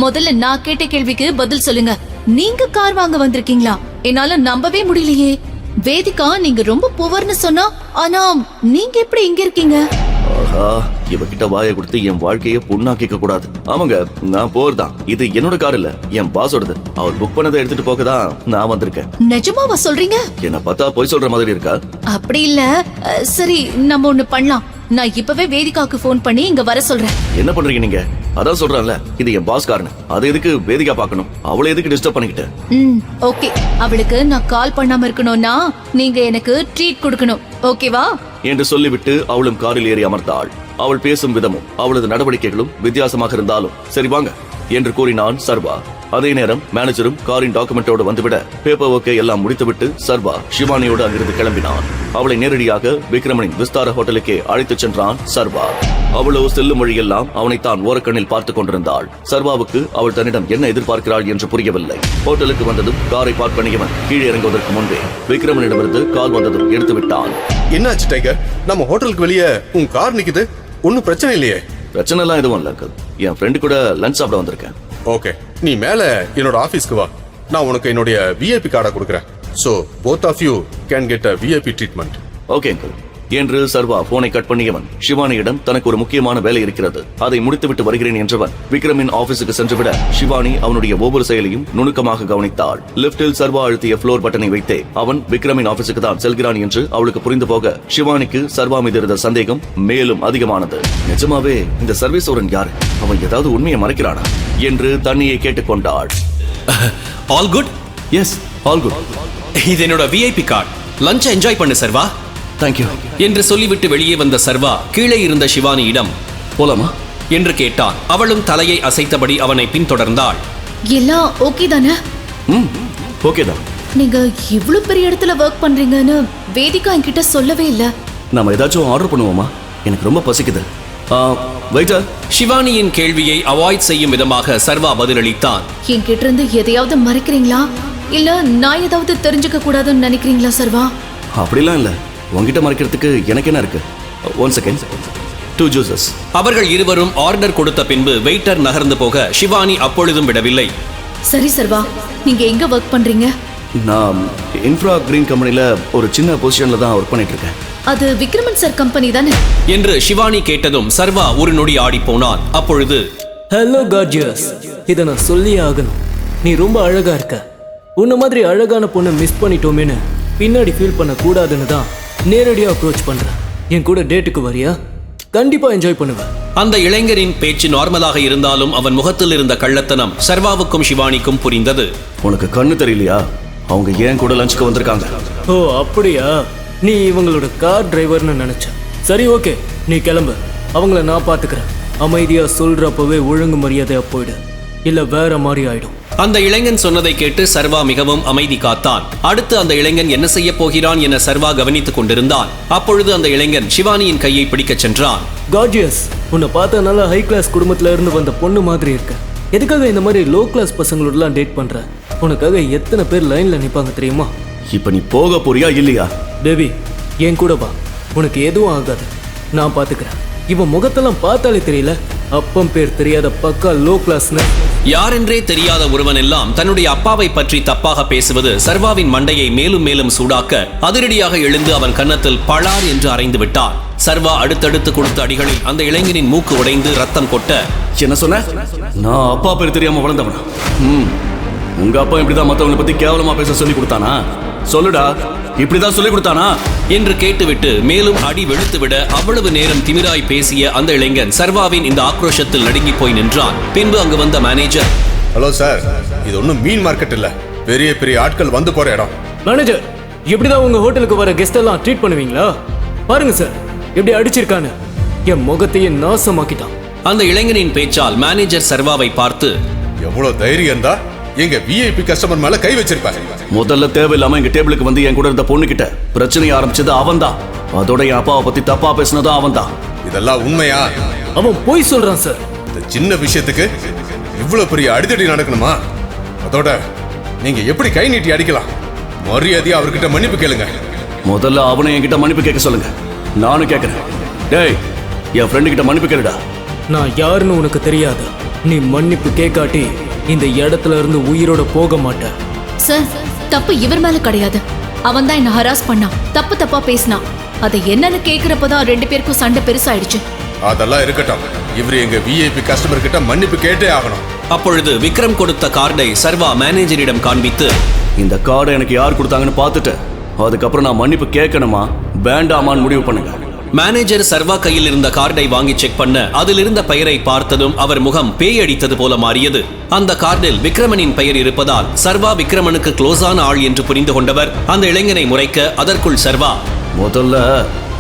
முதல்ல நான் கேட்ட கேள்விக்கு பதில் சொல்லுங்க. நீங்க கார் வாங்க வந்திருக்கீங்களா? என்னால நம்பவே முடியலையே. வேதிகா நீங்க ரொம்ப புவர்னு சொன்னா, ஆனா நீங்க எப்படி இங்க இருக்கீங்க? ஆஹா, இவகிட்ட வாயை கொடுத்து என் வாழ்க்கையை புண்ணாக்கிக்க கூடாது. ஆமாங்க, நான் போறதான். இது என்னோட கார் இல்ல, என் பாஸோடது. அவர் புக் பண்ணதை எடுத்துட்டு போக தான் நான் வந்திருக்கேன். நிஜமாவா சொல்றீங்க? என்ன பார்த்தா பொய் சொல்ற மாதிரி இருக்கா? அப்படி இல்ல. சரி, நம்ம ஒண்ணு பண்ணலாம். நான் இப்பவே வேதிகாக்கு ஃபோன் பண்ணி இங்க வர சொல்றேன். என்ன பண்றீங்க நீங்க? அதான் சொல்றேன்ல, இது என் பாஸ் கார்னு. அது எதுக்கு வேதிகா பார்க்கணும்? அவளை எதுக்கு டிஸ்டர்ப் பண்ணிக்கிட்டு? ஓகே. அவளுக்கு நான் கால் பண்ணாம இருக்கணும்னா நீங்க எனக்கு ட்ரீட் கொடுக்கணும். ஓகேவா? என்று சொல்லிவிட்டு அவளும் காரில் ஏறி அமர்ந்தாள். அவள் பேசும் விதமும் அவளது நடவடிக்கைகளும் வித்தியாசமாக இருந்தாலும் சரி வாங்க என்று கூறினான் சர்வா. அதே நேரம் மேனேஜரும் காரின் டாக்குமெண்டோடு வந்துவிட பேப்பர் ஒர்க்கை எல்லாம் முடித்துவிட்டு சர்வா சிவானியோடு அங்கிருந்து கிளம்பினான். அவளை நேரடியாக விக்ரமனின் விஸ்தார ஹோட்டலுக்கே அழைத்துச் சென்றான் சர்வா. அவளோ செல்லும் வழியெல்லாம் அவனைத்தான் ஓரக்கண்ணில் பார்த்துக் கொண்டிருந்தாள். சர்வாவுக்கு அவள் தன்னிடம் என்ன எதிர்பார்க்கிறாள் என்று புரியவில்லை. ஹோட்டலுக்கு வந்ததும் காரை பார்க் பண்ணியவன் கீழே இறங்குவதற்கு முன்பே விக்ரமனிடமிருந்து கால் வந்ததும் எடுத்து விட்டான். என்னாச்சு டைகர்? நம்ம ஹோட்டலுக்கு வெளியே உன் கார் நிக்குது. ஒன்னும் பிரச்சனை இல்லையே? பிரச்சனை எல்லாம் எதுவும் இல்ல அங்கிள். என் ஃப்ரெண்டு கூட லஞ்ச் சாப்பிட வந்திருக்கேன். ஓகே, நீ மேல என்னோட ஆபீஸ்க்கு வா. நான் உனக்கு என்னுடைய விஐபி கார்டை கொடுக்குறேன். So both of you can get a VIP treatment. Okay uncle என்று சர்வா போனை கட் பண்ணியவன் சிவானியிடம் தனக்கு ஒரு முக்கியமான வேலை இருக்கிறது, அதை முடித்துவிட்டு வருகிறேன் என்றவன் விக்ரமின் ஆபீஸுக்கு சென்றுவிட சிவானி அவனுடைய ஒவ்வொரு செயலையும் நுணுக்கமாக கவனித்தாள். லிப்டில் சர்வா அழுத்திய ஃப்ளோர் பட்டனை வைத்தே அவன் விக்ரமின் ஆபீஸுக்கு தான் செல்கிறான் என்று அவளுக்கு புரிந்து போக சிவானிக்கு சர்வா மீது இருந்த சந்தேகம் மேலும் அதிகமானது. நிஜமாவே இந்த சர்வீஸ்வரன் யாரு? அவன் ஏதாவது உண்மையை மறைக்கிறானா என்று தண்ணியை கேட்டுக்கொண்டாள். All good? Yes, all good. இது என்னோட விஐபி கார்டு. லஞ்ச் என்ஜாய் பண்ணு சர்வா. தேங்க்யூ என்று சொல்லிவிட்டு வெளியே வந்த சர்வா கீழே இருந்த சிவானியிடம் போலாமா என்று கேட்டான். அவளும் தலையை அசைத்தபடி அவனை பின்தொடர்ந்தாள். எல்லாம் ஓகே தானே? ஓகே தான். நீங்க இவ்ளோ பெரிய இடத்துல வர்க் பண்றீங்கன்னு வேதிகா என்கிட்ட சொல்லவே இல்ல. நாம ஏதாச்சும் ஆர்டர் பண்ணுவோமா? எனக்கு ரொம்ப பசிக்குது. வெயிட்டர். சிவானியின் கேள்வியை அவாய்ட் செய்யும் விதமாக சர்வா பதிலளித்தான். என்கிட்ட இருந்து எதையாவது மறைக்கிறீங்களா? இல்ல நான் ஏதாவது தெரிஞ்சுக்க கூடாதுன்னு நினைக்கிறீங்களா சர்வா? அப்படிலாம் இல்ல. உங்ககிட்ட மறைக்கிறதுக்கு எனக்கு என்ன இருக்கு? 1 செகண்ட். 2 ஜூசஸ். அவர்கள் இருவரும் ஆர்டர் கொடுத்த பின்பு வெயிட்டர் நகர்ந்து போக சிவானி அப்பொழுதும் விடவில்லை. சரி சர்வா, நீங்க எங்க வர்க் பண்றீங்க? நான் இன்ஃப்ரா கிரீன் கம்பெனில ஒரு சின்ன பொசிஷன்ல தான் ஒர்க் பண்ணிட்டு இருக்கேன். அது விக்ரமன் சார் கம்பெனி தானே? என்று சிவானி கேட்டதும் சர்வா ஒரு நொடி ஆடி போனான். அப்பொழுது ஹலோ கார்ஜியஸ், இதை நான் சொல்லியே ஆகணும். நீ ரொம்ப அழகா இருக்க. உன்ன மாதிரி அழகான பொண்ணை மிஸ் பண்ணிட்டோமேன்னு பின்னாடி ஃபீல் பண்ண கூடாதுன்னு தான் நேரடியாக அப்ரோச் பண்றேன். என் கூட டேட்டுக்கு வரியா? கண்டிப்பா என்ஜாய் பண்ணுவேன். அந்த இளைஞரின் பேச்சு நார்மலாக இருந்தாலும் அவன் முகத்தில் இருந்த கள்ளத்தனம் சர்வாவுக்கும் சிவானிக்கும் புரிந்தது. உனக்கு கண்ணு தெரியலையா? அவங்க ஏன் கூட லஞ்சுக்கு வந்திருக்காங்க. ஓ அப்படியா? நீ இவங்களோட கார் டிரைவர்னு நினைச்ச. சரி ஓகே, நீ கிளம்பு. அவங்கள நான் பாத்துக்கிறேன். அமைதியா சொல்றப்பவே ஒழுங்கு மரியாதையா போயிடு, இல்ல வேற மாதிரி ஆயிடும். அந்த இளைஞன் சொன்னதை கேட்டு சர்வா மிகவும் அமைதி காத்தான். அடுத்து அந்த இளைஞன் என்ன செய்ய போகிறான் என சர்வா கவனித்துக் கொண்டிருந்தான். அப்பொழுது அந்த இளைஞன் சிவானியின் கையை பிடிக்கச் சென்றான். கார்ஜியஸ், உன்னை பார்த்தா நல்லா ஹை கிளாஸ் குடும்பத்துல இருந்து வந்த பொண்ணு மாதிரி இருக்க. எதுக்காக இந்த மாதிரி லோ கிளாஸ் பசங்களோடலாம் டேட் பண்ற? உனக்காக எத்தனை பேர் லைன்ல நிப்பாங்க தெரியுமா? இப்ப நீ போக போறியா இல்லையா? தேவி, என் கூட வா. உனக்கு எதுவும் ஆகாது, நான் பாத்துக்கிறேன். இவன் முகத்தெல்லாம் பார்த்தாலே தெரியல, அப்பம் பேர் தெரியாத பக்கா லோ கிளாஸ்னு. யாரென்றே தெரியாத ஒருவன் எல்லாம் தன்னுடைய அப்பாவை பற்றி தப்பாக பேசுவது சர்வாவின் மண்டையை மேலும் மேலும் சூடாக்க அதிரடியாக எழுந்து அவன் கன்னத்தில் பளார் என்று அறைந்து விட்டான். சர்வா அடுத்தடுத்து கொடுத்த அடிகளில் அந்த இளைஞனின் மூக்கு உடைந்து ரத்தம் கொட்ட. என்ன சொன்ன? நான் அப்பா பேர் தெரியாம வளர்ந்தவனா? உங்க அப்பா இப்படிதான் மத்தவங்களை பத்தி கேவலமா பேச சொல்லி கொடுத்தானா? சொல்லுடா, இப்படிதான் சொல்லி கொடுத்தானா என்று கேட்டுவிட்டு மேலும் அடி வெளுத்துவிட அவ்வளவு நேரம் திமிராய் பேசிய அந்த இளைஞன் சர்வாவின் இந்த ஆக்ரோஷத்தில் நடுங்கி போய் நின்றான். பின்பு அங்கு வந்த மேனேஜர், ஹலோ சார், இது ஒன்றும் மீன் மார்க்கெட் இல்ல, பெரிய பெரிய ஆட்கள் வந்து போற இடம். மேனேஜர், இப்படிதான் உங்க ஹோட்டலுக்கு வர கெஸ்ட் எல்லாம் ட்ரீட் பண்ணுவீங்களா? பாருங்க சார், எப்படி அடிச்சிருக்கானு. என் முகத்தையே நாசமாக்கிட்டான். அந்த இளைஞனின் பேச்சால் மேனேஜர் சர்வாவை பார்த்து, எவ்வளவு தைரியம் தான் எங்க விஐபி கஸ்டமர் மேல கை வச்சிருப்பாங்க. முதல்ல தேவையில்லாம எங்க டேபிளுக்கு வந்து என் கூட இருந்த பொண்ணு கிட்ட பிரச்சனையை ஆரம்பிச்சது அவன் தான். அதோட என் அப்பாவை பத்தி தப்பா பேசினதும் அவன் தான். இதெல்லாம் உண்மையா? அவன் போய் சொல்றான் சார். இந்த சின்ன விஷயத்துக்கு இவ்வளவு பெரிய அடிதடி நடக்கணுமா? அதோட நீங்க எப்படி கை நீட்டி அடிக்கலாம்? மரியாதையா அவர்கிட்ட மன்னிப்பு கேளுங்க. முதல்ல அவனை என்கிட்ட மன்னிப்பு கேட்க சொல்லுங்க. நானும் கேட்கிறேன். டேய், என் ஃப்ரெண்டு கிட்ட மன்னிப்பு கேளுடா. நான் யாருன்னு உனக்கு தெரியாது. நீ மன்னிப்பு கேட்காட்டி இந்த இடத்துல இருந்து உயிரோட போக மாட்ட. சார், தப்பு இவர் மேல கிடையாது. அவன் தான் என்ன ஹராஸ் பண்ணான், தப்பு தப்பா பேசினான். அதை என்னன்னு கேக்குறப்பதான் 2 பேருக்கும் சண்டை பெருசாயிடுச்சு. அதெல்லாம் இருக்கட்டும், இவரு எங்க விஐபி கஸ்டமர் கிட்ட மன்னிப்பு கேட்டே ஆகணும். அப்பொழுது விக்ரம் கொடுத்த கார்டை சர்வா மேனேஜரிடம் காண்பித்து, இந்த கார்டை எனக்கு யார் கொடுத்தாங்கன்னு பார்த்துட்டு அதுக்கப்புறம் நான் மன்னிப்பு கேட்கணுமா வேண்டாமான்னு முடிவு பண்ணுங்க. மேனேஜர் சர்வா கையில் இருந்த கார்டை வாங்கி செக் பண்ண அதில் இருந்த பெயரை பார்த்ததும் அவர் முகம் பேய் அடித்தது போல மாறியது. அந்த கார்டில் விக்ரமனின் பெயர் இருப்பதால் சர்வா விக்ரமனுக்கு க்ளோஸான ஆள் என்று புரிந்து கொண்டவர் அந்த இளைஞனை முறைக்க, அதற்குள் சர்வா, முதல்ல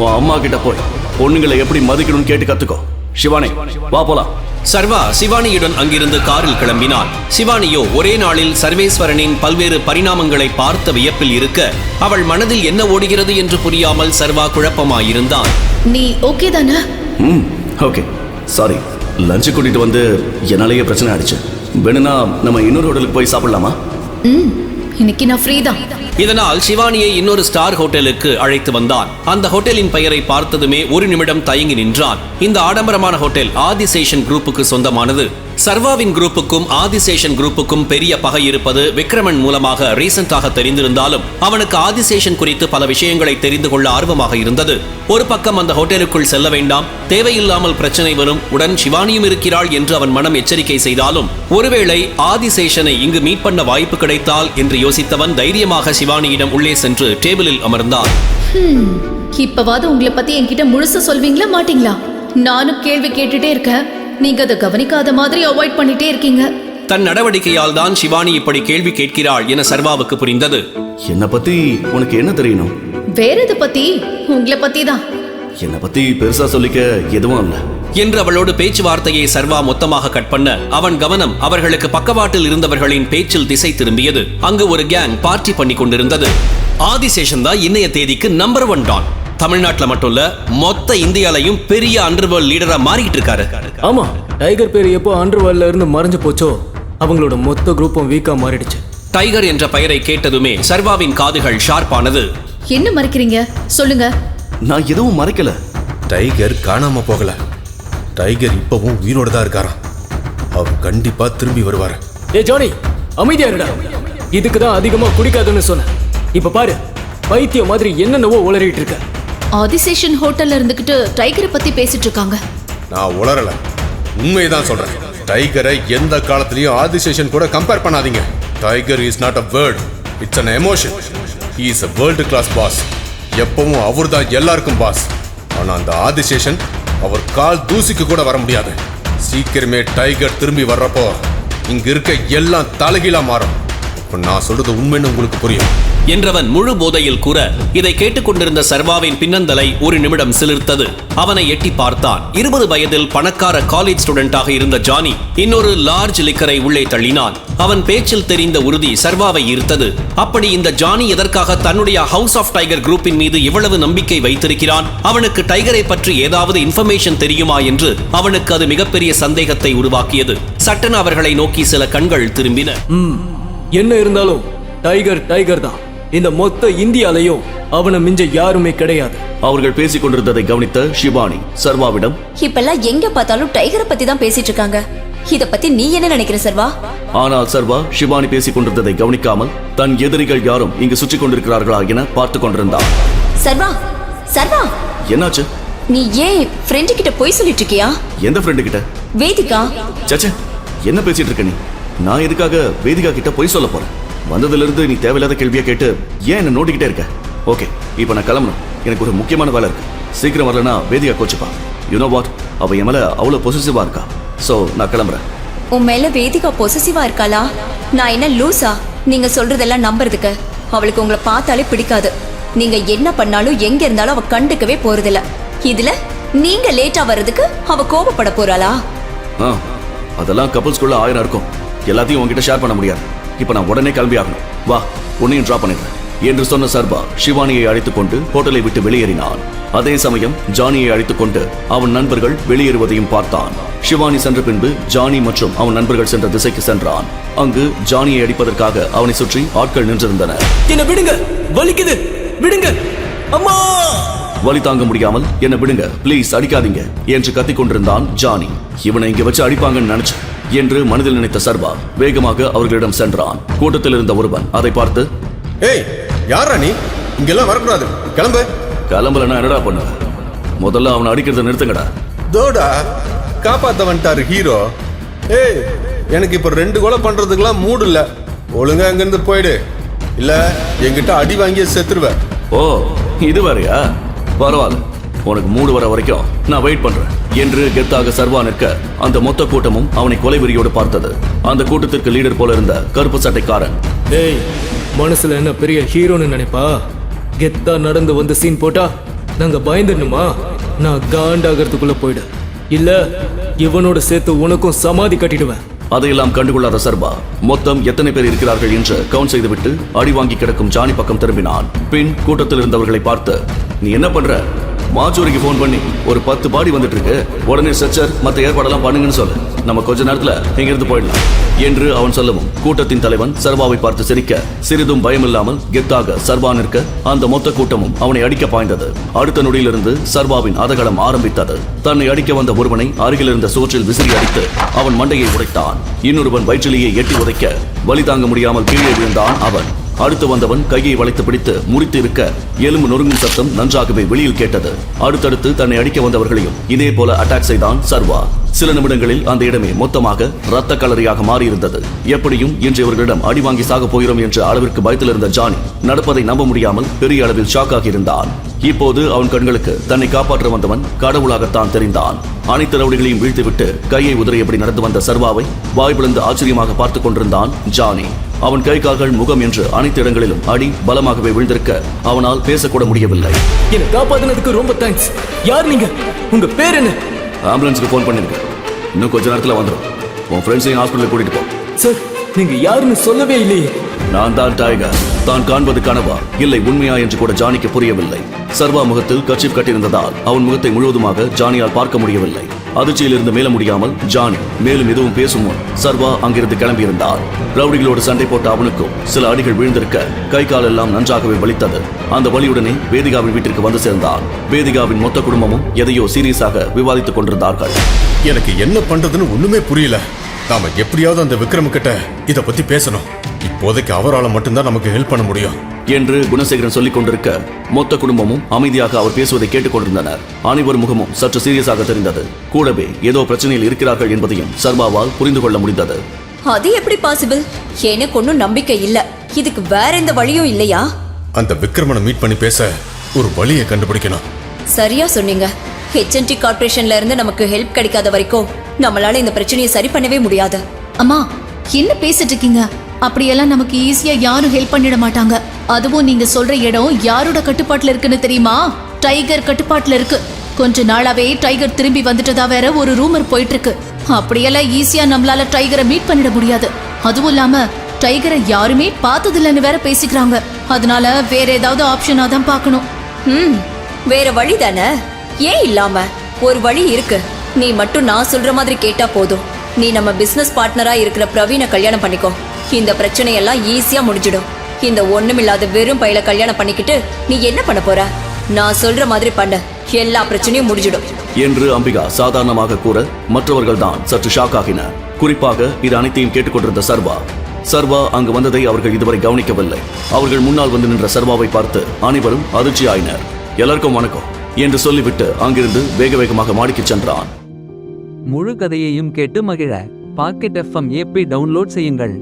உன் அம்மா கிட்ட போய் பொண்ணுங்களை எப்படி மதிக்கணும்னு கேட்டு கத்துக்கோ. சிவானி, வா போலாம். சர்வா சிவானியுடன் அங்கிருந்து காரில் கிளம்பினான். சிவானியோ ஒரே நாளில் சர்வேஸ்வரனின் பல்வேறு பரிணாமங்களை பார்த்த வியப்பில் இருக்க, அவள் மனதில் என்ன ஓடுகிறது என்று புரியாமல் சர்வா குழப்பமாயிருந்தான். நீ ஓகே தானே? ஓகே. சாரி, லஞ்சு கூட்டிட்டு வந்து என்னாலேயே பிரச்சனை ஆயிடுச்சு. வேணும்னா நம்ம இன்னொரு ஹோட்டலுக்கு போய் சாப்பிடலாமா? இன்னைக்கு நான் ஃப்ரீ தான். இதனால் சிவானியை இன்னொரு ஸ்டார் ஹோட்டலுக்கு அழைத்து வந்தான். அந்த ஹோட்டலின் பெயரை பார்த்ததுமே ஒரு நிமிடம் தயங்கி நின்றான். இந்த ஆடம்பரமான ஹோட்டல் ஆதிசேஷன் குரூப்புக்கு சொந்தமானது. சர்வாவின் குரூப்புக்கும் ஆதிசேஷன் குரூப்புக்கும் பெரிய பகை இருப்பது விக்ரமன் மூலமாக ரீசெண்டாக தெரிந்திருந்தாலும் அவனுக்கு ஆதிசேஷன் குறித்து பல விஷயங்களை தெரிந்து கொள்ள ஆர்வமாக இருந்தது. ஒரு பக்கம் அந்த ஹோட்டலுக்குள் செல்ல வேண்டாம், தேவையில்லாமல் பிரச்சனை வரும், உடன் சிவானியும் இருக்கிறாள் என்று அவன் மனம் எச்சரிக்கை செய்தாலும், ஒருவேளை ஆதிசேஷனை இங்கு மீட் பண்ண வாய்ப்பு கிடைத்தால் என்று யோசித்தவன் தைரியமாக சிவானியிடம் உள்ளே சென்று டேபிளில் அமர்ந்தான். இப்பவாது உங்களை பத்தி என்கிட்ட முழுசா சொல்வீங்களா மாட்டீங்களா? நானும் கேள்வி கேட்டுட்டே இருக்கேன், நீங்க அதை கவனிக்காத மாதிரி அவாய்ட் பண்ணிட்டே இருக்கீங்க. தன் நடவடிக்கையால் தான் சிவானி இப்படி கேள்வி கேட்கிறாள் என சர்வாவுக்கு புரிந்தது. என்ன பத்தி உனக்கு என்ன தெரியணும்? வேற எதை பத்தி? உங்களை பத்தி தான். என்ன பத்தி பெருசா சொல்லிக்க எதுவும் இல்ல என்று அவளோடு பேச்சுவார்த்தையை சர்வா மொத்தமாக கட் பண்ண அவன் கவனம் அவர்களுக்கு பக்கவாட்டில் இருந்தவர்களின் பேச்சில் திசை திரும்பியது. அங்கு ஒரு கேங் பார்ட்டி பண்ணி கொண்டிருந்தது. ஆதிசேஷன் தான் இன்னைய தேதிக்கு நம்பர் 1 டான். தமிழ்நாட்டில் மட்டும் இல்ல, மொத்த இந்தியாலையும் பெரிய அண்டர்வேர்ல்ட் லீடரா மாறிட்டு இருக்காரு. ஆமா, டைகர் பேர் எப்போ அண்டர்வேர்ல்ட்ல இருந்து மறைஞ்சு போச்சோ அவங்களோட மொத்த குரூப்பும் வீக்கா மாறிடுச்சு. டைகர் என்ற பெயரை கேட்டதுமே சர்வாவின் காதுகள் ஷார்ப்பானது. என்ன மறைக்கிறீங்க? சொல்லுங்க. நான் எதுவும் மறைக்கல. டைகர் காணாம போகல. டைகர் இப்பவும் உயிரோட தான் இருக்காராம். அவர் கண்டிப்பா திரும்பி வருவாரு. ஏ ஜானி, அமைதியா இருடா. இதுக்கு தான் அதிகமா குடிக்காதுன்னு சொன்னேன். இப்ப பாரு, பைத்திய மாதிரி என்னென்னவோ உளறிட்டு இருக்க. ஆதிசேஷன் ஹோட்டல்ல இருந்துகிட்டு டைகரை பத்தி பேசிட்டு இருக்காங்க. நான் உளறல, உண்மைதான் சொல்றேன். டைகரை எந்த காலத்திலயும் ஆதிசேஷன் கூட கம்பேர் பண்ணாதீங்க. Tiger is not a word, it's an emotion. He is a world class boss. எப்பவும் அவர் தான் எல்லாருக்கும் பாஸ். ஆனா அந்த ஆதிசேஷன் அவர் கால் தூசிக்கு கூட வர முடியாது. சீக்கிரமே டைகர் திரும்பி வர்றப்போ இங்க இருக்க எல்லாம் தலைகீழா மாறும். இப்ப நான் சொல்றது உண்மைன்னு உங்களுக்கு புரியும் என்றவன் முழு போதையில் கூற, இதை கேட்டுக்கொண்டிருந்த சர்வாவின் பின்னந்தலை ஒரு நிமிடம் சிலிர்த்தது. அவனை எட்டி பார்த்தான். 20 வயதில் பணக்கார காலேஜ் ஸ்டூடெண்டாக இருந்த ஜானி இன்னொரு லார்ஜ் லிக்கரை உள்ளே தள்ளினான். அவன் பேச்சில் தெரிந்த உறுதி சர்வாவை ஈர்த்தது. அப்படி இந்த ஜானி எதற்காக தன்னுடைய ஹவுஸ் ஆஃப் டைகர் குரூப்பின் மீது இவ்வளவு நம்பிக்கை வைத்திருக்கிறான்? அவனுக்கு டைகரை பற்றி ஏதாவது இன்ஃபர்மேஷன் தெரியுமா என்று அவனுக்கு அது மிகப்பெரிய சந்தேகத்தை உருவாக்கியது. சட்டென அவர்களை நோக்கி சில கண்கள் திரும்பின. என்ன இருந்தாலும் டைகர் டைகர் தான். இந்த மொத்த இந்தியாலையும் அவனை மிஞ்ச யாருமே கிடையாது. அவர்கள் பேசிக் கொண்டிருந்ததை கவனித்த ஷிவானி சர்வாவிடம், இப்பெல்லாம் எங்க பார்த்தாலும் டைகரை பத்தி தான் பேசிட்டு இருக்காங்க. இத பத்தி நீ என்ன நினைக்கிற சர்வா? ஆனால் சர்வா ஷிவானி பேசிக் கொண்டிருந்ததை கவனிக்காமல் தன் எதிரிகள் யாரும் இங்கு சுற்றி கொண்டிருக்கிறார்களா என பார்த்து கொண்டிருந்தான். சர்வா, சர்வா, என்னாச்சு? நீ ஏன் ஃப்ரெண்டு கிட்ட போய் சொல்லிட்டு இருக்கியா? எந்த ஃப்ரெண்டு கிட்ட? வேதிகா. சச்சே, என்ன பேசிட்டு இருக்க நீ? நான் எதுக்காக வேதிகா கிட்ட போய் சொல்ல போறேன்? வந்ததுல இருந்து நீ தேவையில்லாத கேள்வியா கேட்டு ஏன் என்ன நோண்டிக்கிட்டே இருக்க? ஓகே, இப்போ நான் கிளம்பணும். எனக்கு ஒரு முக்கியமான வேலை இருக்கு. சீக்கிரம் வரலனா வேதிகா கோச்சுப்பா. யூ நோ வாட், அவ என் மேல அவ்வளவு பொசசிவா இருக்கா. சோ நான் கிளம்புறேன். உன் மேல வேதிகா பொசசிவா இருக்காளா? நான் என்ன லூசா நீங்க சொல்றதெல்லாம் நம்புறதுக்கு? அவளுக்கு உங்களை பார்த்தாலே பிடிக்காது. நீங்க என்ன பண்ணாலும் எங்க இருந்தாலும் அவ கண்டுக்கவே போறதில்ல. இதுல நீங்க லேட்டா வர்றதுக்கு அவ கோபப்பட போறாளா? அதெல்லாம் கப்பல்ஸ்குள்ள 1000 இருக்கும். எல்லாத்தையும் உங்ககிட்ட ஷேர் பண்ண முடியாது. இப்ப நான் உடனே கிளம்பி ஆகணும். வா, உன்னையும் டிராப் பண்ணிடுறேன் என்று சொன்ன சர்வா ஷிவானியை அழைத்துக் கொண்டு ஹோட்டலை விட்டு வெளியேறினான். அதே சமயம் ஜானியை அழைத்துக் கொண்டு அவன் நண்பர்கள் வெளியேறுவதையும் பார்த்தான். ஷிவானி சென்ற பின்பு ஜானி மற்றும் அவன் நண்பர்கள் சென்ற திசைக்கு சென்றான். அங்கு ஜானியை அடிப்பதற்காக அவனை சுற்றி ஆட்கள் நின்றிருந்தனர். என்ன விடுங்க, வலிக்குது, விடுங்க, அம்மா. வலி தாங்க முடியாமல் என்ன விடுங்க ப்ளீஸ் அடிக்காதீங்க என்று கத்திக் கொண்டிருந்தான் ஜானி. இவனை இங்க வச்சு அடிப்பாங்கன்னு நினைச்சு என்று மனதில் நினைத்த சர்வா வேகமாக அவர்களிடம் சென்றான். கூட்டத்தில் இருந்த ஒருவன் அதை பார்த்து, ஏய் யாரா நீ, இங்கெல்லாம் வரக்கூடாது, கிளம்பு. கிளம்பலன்னா என்னடா பண்ணுவ? முதல்ல அவனை அடிக்கிறத நிறுத்துங்கடா. தோடா காப்பாத்த வந்துட்டாரு ஹீரோ. ஏய் எனக்கு இப்ப 2 கொலை பண்றதுக்கெல்லாம் மூடு இல்ல, ஒழுங்கா அங்கிருந்து போயிடு, இல்ல என்கிட்ட அடி வாங்கிய செத்துருவ. ஓ இது வேறையா? பரவாயில்ல, உனக்கு மூடு வர வரைக்கும் நான் வெயிட் பண்றேன் என்று கெத்தாக சர்வா நிற்க அந்த மொத்த கூட்டமும் அவனை கொலை வெறியோடு பார்த்தது. அந்த கூட்டத்திற்கு லீடர் போல இருந்த கருப்பு சட்டைக்காரன், டேய் மனசுல என்ன பெரிய ஹீரோன்னு நினைப்பா? கெத்தா நடந்து வந்து சீன் போட்டா நாங்க பயந்துடணுமா? நான் காண்டாகிறதுக்குள்ள போயிடு, இல்ல இவனோட சேர்த்து உனக்கும் சமாதி கட்டிடுவேன். அதையெல்லாம் கண்டுகொள்ளாத சர்வா மொத்தம் எத்தனை பேர் இருக்கிறார்கள் என்று கவுண்ட் செய்துவிட்டு அடி வாங்கி கிடக்கும் ஜானி பக்கம் திரும்பினான். பின் கூட்டத்தில் இருந்தவர்களை பார்த்து, நீ என்ன பண்ற? மாச்சூரிக்கு போன் பண்ணி ஒரு 10 பாடி வந்துட்டு இருக்கு, உடனே ஸ்ட்ரெச்சர் மற்ற ஏற்பாடெல்லாம் பண்ணுங்கன்னு சொல்லு, நம்ம கொஞ்ச நேரத்துல இங்கிருந்து போயிடலாம் என்று அவன் சொல்லவும் கூட்டத்தின் தலைவன் சர்வாவை பார்த்து சிரிக்க, சிறிதும் பயமில்லாமல் கெத்தாக சர்வா நிற்க அந்த மொத்த கூட்டமும் அவனை அடிக்க பாய்ந்தது. அடுத்த நொடியிலிருந்து சர்வாவின் அதகளம் ஆரம்பித்தது. தன்னை அடிக்க வந்த ஒருவனை அருகில் இருந்த சோற்றில் விசிறி அடித்து அவன் மண்டையை உடைத்தான். இன்னொருவன் வயிற்றிலேயே எட்டி உதைக்க வலி தாங்க முடியாமல் கீழே விழுந்தான் அவன். அடுத்து வந்தவன் கையை வளைத்து பிடித்து முறித்து இருக்க எலும்பு நொறுங்கும் சத்தம் நன்றாகவே வெளியில் கேட்டது. அடுத்தடுத்து தன்னை அடிக்க வந்தவர்களையும் இதே போல அட்டாக் செய்தான் சர்வா. சில நிமிடங்களில் அந்த இடமே மொத்தமாக ரத்த கலரியாக மாறியிருந்தது. எப்படியும் இன்று இவர்களிடம் அடி வாங்கி சாக போகிறோம் என்ற அளவிற்கு பயத்தில் இருந்த ஜானி நடப்பதை நம்ப முடியாமல் பெரிய அளவில் ஷாக் ஆகியிருந்தான். இப்போது அவன் கண்களுக்கு தன்னை காப்பாற்ற வந்தவன் கடவுளாகத்தான் தெரிந்தான். அனைத்து ரவுடிகளையும் வீழ்த்திவிட்டு கையை உதறியபடி நடந்து வந்த சர்வாவை வாய் பிளந்து ஆச்சரியமாக பார்த்துக் கொண்டிருந்தான் ஜானி. அவன் கை கால்கள் முகம் என்று அனைத்து இடங்களிலும் அடி பலமாகவே விழுந்திருக்க அவனால் பேசக்கூட முடியவில்லை. என்னை காப்பாத்தினதுக்கு ரொம்ப தேங்க்ஸ். யார் நீங்க? உங்க பேர் என்ன? ஆம்புலன்ஸுக்கு போன் பண்ணிருக்க, இன்னும் கொஞ்ச நேரத்தில் வந்துடும். உன் ஃப்ரெண்ட்ஸையும் ஹாஸ்பிட்டலுக்கு கூட்டிட்டு போ. சார் நீங்க யாருன்னு சொல்லவே இல்லையே. நான் தான் டைகர். தான் காண்பது கனவா இல்லை உண்மையா என்று கூட ஜானிக்கு புரியவில்லை. சர்வா முகத்தில் கர்ச்சீப் கட்டியிருந்ததால் அவன் முகத்தை முழுவதுமாக ஜானியால் பார்க்க முடியவில்லை. அதிர்ச்சியில் இருந்து மேல முடியாமல் ஜானி மேலும் எதுவும் பேசும் முன் சர்வா அங்கிருந்து கிளம்பியிருந்தார். ரவுடிகளோடு சண்டை போட்ட அவனுக்கும் சில அடிகள் வீழ்ந்திருக்க கை கால் எல்லாம் நன்றாகவே வலித்தது. அந்த வலியுடனே வேதிகாவின் வீட்டிற்கு வந்து சேர்ந்தான். வேதிகாவின் மொத்த குடும்பமும் எதையோ சீரியஸாக விவாதித்துக் கொண்டிருந்தார்கள். எனக்கு என்ன பண்றதுன்னு ஒண்ணுமே புரியல. நாம எப்படியாவது அந்த விக்ரம் கிட்ட இத பத்தி பேசணும். இப்போதைக்கு அவரால் மட்டும்தான் நமக்கு ஹெல்ப் பண்ண முடியும் என்று குணசேகரன் சொல்லிக் கொண்டிருக்க மொத்த குடும்பமும் அமைதியாக அவர் பேசுவதை கேட்டுக் கொண்டிருந்தனர். அனைவர் முகமும் சற்று சீரியஸாக தெரிந்தது. கூடவே ஏதோ பிரச்சனையில் இருக்கிறார்கள் என்பதையும் சர்வாவால் புரிந்து கொள்ள முடிந்தது. அது எப்படி பாசிபிள்? எனக்கு ஒன்னும் நம்பிக்கை இல்ல. இதுக்கு வேற எந்த வழியும் இல்லையா? அந்த விக்ரமனை மீட் பண்ணி பேச ஒரு வழியை கண்டுபிடிக்கணும். சரியா சொன்னீங்க. HNT கார்ப்பரேஷன்ல இருந்து நமக்கு ஹெல்ப் கிடைக்காத வரைக்கும் நம்மளால இந்த பிரச்சனையை சரி பண்ணவே முடியாது. அம்மா என்ன பேசிட்டு இருக்கீங்க? அப்படியெல்லாம் நமக்கு ஈஸியா யாரும் ஹெல்ப் பண்ணிட மாட்டாங்க. அதுவும் நீங்க சொல்ற இடம் யாரோட கட்டுப்பாட்டுல இருக்குன்னு தெரியுமா? டைகர் கட்டுப்பாட்டுல இருக்கு. கொஞ்ச நாளாவே டைகர் திரும்பி வந்துட்டதா வேற ஒரு ரூமர் போயிட்டு இருக்கு. அப்படியெல்லாம் ஈஸியா நம்மளால டைகரை மீட் பண்ணிட முடியாது. அதுவும் இல்லாம டைகரை யாருமே பார்த்ததில்லைன்னு வேற பேசிக்கிறாங்க. அதனால வேற ஏதாவது ஆப்ஷனா தான் பார்க்கணும். வேற வழி தானே? ஏன் இல்லாம ஒரு வழி இருக்கு. நீ மட்டும் நான் சொல்ற மாதிரி கேட்டா போதும். நீ நம்ம பிசினஸ் பார்ட்னரா இருக்கிற பிரவீனை கல்யாணம் பண்ணிக்கோ. இந்த பிரச்சனையெல்லாம் ஈஸியா முடிஞ்சிடும். இந்த ஒண்ணுமில்லாத வெறும் பையில கல்யாணம் பண்ணிக்கிட்டு நீ என்ன பண்ண போற? நான் சொல்ற மாதிரி பண்ண, எல்லா பிரச்சனையும் முடிஞ்சிடும் என்று அம்பிகா சாதாரணமாக கூற மற்றவர்கள் தான் சற்று ஷாக் ஆகினர். குறிப்பாக இது அனைத்தையும் கேட்டுக்கொண்டிருந்த சர்வா அங்கு வந்ததை அவர்கள் இதுவரை கவனிக்கவில்லை. அவர்கள் முன்னால் வந்து நின்ற சர்வாவை பார்த்து அனைவரும் அதிர்ச்சி ஆயினர். எல்லாருக்கும் வணக்கம் என்று சொல்லிவிட்டு அங்கிருந்து வேக வேகமாக மாடிக்கு சென்றான். முழு கதையையும் கேட்டு மகிழ பாக்கெட் FM ஆப்பை டவுன்லோட் செய்யுங்கள்.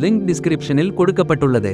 லிங்க் டிஸ்கிரிப்ஷனில் கொடுக்கப்பட்டுள்ளது.